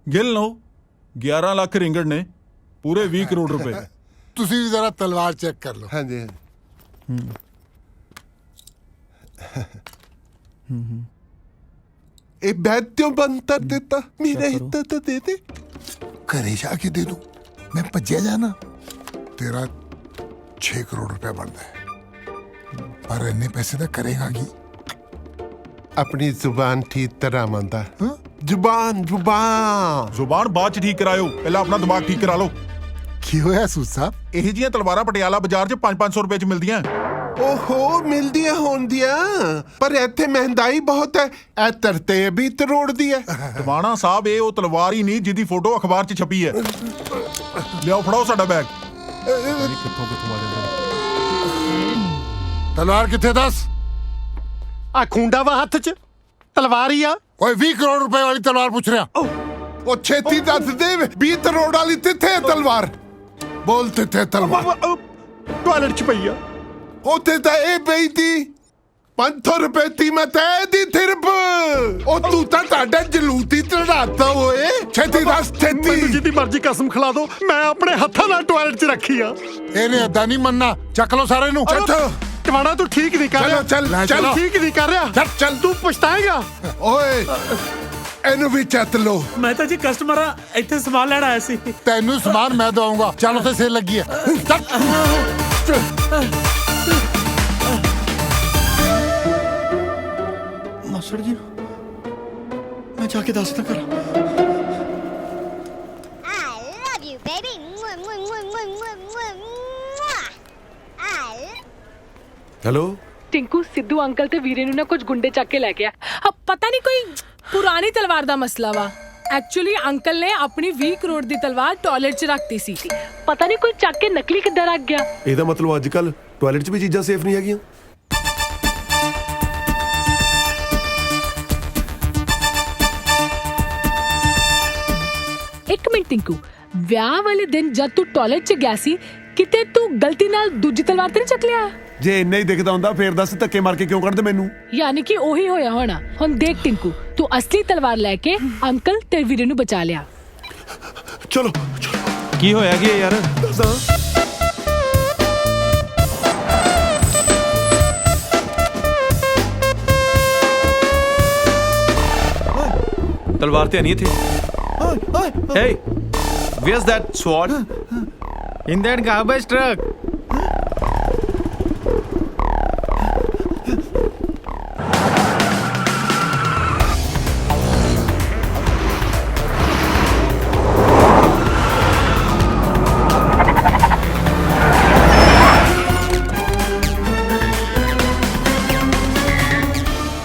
S17: ਗਿਲ ਲਓ 11 ਲੱਖ ਰਿੰਗੜ ਨੇ ਪੂਰੇ 20 ਕਰੋੜ ਰੁਪਏ
S10: ਤੁਸੀਂ ਵੀ ਜ਼ਰਾ ਤਲਵਾਰ ਚੈੱਕ ਕਰ ਲਓ
S5: ਹਾਂਜੀ ਇਹ ਬੈਠਿਓ ਬੰਦ ਕਰ ਦਿੱਤਾ ਮੇਰਾ ਹਿੱਸਾ ਤਾਂ ਦੇ ਦੇ
S10: ਘਰੇ ਜਾ ਕੇ ਦੇ ਦੂੰ ਮੈਂ ਭੱਜਿਆ ਜਾਣਾ ਤੇਰਾ 6 ਕਰੋੜ ਰੁਪਏ ਬਣਦਾ ਹੈ ਪਰ ਇੰਨੇ ਪੈਸੇ ਤਾਂ ਕਰੇਗਾ ਕੀ
S5: ਆਪਣੀ ਜ਼ੁਬਾਨ ਠੀਕ ਤਰ੍ਹਾਂ ਮੰਦਾ ਜ਼ੁਬਾਨ
S17: ਬਾਅਦ ਚ ਠੀਕ ਕਰਾਇਓ ਪਹਿਲਾਂ ਆਪਣਾ ਦਿਮਾਗ ਠੀਕ ਕਰਾ ਲਓ
S10: ਕੀ ਹੋਇਆ ਸੂਦ ਸਾਹਿਬ
S17: ਇਹ ਜੀਆਂ ਤਲਵਾਰਾਂ ਪਟਿਆਲਾ ਬਾਜ਼ਾਰ 'ਚ 5-500 ਰੁਪਏ 'ਚ ਮਿਲਦੀਆਂ
S5: ਓਹੋ ਮਿਲਦੀਆਂ ਹੋਣਦੀਆਂ ਪਰ ਇੱਥੇ ਮਹਿੰਗਾਈ ਬਹੁਤ ਹੈ ਇਹ ਤਰਤੇ ਵੀ ਤਰੋੜ ਦੀ ਹੈ
S17: ਟਵਾਣਾ ਸਾਹਿਬ ਇਹ ਉਹ ਤਲਵਾਰ ਹੀ ਨਹੀਂ ਜਿਹਦੀ ਫੋਟੋ ਅਖਬਾਰ 'ਚ ਛਪੀ ਹੈ ਲਿਆਓ ਫੜਾਓ ਸਾਡਾ ਬੈਗ ਕਿੱਥੋਂ ਆ ਜਾਂਦਾ
S10: ਤਲਵਾਰ ਕਿੱਥੇ ਦੱਸ
S1: ਆ ਖੁੰਡਾ ਵਾ ਹੱਥ 'ਚ ਤਲਵਾਰ ਹੀ ਆ
S10: ਓਏ 20 ਕਰੋੜ ਰੁਪਏ ਵਾਲੀ ਤਲਵਾਰ ਪੁੱਛ ਰਿਹਾ
S5: ਉਹ ਛੇਤੀ ਦੱਸ ਦੇ 20 ਕਰੋੜ ਵਾਲੀ ਕਿੱਥੇ ਤਲਵਾਰ ਬੋਲ ਕਿੱਥੇ ਤਲਵਾਰ
S1: ਟਾਇਲਟ 'ਚ ਪਈ ਆ
S5: ਉੱਥੇ ਤਾਂ ਇਹ ਪਈ ਤੀ 500 ਰੁਪਏ ਦੀ ਮੈਂ ਤੈ ਦੀ ਥਿਰਪ ਉਹ ਤੂੰ ਤਾਂ ਤੁਹਾਡਾ ਜਲੂਤੀ ਚੜਾਤਾ ਓਏ ਛੇਤੀ ਦੱਸ ਛੇਤੀ
S1: ਮੈਨੂੰ ਜਿੱਦੀ ਮਰਜ਼ੀ ਕਸਮ ਖਿਲਾ ਦੋ ਮੈਂ ਆਪਣੇ ਹੱਥਾਂ ਨਾਲ ਟਾਇਲਟ 'ਚ ਰੱਖੀ ਆ
S10: ਇਹਨੇ ਏਦਾਂ ਨਹੀਂ ਮੰਨਣਾ ਚੱਕ ਲਓ ਸਾਰੇ ਨੂੰ
S1: ਟਵਾਣਾ ਤੂੰ ਠੀਕ ਨਹੀਂ ਕਰ ਰਿਹਾ।
S10: ਚੱਲ
S1: ਠੀਕ ਨਹੀਂ ਕਰ ਰਿਹਾ।
S10: ਚੱਲ
S1: ਤੂੰ ਪਛਤਾਏਗਾ।
S10: ਓਏ ਇਹਨੂੰ ਵੀ ਚੱਤ ਲੋ।
S6: ਮੈਂ ਤਾਂ ਜੀ ਕਸਟਮਰ ਆ, ਇੱਥੇ ਸਮਾਨ ਲੈਣ ਆਇਆ ਸੀ।
S10: ਤੈਨੂੰ ਸਮਾਨ ਮੈਂ ਦਵਾਉਂਗਾ। ਚੱਲ ਉੱਥੇ ਸੇਲ ਲੱਗੀ ਹੈ।
S12: ਮਾਸੜ ਜੀ ਮੈਂ ਜਾ ਕੇ ਦੱਸਦਾ ਕਰਾਂ।
S5: ਹੈਲੋ
S7: टिंकू सिद्धू अंकल ते वीरे नु ना कुछ गुंडे चक के लेके आ पता नहीं कोई पुरानी तलवार दा मसला वा। एक्चुअली अंकल ने अपनी 20 करोड़ दी तलवार टॉयलेट च रखती सी। पता नहीं कोई चक के नकली किधर रख गया।
S5: ਇਹਦਾ ਮਤਲਬ ਅੱਜ ਕੱਲ ਟਾਇਲਟ 'ਚ ਵੀ ਚੀਜ਼ਾਂ ਸੇਫ ਨਹੀਂ ਹੈਗੀਆਂ।
S7: एक मिनट टिंकू, ब्याह वाले दिन जब तू टॉयलेट च गया सी किते तू गलती नाल दूजी तलवार ते नहीं चक लिया?
S5: ਜੇ ਇੰਨਾ ਹੀ ਦਿਖਦਾ ਹੁੰਦਾ ਫੇਰ ਦੱਸ ਧੱਕੇ ਮਾਰ ਕੇ ਕਿਉਂ ਕੱਢਦੇ ਮੈਨੂੰ?
S7: यानी कि ओही होया होना। हुन देख टिंकू, तू असली तलवार लेके अंकल ते वीरे नु बचा लिया।
S5: ਚਲੋ
S11: ਕੀ ਹੋਇਆ ਕੀ ਯਾਰ?
S12: ਤਲਵਾਰ ਤੇ ਨਹੀਂ ਇੱਥੇ। Hey, where's that sword?
S8: In that garbage truck.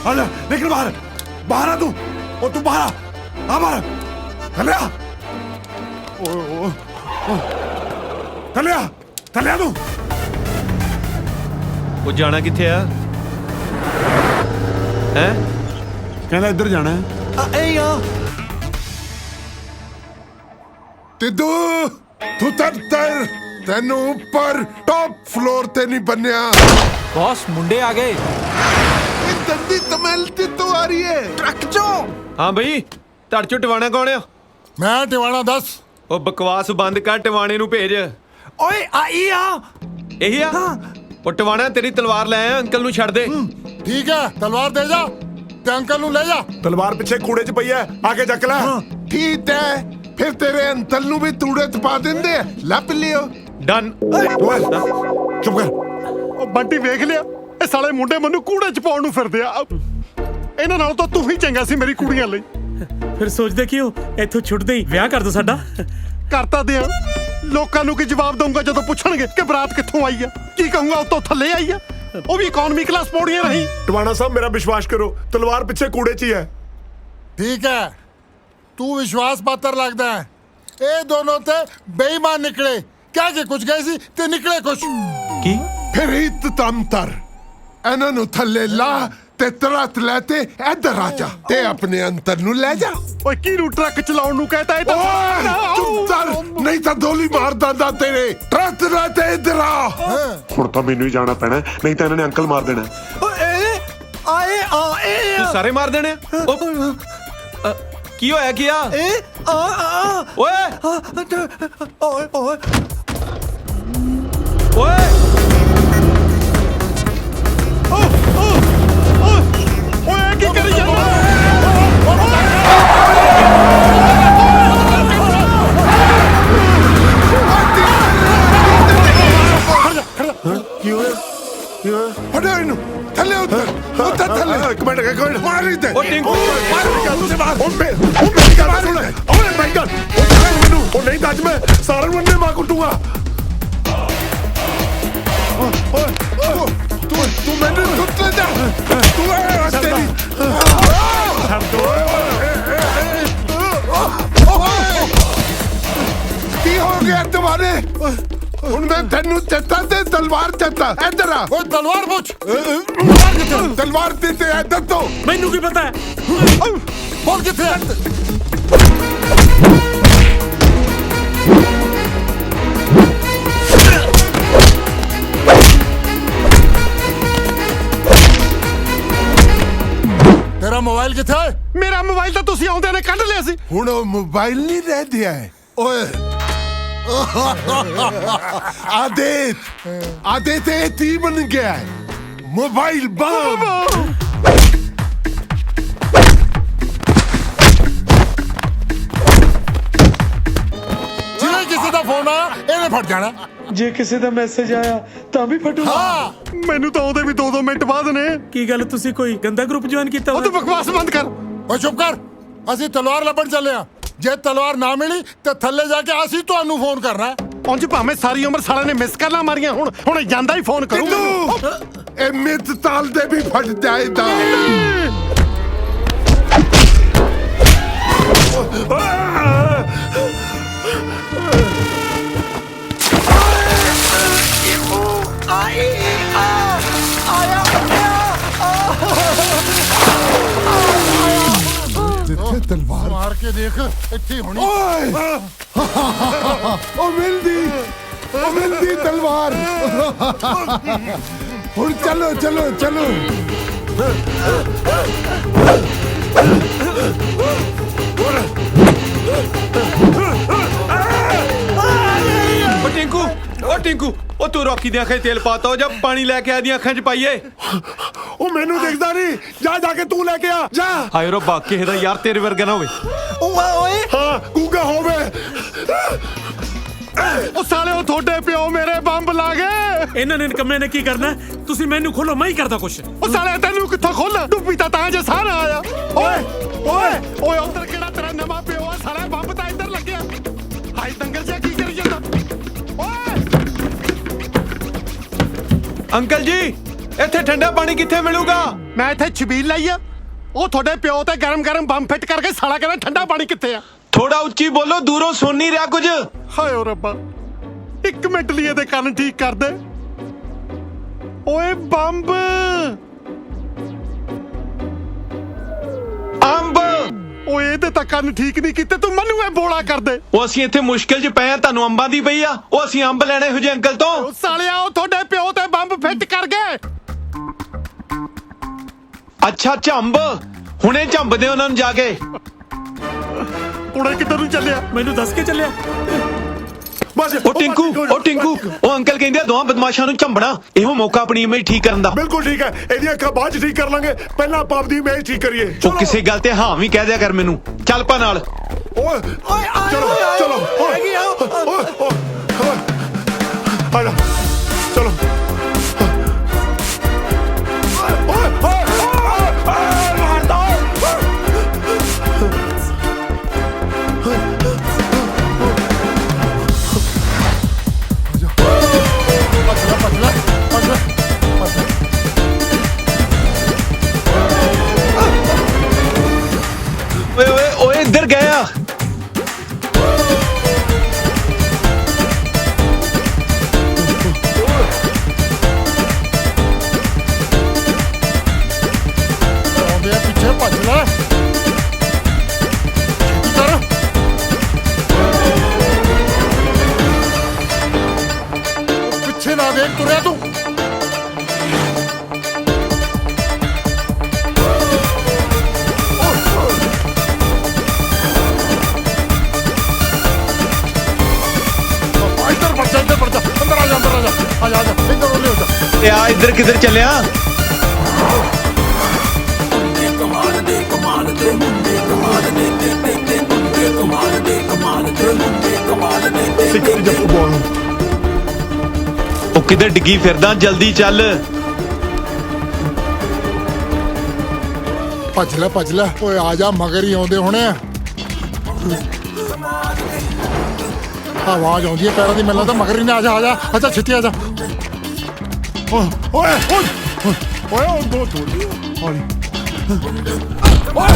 S5: आजा निकल बाहर। बाहर आ तू। और तू बाहर आ बाहर। थले आ। थले आ। थले आ तू।
S12: ਉਹ ਜਾਣਾ ਕਿੱਥੇ ਆ? ਹੈ
S5: ਕਹਿੰਦਾ ਇੱਧਰ ਜਾਣਾ ਹੈ।
S12: ਏ ਆ
S10: ਤਿੱਦੂ ਤੂੰ ਤਰ ਤੈਨੂੰ ਉੱਪਰ ਟੌਪ ਫਲੋਰ ਤੇ ਨਹੀਂ ਬੰਨਿਆ।
S12: ਬੌਸ ਮੁੰਡੇ ਆ ਗਏ।
S10: ਇਹ ਦੰਦੀ ਤਮੈਲ ਤੇ ਤੋਂ ਆ ਰਹੀ ਹੈ ਟਰੱਕ ਚੋਂ।
S12: ਹਾਂ ਬਈ ਧੜ ਚੋਂ ਟਿਵਾਣਾ ਕੌਣ ਆ?
S10: ਮੈਂ ਟਿਵਾਣਾ ਦੱਸ।
S12: ਉਹ ਬਕਵਾਸ ਬੰਦ ਕਰ, ਟਿਵਾਣੇ ਨੂੰ ਭੇਜ। ਓਏ ਆਈ ਆ। ਇਹੀ ਆ। ਉਹ ਟਿਵਾਣਾ ਤੇਰੀ ਤਲਵਾਰ ਲੈ ਆ, ਅੰਕਲ ਨੂੰ ਛੱਡ ਦੇ।
S10: ਠੀਕ ਹੈ ਤਲਵਾਰ ਦੇ ਜਾ ਤੇ ਅੰਕਲ ਨੂੰ ਲੈ ਜਾ।
S5: ਤਲਵਾਰ ਪਿੱਛੇ ਕੂੜੇ 'ਚ ਪਈ ਹੈ, ਆ ਕੇ ਚੱਕ ਲੈ।
S10: ਠੀਕ ਹੈ ਫਿਰ ਤੇਰੇ ਅੰਕਲ ਨੂੰ ਵੀ ਤੂੜੇ 'ਚ ਪਾ ਦਿੰਦੇ ਆ। ਲੱਭ ਲਿਓ।
S12: ਡਨ।
S5: ਚੁੱਪ ਕਰ।
S1: ਉਹ ਬੰਟੀ ਵੇਖ ਲਿਆ, ਇਹ ਸਾਲੇ ਮੁੰਡੇ ਮੈਨੂੰ ਕੂੜੇ 'ਚ ਪਾਉਣ ਨੂੰ ਫਿਰਦੇ ਆ। ਇਹਨਾਂ ਨਾਲ ਤਾਂ ਤੂੰ ਹੀ ਚੰਗਾ ਸੀ ਮੇਰੀ ਕੁੜੀਆਂ ਲਈ।
S6: ਫਿਰ ਸੋਚਦੇ ਕਿਉਂ ਇੱਥੋਂ ਛੁੱਟਦੇ ਹੀ ਵਿਆਹ ਕਰ ਦੋ ਸਾਡਾ।
S1: ਕਰਤਾ ਦਿਆਂ। ਲੋਕਾਂ ਨੂੰ ਕੀ ਜਵਾਬ ਦਊਂਗਾ ਜਦੋਂ ਪੁੱਛਣਗੇ ਕਿ ਬਰਾਤ ਕਿੱਥੋਂ ਆਈ ਆ? ਕੀ ਕਹੂੰਗਾ ਉੱਤੋਂ ਥੱਲੇ ਆਈ ਆ? ਉਹ ਵੀ ਇਕਨੋਮੀ ਕਲਾਸ ਪੌੜੀਆਂ ਰਹੀ।
S5: ਟਵਾਣਾ ਸਾਹਿਬ ਮੇਰਾ ਵਿਸ਼ਵਾਸ ਕਰੋ, ਤਲਵਾਰ ਪਿੱਛੇ ਕੂੜੇ 'ਚ ਹੀ ਹੈ।
S10: ਠੀਕ ਹੈ ਤੂੰ ਵਿਸ਼ਵਾਸ ਪਾਤਰ ਲੱਗਦਾ ਹੈ। ਇਹ ਦੋਨੋਂ ਤੇ ਬੇਈਮਾਨ ਨਿਕਲੇ। ਕਹਿ ਕੇ ਕੁਝ ਗਏ ਸੀ ਤੇ ਨਿਕਲੇ ਕੁਝ।
S12: ਕੀ?
S10: ਫਿਰ ਤੰਤਰ ਇਹਨਾਂ ਨੂੰ ਥੱਲੇ ਲਾ ਤੇ ਤਰਤ ਲੈ ਤੇ ਇੱਧਰ ਆ ਜਾ ਤੇ ਆਪਣੇ ਅੰਤਰ ਨੂੰ ਲੈ ਜਾ।
S1: ਓਏ ਕਿਹਨੂੰ ਟਰੱਕ ਚਲਾਉਣ ਨੂੰ ਕਹਤਾ? ਇਹ ਤਾਂ
S10: ਚੁੱਪ ਕਰ ਨਹੀਂ ਤਾਂ ਗੋਲੀ ਮਾਰ ਦਾਂਦਾ ਤੇਰੇ। ਟਰੱਕ ਲੈ ਤੇ ਇੱਧਰ ਆ।
S5: ਹੁਣ ਤਾਂ ਮੈਨੂੰ ਹੀ ਜਾਣਾ ਪੈਣਾ, ਨਹੀਂ ਤਾਂ ਇਹਨਾਂ ਨੇ ਅੰਕਲ ਮਾਰ ਦੇਣਾ।
S12: ਤੂੰ ਸਾਰੇ ਮਾਰ ਦੇਣੇ? ਕੀ ਹੋਇਆ ਕੀ ਆ? ਓਏ ਓਏ
S1: ਓਏ ਕੀ ਕਰੀ ਜਾਂਦਾ?
S5: ਕੀ ਹੋਇਆ? ਕੀ ਹੋਇਆ?
S10: ਹਟੋ ਇਹਨੂੰ ਥੱਲੇ ਉੱਤਰ ਥੱਲੇ।
S5: ਇੱਕ ਮਿੰਟ
S10: ਮਾਰ ਨਹੀਂ ਤੇ।
S12: ਉਹ ਟਿੰਕੂ
S5: ਉਹ ਮੇਰੀ ਗੱਲ ਸੁਣ। ਓਏ ਮਾਈ ਗॉड ਮੈਨੂੰ ਉਹ ਨਹੀਂ ਤਾਂ ਅੱਜ ਮੈਂ ਸਾਰਿਆਂ ਨੂੰ ਅੰਨੇ ਮਾਰ ਕੁੱਟੂਗਾ।
S10: ਤੂੰ ਮੈਨੂੰ ਸੁੱਟ ਲੈ ਜਾ। ਤੂੰ ਇਹ ਤੇਰੀ
S5: ਛੱਡ ਦੋ।
S10: ਕੀ ਹੋ ਗਿਆ ਤੁਹਾਡੇ? ਹੁਣ ਮੈਂ ਤੈਨੂੰ ਚੱਤਾ ਤੇ ਤਲਵਾਰ ਚੱਤਾ। ਇੱਧਰ ਆ। ਓਏ ਤਲਵਾਰ ਪੁੱਛ। ਤਲਵਾਰ ਤੇ ਇੱਧਰ ਤੋਂ।
S6: ਮੈਨੂੰ ਕੀ ਪਤਾ?
S10: ਬੋਲ ਕਿੱਥੇ? ਤੇਰਾ ਮੋਬਾਈਲ ਕਿੱਥੇ ਹੈ?
S1: ਮੇਰਾ ਮੋਬਾਈਲ ਤਾਂ ਤੁਸੀਂ ਆਉਂਦੇ ਨੇ ਕੱਢ ਲਿਆ ਸੀ।
S10: ਹੁਣ ਉਹ ਮੋਬਾਈਲ ਨਹੀਂ ਰਹਿ ਗਿਆ ਹੈ। ਓਏ ਆਦੇਤ ਇਹ ਤੀ ਬਣ ਗਿਆ ਹੈ। मोबाइल बम जिले किसी का फोन आया ਇਹਨੇ ਫਟ ਜਾਣਾ
S12: ਜੇ ਕਿਸੇ ਦਾ ਮੈਸੇਜ ਆਇਆ ਤਾਂ ਵੀ ਫਟੂਗਾ
S10: ਹਾਂ
S1: ਮੈਨੂੰ ਤਾਂ ਉਹਦੇ ਵੀ 2-2 ਮਿੰਟ ਬਾਅਦ ਨੇ।
S6: ਕੀ ਗੱਲ ਤੁਸੀਂ ਕੋਈ ਗੰਦਾ ਗਰੁੱਪ ਜੁਆਇਨ ਕੀਤਾ
S1: ਉਹ ਤੂੰ ਬਕਵਾਸ ਬੰਦ ਕਰ।
S10: ਓਏ ਚੁੱਪ ਕਰ ਅਸੀਂ ਤਲਵਾਰ ਲੱਭਣ ਚੱਲੇ ਆ ਜੇ ਤਲਵਾਰ ਨਾ ਮਿਲੀ ਤੇ ਥੱਲੇ ਜਾ ਕੇ ਅਸੀਂ ਤੁਹਾਨੂੰ ਫੋਨ ਕਰਨਾ
S1: ਉਂਝ ਭਾਵੇਂ ਸਾਰੀ ਉਮਰ ਸਾਲਿਆਂ ਨੇ ਮਿਸ ਕਾਲਾਂ ਮਾਰੀਆਂ ਹੁਣ ਜਾਂਦਾ ਹੀ ਫੋਨ ਕਰੂ
S10: ਇਹ ਮਿੱਤ ਤਾਲ ਦੇ ਵੀ ਫਟ ਜਾਏਦਾ ਜਿੱਥੇ ਤਲਵਾਰ ਮਾਰ ਕੇ ਦੇਖ ਇੱਥੇ ਹੋਣੀ ਓਏ ਉਹ ਮਿਲਦੀ ਤਲਵਾਰ ਹੁਣ ਚਲੋ ਚਲੋ ਚਲੋ
S12: ਓ ਟਿੰਕੂ ਓ ਤੂੰ ਰੋਕੀ ਦੀਆਂ ਅੱਖਾਂ 'ਚ ਤੇਲ ਪਾਤਾ ਜਾਂ ਪਾਣੀ ਲੈ ਕੇ ਆਦੀਆਂ ਅੱਖਾਂ 'ਚ ਪਾਈਏ
S5: ਉਹ ਮੈਨੂੰ ਦਿਖਦਾ ਨਹੀਂ ਜਾ ਕੇ ਤੂੰ ਲੈ ਕੇ ਆ ਜਾ
S12: ਹਾਏ ਰੱਬਾ ਕਿਸੇ ਦਾ ਯਾਰ ਤੇਰੇ ਵਰਗਾ ਨਾ ਹੋਵੇ
S10: ਓਏ
S5: ਹਾਂ ਗੂਗਾ ਹੋਵੇ
S1: ਉਹ ਸਾਲੇ ਉਹ ਤੁਹਾਡੇ ਪਿਓ ਮੇਰੇ ਬੰਬ ਲਾ ਗਏ।
S6: ਇਹਨਾਂ ਨੇ ਨਿਕੰਮੇ ਨੇ ਕੀ ਕਰਨਾ? ਤੁਸੀਂ ਮੈਨੂੰ ਖੋਲੋ, ਮੈਂ ਹੀ ਕਰਦਾ ਕੁਛ।
S1: ਉਹ ਸਾਲੇ ਤੈਨੂੰ ਕਿੱਥੋਂ ਖੋਲ ਡੁੱਬੀ ਤਾਂ ਜੇ ਸਾਰਾ ਆਇਆ। ਓਏ ਉਧਰ ਕਿਹੜਾ ਤੇਰਾ ਨਵਾਂ ਪਿਓ ਆ ਸਾਲਾ ਬੰਬ ਤਾਂ ਇੱਧਰ ਲੱਗਿਆ। ਹਾਈ ਦੰਗਲ ਜਿਹਾ ਕੀ ਕਰੀ ਜਾਂਦਾ?
S12: ਅੰਕਲ ਜੀ ਇੱਥੇ ਠੰਡਾ ਪਾਣੀ ਕਿੱਥੇ ਮਿਲੂਗਾ?
S1: ਮੈਂ ਇੱਥੇ ਛਬੀਲ ਲਈ ਆ। ਉਹ ਤੁਹਾਡੇ ਪਿਓ ਤੇ ਗਰਮ ਬੰਬ ਫਿੱਟ ਕਰਕੇ ਸਾਲਾ ਕਹਿੰਦਾ ਠੰਡਾ ਪਾਣੀ ਕਿੱਥੇ ਆ?
S12: ਥੋੜਾ ਉੱਚੀ ਬੋਲੋ, ਦੂਰੋਂ ਸੁਣ ਨਹੀਂ ਰਿਹਾ ਕੁਝ।
S1: ਹਾਏ ਓ ਰੱਬਾ, 1 ਮਿੰਟ ਲਈ ਇਹਦੇ ਕੰਨ ਠੀਕ ਕਰ ਦੇ। ਓਏ ਬੰਬ
S12: ਅੰਬ
S1: ਓਏ ਇਹਦੇ ਤਾਂ ਕੰਨ ਠੀਕ ਨਹੀਂ ਕੀਤੇ, ਤੂੰ ਮੈਨੂੰ ਇਹ ਬੋਲਾ ਕਰ ਦੇ।
S12: ਉਹ ਅਸੀਂ ਇੱਥੇ ਮੁਸ਼ਕਿਲ 'ਚ ਪਏ ਆ, ਤੁਹਾਨੂੰ ਅੰਬਾਂ ਦੀ ਪਈ ਆ। ਉਹ ਅਸੀਂ ਅੰਬ ਲੈਣੇ ਹੋ ਜੇ ਅੰਕਲ ਤੋਂ।
S1: ਉਹ ਸਾਲਿਆ ਉਹ ਤੁਹਾਡੇ ਪਿਓ ਤੇ ਬੰਬ ਫਿੱਟ ਕਰ ਗਏ।
S12: ਅੱਛਾ ਝੰਬ, ਹੁਣੇ ਝੰਬਦੇ ਉਹਨਾਂ ਨੂੰ ਜਾ ਕੇ।
S1: ਕੁੜੇ ਕਿੱਧਰ ਨੂੰ ਚੱਲਿਆ?
S6: ਮੈਨੂੰ ਦੱਸ ਕੇ ਚੱਲਿਆ।
S5: ਬਸ
S12: ਉਹ ਟਿੰਕੂ ਉਹ ਅੰਕਲ ਕਹਿੰਦੇ ਆ ਦੋਹਾਂ ਬਦਮਾਸ਼ਾਂ ਨੂੰ ਝੰਬਣਾ। ਇਹੋ ਮੌਕਾ ਆਪਣੀ ਇਮੇਜ ਠੀਕ ਕਰਨ ਦਾ।
S5: ਬਿਲਕੁਲ ਠੀਕ ਹੈ, ਇਹਦੀਆਂ ਅੱਖਾਂ ਬਾਅਦ ਚ ਠੀਕ ਕਰ ਲਾਂਗੇ, ਪਹਿਲਾਂ ਆਪਾਂ ਆਪਦੀ ਇਮੇਜ ਠੀਕ ਕਰੀਏ।
S12: ਉਹ ਕਿਸੇ ਗੱਲ ਤੇ ਹਾਂ ਵੀ ਕਹਿ ਦਿਆ ਕਰ ਮੈਨੂੰ। ਚੱਲ ਪਾ ਨਾਲ।
S5: ਓਏ ਚਲੋ ਚਲੋ ਓਏ ਆ ਜਾ ਚਲੋ।
S12: ਓਏ ਇੱਧਰ ਗਿਆ।
S10: ਪਿੱਛੇ ਭੱਜ ਲੈ ਕਰ। ਪਿੱਛੇ ਨਾ ਦੇਖ, ਤੁਰਿਆ ਤੂੰ।
S12: ਤੇ ਆ ਇੱਧਰ ਕਿੱਧਰ ਚੱਲਿਆ? ਉਹ ਕਿੱਧਰ ਡਿੱਗੀ ਫਿਰਦਾ? ਜਲਦੀ ਚੱਲ।
S10: ਭੱਜ ਲੈ ਓਏ ਆ ਜਾ, ਮਗਰ ਹੀ ਆਉਂਦੇ ਹੋਣੇ ਆ। ਆਵਾਜ਼ ਆਉਂਦੀ ਹੈ ਪੈਰਾਂ ਦੀ, ਮੈਨੂੰ ਲੱਗਦਾ ਮਗਰ ਹੀ ਨਾ। ਆ ਜਾ ਅੱਛਾ ਛੇਤੀ ਆ ਜਾ। ਓਏ ਉਹ ਦੋ ਥੋੜੀ ਹੌਲੀ। ਓਏ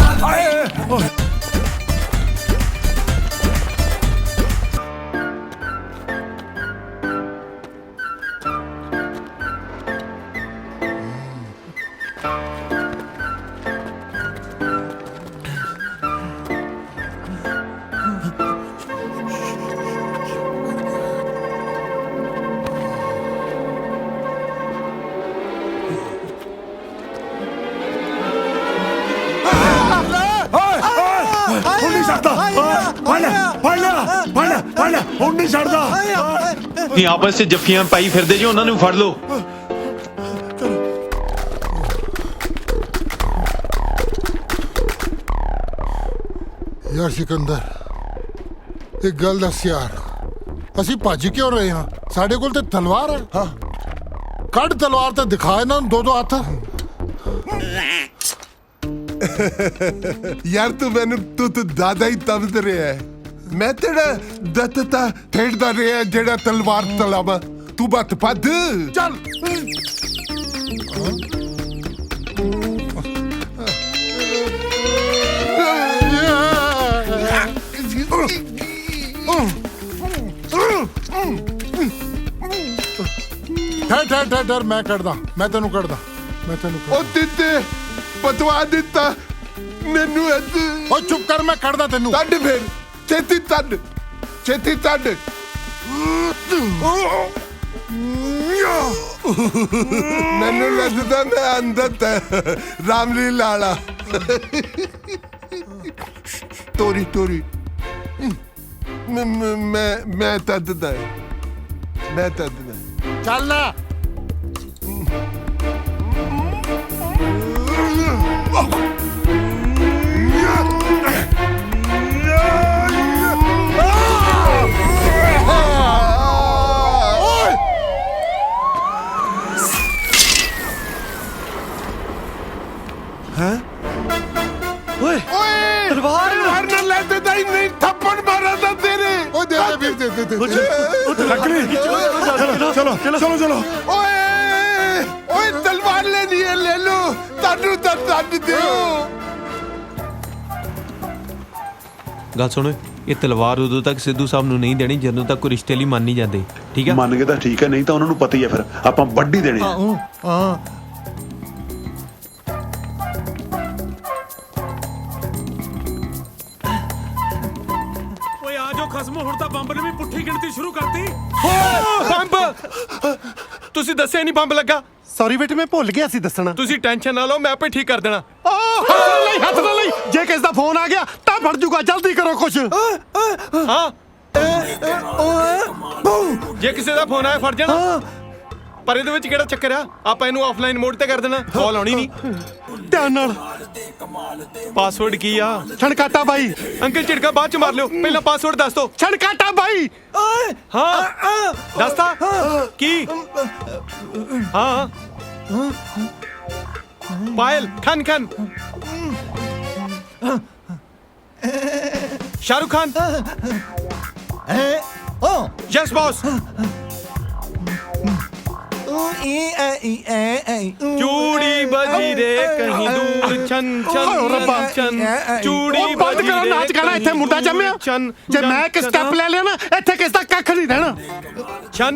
S10: ਹੁਣ ਨਹੀਂ ਛੱਡਦਾ।
S12: ਇਹ ਆਪਸ 'ਚ ਜੱਫੀਆਂ ਪਾਈ ਫਿਰਦੇ ਜੀ, ਉਹਨਾਂ ਨੂੰ ਫੜ ਲਓ।
S10: ਯਾਰ ਸਿਕੰਦਰ, ਇੱਕ ਗੱਲ ਦੱਸ ਯਾਰ, ਅਸੀਂ ਭੱਜ ਕਿਉਂ ਰਹੇ ਹਾਂ? ਸਾਡੇ ਕੋਲ ਤੇ ਤਲਵਾਰ ਹੈ। ਹਾਂ, ਕੱਢ ਤਲਵਾਰ ਤੇ ਦਿਖਾ ਇਹਨਾਂ ਨੂੰ ਦੋ ਹੱਥ।
S5: ਯਾਰ ਤੂੰ ਮੈਨੂੰ ਤੂੰ ਦਾਦਾ ਹੀ ਤਬਦ ਰਿਹਾ ਹੈ। ਮੈਂ ਤੇਰਾ ਦੱਤਤਾ ਠੇੜਦਾ ਰਿਹਾ ਜਿਹੜਾ ਤਲਵਾਰ ਤਲਾਵਾ। ਤੂੰ ਬੱਤ ਪੱਦ ਚੱਲ।
S10: ਠਹਿਰ, ਮੈਂ ਕੱਢਦਾ, ਮੈਂ ਤੈਨੂੰ ਕੱਢਦਾ।
S5: ਉਹ ਦਿੱਤੇ ਪਤਵਾ ਦਿੱਤਾ ਮੈਨੂੰ।
S10: ਉਹ ਚੁੱਪ ਕਰ, ਮੈਂ ਕੱਢਦਾ ਤੈਨੂੰ।
S5: ਤੱਡ ਫਿਰ ਛੇਤੀ ਤੱਡ, ਛੇਤੀ ਤੱਡ। ਮੈਨੂੰ ਲੱਗਦਾ ਮੈਂ ਅੰਦਰ ਰਾਮਲੀਲਾ ਵਾਲਾ ਤੋਰੀ ਮੈਂ ਤੱਦਦਾ, ਮੈਂ ਤੱਦਦਾ।
S10: ਚੱਲ ਨਾ।
S12: ਓਏ ਤਲਵਾਰ
S5: ਨਾਲ ਲੈ ਦੇ ਤਾਂ ਨਹੀਂ ਥੱਪੜ ਮਾਰਾ ਤਾਂ ਤੇਰੇ।
S10: ਉਹ ਦੇ ਵੀਰ, ਦੇ
S5: ਚਲੋ। ਓਏ ਤਲਵਾਰ ਲੈਣੀ ਹੈ, ਲੈ ਲੋ। ਤੁਹਾਨੂੰ ਤਾਂ ਤੱਦ ਦਿਓ।
S12: ਗੱਲ ਸੁਣ, ਇਹ ਤਲਵਾਰ ਉਦੋਂ ਤੱਕ ਸਿੱਧੂ ਸਾਹਿਬ ਨੂੰ ਨਹੀਂ ਦੇਣੀ ਜਦੋਂ ਤੱਕ ਕੋਈ ਰਿਸ਼ਤੇ ਲਈ ਮੰਨ ਨਹੀਂ ਜਾਂਦੇ, ਠੀਕ ਹੈ?
S17: ਮੰਨ ਕੇ ਤਾਂ ਠੀਕ ਹੈ, ਨਹੀਂ ਤਾਂ ਉਹਨਾਂ ਨੂੰ ਪਤਾ ਹੀ ਹੈ ਫਿਰ ਆਪਾਂ ਵੱਡੀ ਦੇਣੇ ਆ।
S10: ਹਾਂ,
S6: ਓਏ ਆ ਜਾਓ ਖਸਮੋ, ਹੁਣ ਤਾਂ ਬੰਬ ਨੇ ਵੀ ਪੁੱਠੀ ਗਿਣਤੀ ਸ਼ੁਰੂ ਕਰਤੀ।
S12: ਬੰਬ! ਤੁਸੀਂ ਦੱਸਿਆ ਨਹੀਂ ਬੰਬ ਲੱਗਾ।
S1: ਸੌਰੀ ਬੇਟੇ, ਮੈਂ ਭੁੱਲ ਗਿਆ ਸੀ ਦੱਸਣਾ।
S12: ਤੁਸੀਂ ਟੈਨਸ਼ਨ ਨਾ ਲਓ, ਮੈਂ ਆਪੇ ਠੀਕ ਕਰ ਦੇਣਾ।
S1: ਹੱਥ ਨਾਲ ਲਈ, ਜੇ ਕਿਸ ਦਾ ਫੋਨ ਆ ਗਿਆ ਤਾਂ ਫੜ ਜੂਗਾ। ਜਲਦੀ ਕਰੋ ਕੁਛ।
S12: ਹਾਂ, ਜੇ ਕਿਸੇ ਦਾ ਫੋਨ ਆਇਆ ਫੜ ਜਾਣਾ। ਪਰ ਇਹਦੇ ਵਿੱਚ ਕਿਹੜਾ ਚੱਕਰ ਆ? ਆਪਾਂ ਇਹਨੂੰ ਆਫਲਾਈਨ ਮੋਡ ਤੇ ਕਰ ਦੇਣਾ, ਕਾਲ ਆਉਣੀ ਨਹੀਂ।
S1: ਧਿਆਨ ਨਾਲ।
S12: ਪਾਸਵਰਡ ਕੀ ਆ?
S1: ਛਣਕਾਟਾ ਬਾਈ।
S12: ਅੰਕਲ ਝਿੜਕਾ ਬਾਅਦ ਚ ਮਾਰ ਲਿਓ, ਪਹਿਲਾਂ ਪਾਸਵਰਡ ਦੱਸ ਦੋ।
S1: ਛਣਕਾਟਾ ਬਾਈ।
S12: ਹਾਂ, ਦੱਸਤਾ ਕੀ? ਹਾਂ, ਪਾਇਲ ਖਾਨ। शाहरुख खान। Yes boss. चूड़ी बजी रे कहीं दूर छन छन चूड़ी
S1: ਬੰਦ ਕਰੋ ਨਾਚ ਗਾਣਾ। ਇੱਥੇ ਮੁੰਡਾ ਜੰਮਿਆ। ਜੇ ਮੈਂ ਇੱਕ ਸਟੈਪ ਲੈ ਲਿਆ ਨਾ, ਇੱਥੇ ਕਿਸ ਦਾ ਕੱਖ ਨਹੀਂ ਰਹਿਣਾ।
S12: छन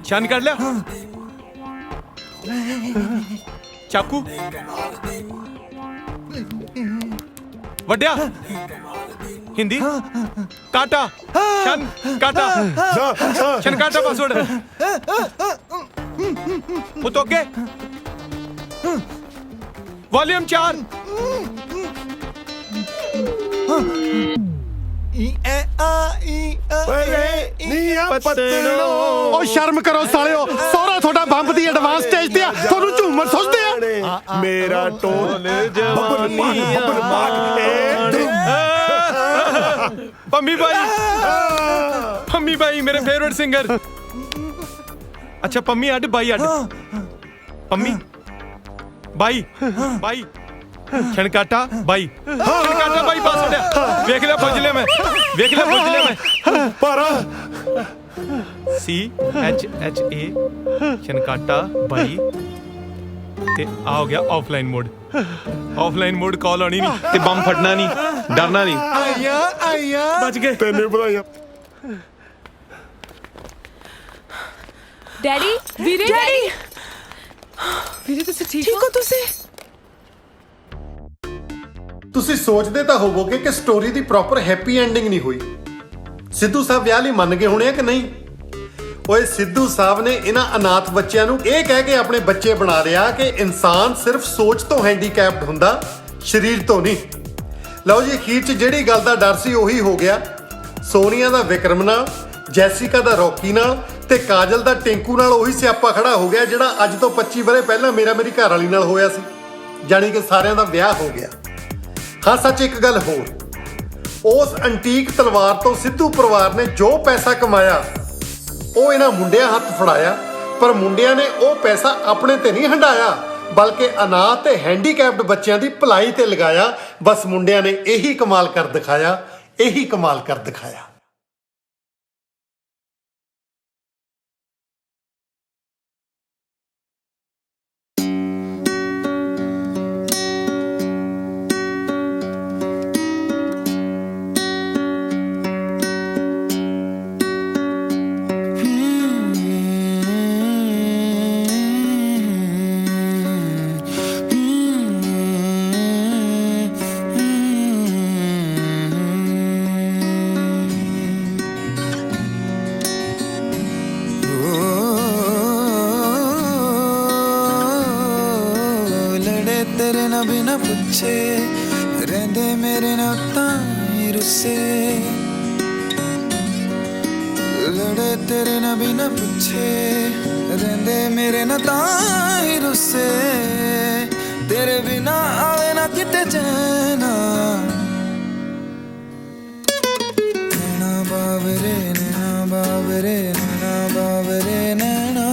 S12: छन कर लिया। चाकू वड्या। हिंदी काटा। शन काटा। शन काटा पासवर्ड। वो तो के वॉल्यूम 4।
S1: ਉਹ ਸ਼ਰਮ ਕਰੋ ਸਾਲਿਓ, ਸੋਹਰਾ ਤੁਹਾਡਾ ਬੰਬ ਦੀ ਐਡਵਾਂਸ ਸਟੇਜ ਤੇ ਆ, ਤੁਹਾਨੂੰ ਝੂਮਰ ਸੁਝਦੇ ਆ।
S5: ਮੇਰਾ ਟੋਨ
S12: पम्मी भाई मेरे फेवरेट सिंगर। अच्छा पम्मी अड भाई अड। पम्मी भाई भाई छनकाटा भाई। छनकाटा भाई पासवर्ड देख ले, बुझ लिया मैं, देख ले बुझ लिया मैं।
S5: पारा
S12: CHHA छनकाटा भाई ते आ हो गया offline mode. Offline mode call आनी नहीं ते बम फटना नहीं, डरना नहीं।
S5: आया
S12: बच गए।
S5: तेने बुलाया।
S3: ਡੈਡੀ ਵੀਰੇ,
S2: ਡੈਡੀ ਵੀਰੇ ਤੁਸੀਂ ਠੀਕ ਹੋ? ਤੁਸੀਂ
S1: ਤੁਸੀਂ ਸੋਚਦੇ ਤਾਂ ਹੋਵੋਗੇ ਕਿ ਸਟੋਰੀ ਦੀ ਪ੍ਰੋਪਰ ਹੈਪੀ ਐਂਡਿੰਗ ਨਹੀਂ ਹੋਈ। ਸਿੱਧੂ ਸਾਹਿਬ ਵਿਆਹ ਲਈ ਮੰਨ ਗਏ ਹੋਣੇ ਆ ਕਿ ਨਹੀਂ? ਓਏ ਸਿੱਧੂ ਸਾਹਿਬ ਨੇ ਇਹਨਾਂ ਅਨਾਥ ਬੱਚਿਆਂ ਨੂੰ ਇਹ ਕਹਿ ਕੇ ਆਪਣੇ ਬੱਚੇ ਬਣਾ ਲਿਆ ਕਿ ਇਨਸਾਨ ਸਿਰਫ ਸੋਚ ਤੋਂ ਹੈਂਡੀਕੈਪਡ ਹੁੰਦਾ, ਸਰੀਰ ਤੋਂ ਨਹੀਂ। ਲਓ ਜੀ, ਅਖੀਰ 'ਚ ਜਿਹੜੀ ਗੱਲ ਦਾ ਡਰ ਸੀ ਉਹੀ ਹੋ ਗਿਆ। ਸੋਨੀਆ ਦਾ ਵਿਕਰਮ ਨਾਲ, ਜੈਸਿਕਾ ਦਾ ਰੌਕੀ ਨਾਲ ਤੇ ਕਾਜਲ ਦਾ ਟਿੰਕੂ ਨਾਲ ਉਹੀ ਸਿਆਪਾ ਖੜਾ ਹੋ ਗਿਆ ਜਿਹੜਾ ਅੱਜ ਤੋਂ 25 ਵਰ੍ਹੇ ਪਹਿਲਾਂ ਮੇਰੀ ਘਰ ਵਾਲੀ ਨਾਲ ਹੋਇਆ ਸੀ। ਜਾਣੀ ਕਿ ਸਾਰਿਆਂ ਦਾ ਵਿਆਹ ਹੋ ਗਿਆ। ਹਾਂ ਸੱਚ ਇੱਕ ਗੱਲ ਹੋਰ, ਉਸ ਐਂਟੀਕ ਤਲਵਾਰ ਤੋਂ ਸਿੱਧੂ ਪਰਿਵਾਰ ਨੇ ਜੋ ਪੈਸਾ ਕਮਾਇਆ ਉਹ ਇਹਨਾਂ ਮੁੰਡਿਆਂ ਹੱਥ ਫੜਾਇਆ, ਪਰ ਮੁੰਡਿਆਂ ਨੇ ਉਹ ਪੈਸਾ ਆਪਣੇ ਤੇ ਨਹੀਂ ਹੰਡਾਇਆ, ਬਲਕਿ ਅਨਾਥ ਤੇ ਹੈਂਡੀਕੈਪਡ ਬੱਚਿਆਂ ਦੀ ਭਲਾਈ ਤੇ ਲਗਾਇਆ। ਬਸ ਮੁੰਡਿਆਂ ਨੇ ਇਹੀ ਕਮਾਲ ਕਰ ਦਿਖਾਇਆ, ਇਹੀ ਕਮਾਲ ਕਰ ਦਿਖਾਇਆ।
S16: बिना पूछे रहंदे मेरे ना ताई रुस्से, लड़े तेरे ना बिना पूछे रहंदे मेरे ना ताई रुस्से, तेरे बिना आवे ना किते चैना, नैना बावरे नैना बावरे नैना बावरे नैना,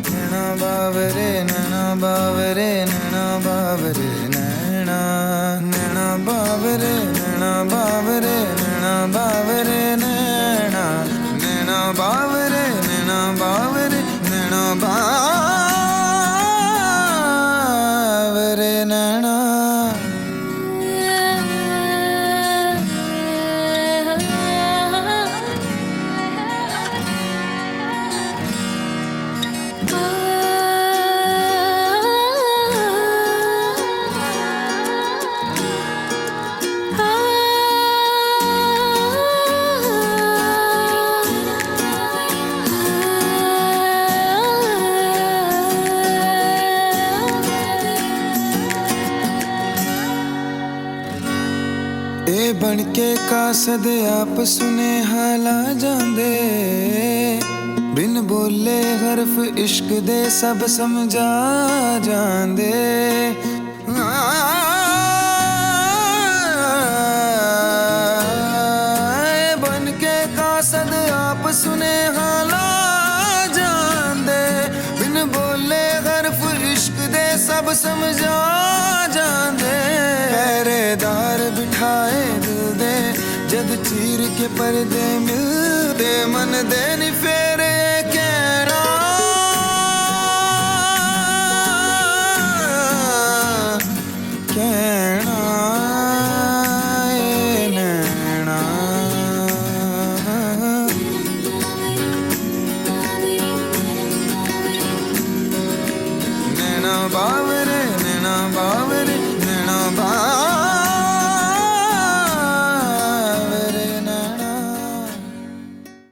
S16: नैना बावरे नैना बावरे नैना बावरे नैना, नैना बावरे नैना बावरे नैना बावरे नैना, नैना बावरे नैना बावरे नैना बावरे नैना। बन के कासद आप सुने हाला जांदे, बिन बोले हरफ इश्क दे सब समझा जांदे, बन के कासद आप सुने हाला जांदे, बिन बोले हरफ इश्क दे सब समझा जांदे, पहरेदार बिठाए जद चीर के पर्दे मिलते मन दे नी फेरे कहना, कहना नैना, नैना बावरे नैना बावरे